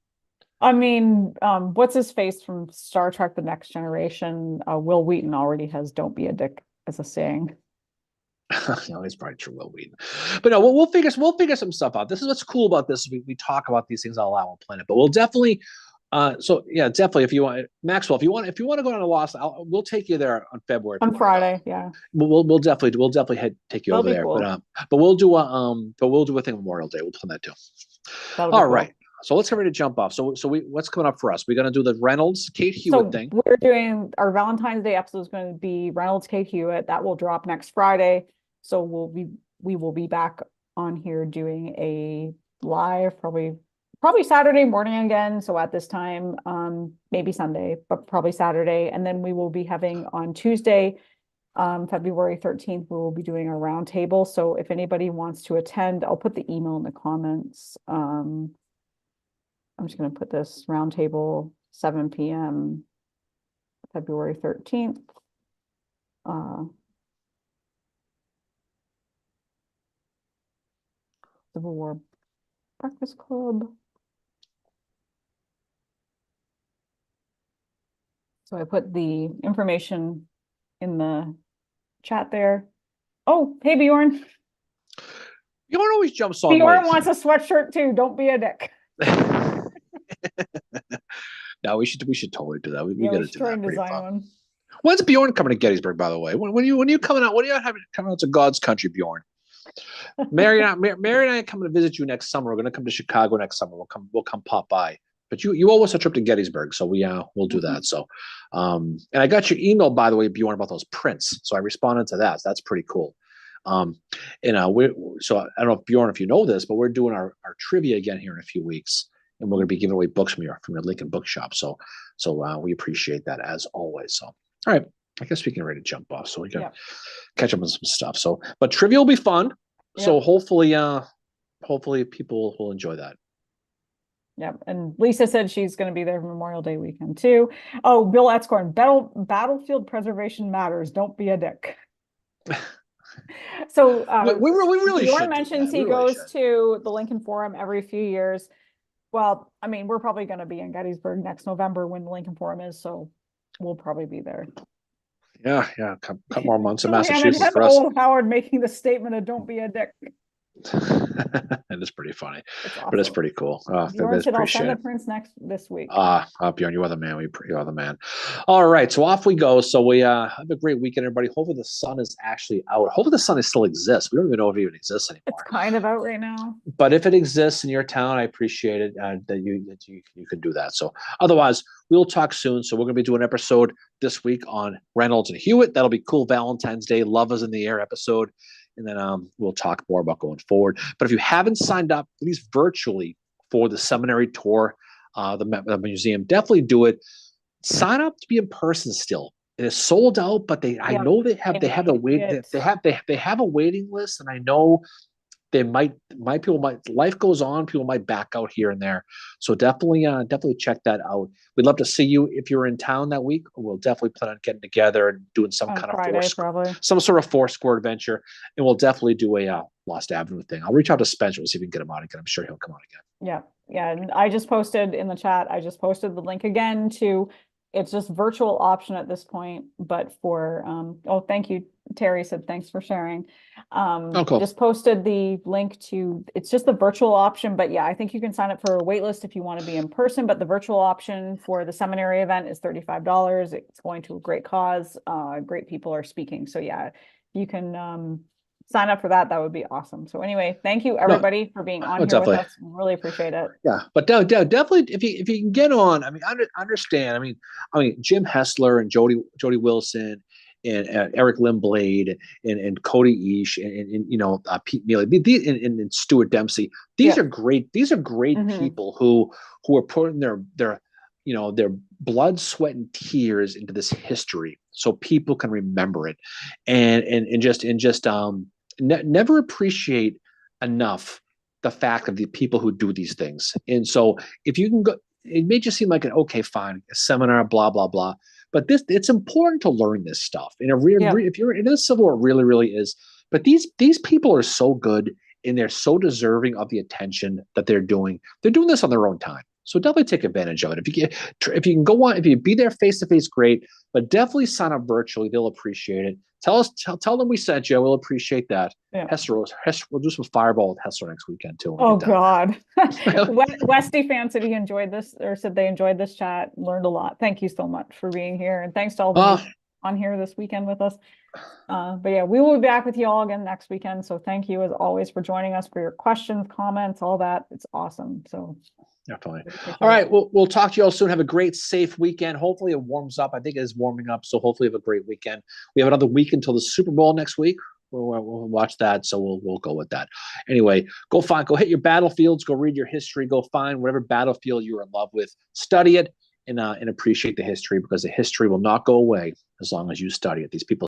[SPEAKER 1] I mean, what's his face from Star Trek: The Next Generation? Will Wheaton already has "Don't be a dick" as a saying.
[SPEAKER 2] No, it's probably true, Will Wheaton. But no, we'll figure some stuff out. This is what's cool about this. We talk about these things all out on Planet, but we'll definitely. So yeah, definitely. If you want, Maxwell, if you want to go down to Lost, we'll take you there on February.
[SPEAKER 1] On Friday, yeah.
[SPEAKER 2] We'll definitely take you over there. Cool. But we'll do a thing Memorial Day. We'll plan that too. All right. So let's get ready to jump off. So what's coming up for us? We're going to do the Reynolds Kate Hewitt thing.
[SPEAKER 1] We're doing our Valentine's Day episode is going to be Reynolds Kate Hewitt. That will drop next Friday. So we will be back on here doing a live, probably probably Saturday morning again. So at this time, maybe Sunday, but probably Saturday. And then we will be having on Tuesday, February 13th, we will be doing a roundtable. So if anybody wants to attend, I'll put the email in the comments. I'm just going to put this roundtable 7 p.m. February 13th. Civil War Breakfast Club. So I put the information in the chat there. Oh, hey Bjorn.
[SPEAKER 2] Bjorn always jumps on
[SPEAKER 1] Bjorn
[SPEAKER 2] late.
[SPEAKER 1] wants a sweatshirt too. Don't be a dick.
[SPEAKER 2] No, we should totally do that. We
[SPEAKER 1] Yeah,
[SPEAKER 2] got
[SPEAKER 1] we
[SPEAKER 2] to
[SPEAKER 1] should
[SPEAKER 2] do
[SPEAKER 1] try
[SPEAKER 2] that.
[SPEAKER 1] and
[SPEAKER 2] Pretty
[SPEAKER 1] design
[SPEAKER 2] fun.
[SPEAKER 1] one.
[SPEAKER 2] When's Bjorn coming to Gettysburg, by the way? When you coming out? When are you coming out to God's country, Bjorn? Mary and I are coming to visit you next summer. We're going to come to Chicago next summer. We'll come pop by. But you owe us a trip to Gettysburg, so we'll do that. So, and I got your email, by the way, Bjorn, about those prints. So I responded to that. So that's pretty cool. So I don't know if Bjorn, if you know this, but we're doing our trivia again here in a few weeks, and we're going to be giving away books from your Lincoln Bookshop. So we appreciate that as always. So, all right, I guess we can ready to jump off, so we can catch up on some stuff. So, but trivia will be fun. So hopefully people will enjoy that.
[SPEAKER 1] Yep. And Lisa said she's going to be there for Memorial Day weekend too. Oh, Bill Etzkorn, battlefield preservation matters. Don't be a dick. So
[SPEAKER 2] we really
[SPEAKER 1] Bjorn
[SPEAKER 2] should
[SPEAKER 1] mentions he goes to the Lincoln Forum every few years. Well, I mean, we're probably going to be in Gettysburg next November when the Lincoln Forum is, so we'll probably be there.
[SPEAKER 2] Yeah, couple more months in Massachusetts for us.
[SPEAKER 1] Old Howard making the statement of "Don't be a dick."
[SPEAKER 2] It is pretty funny, awesome. But it's pretty cool.
[SPEAKER 1] Bjorn said, "I'll send the prints this week."
[SPEAKER 2] Bjorn, you are the man. You are the man. All right, so off we go. So we have a great weekend, everybody. Hopefully the sun is actually out. Hopefully the sun still exists. We don't even know if it even exists anymore.
[SPEAKER 1] It's kind of out right now.
[SPEAKER 2] But if it exists in your town, I appreciate it that you can do that. So otherwise, we'll talk soon. So we're going to be doing an episode this week on Reynolds and Hewitt. That'll be cool. Valentine's Day, Love is in the Air episode. And then we'll talk more about going forward. But if you haven't signed up, at least virtually, for the seminary tour, the museum, definitely do it. Sign up to be in person still. It is sold out, but I know they have a waiting list, and I know life goes on, people might back out here and there. So definitely check that out. We'd love to see you if you're in town that week. We'll definitely plan on getting together and doing some kind of some sort of Foursquare adventure. And we'll definitely do a Lost Avenue thing. I'll reach out to Spencer and see if we can get him out again. I'm sure he'll come out again.
[SPEAKER 1] Yeah. And I just posted in the chat, the link again to, it's just virtual option at this point, but for, thank you. Terry said, thanks for sharing.
[SPEAKER 2] Cool.
[SPEAKER 1] Just posted the link to, it's just the virtual option, but yeah, I think you can sign up for a wait list if you want to be in person, but the virtual option for the seminary event is $35. It's going to a great cause. Great people are speaking. So yeah, you can, sign up for that. That would be awesome. So anyway, thank you everybody for being on here with us. Really appreciate it.
[SPEAKER 2] Yeah, but definitely if you can get on, I mean, understand. I mean, Jim Hessler and Jody Wilson and Eric Lindblade and Cody Eash and Pete Mealy and Stuart Dempsey. These are great. These are great people who are putting their blood, sweat, and tears into this history so people can remember it and just never appreciate enough the fact of the people who do these things. And so if you can go, it may just seem like a seminar, blah, blah, blah. But it's important to learn this stuff. And if you're in the Civil War, it really, really is. But these people are so good and they're so deserving of the attention that they're doing. They're doing this on their own time. So definitely take advantage of it. If you can go on, if you be there face to face, great. But definitely sign up virtually. They'll appreciate it. Tell them we sent you. We'll appreciate that. Yeah. Hester, we'll do some Fireball with Hester next weekend too.
[SPEAKER 1] Oh God, Westy fan said he enjoyed this, or said they enjoyed this chat. Learned a lot. Thank you so much for being here, and thanks to all the on here this weekend with us. But yeah, we will be back with you all again next weekend. So thank you as always for joining us, for your questions, comments, all that. It's awesome. So.
[SPEAKER 2] Definitely. All right. We'll talk to you all soon. Have a great, safe weekend. Hopefully it warms up. I think it is warming up. So hopefully have a great weekend. We have another week until the Super Bowl next week. we'll watch that. So we'll go with that. Anyway, go hit your battlefields, go read your history, go find whatever battlefield you're in love with, study it, and appreciate the history, because the history will not go away as long as you study it. These people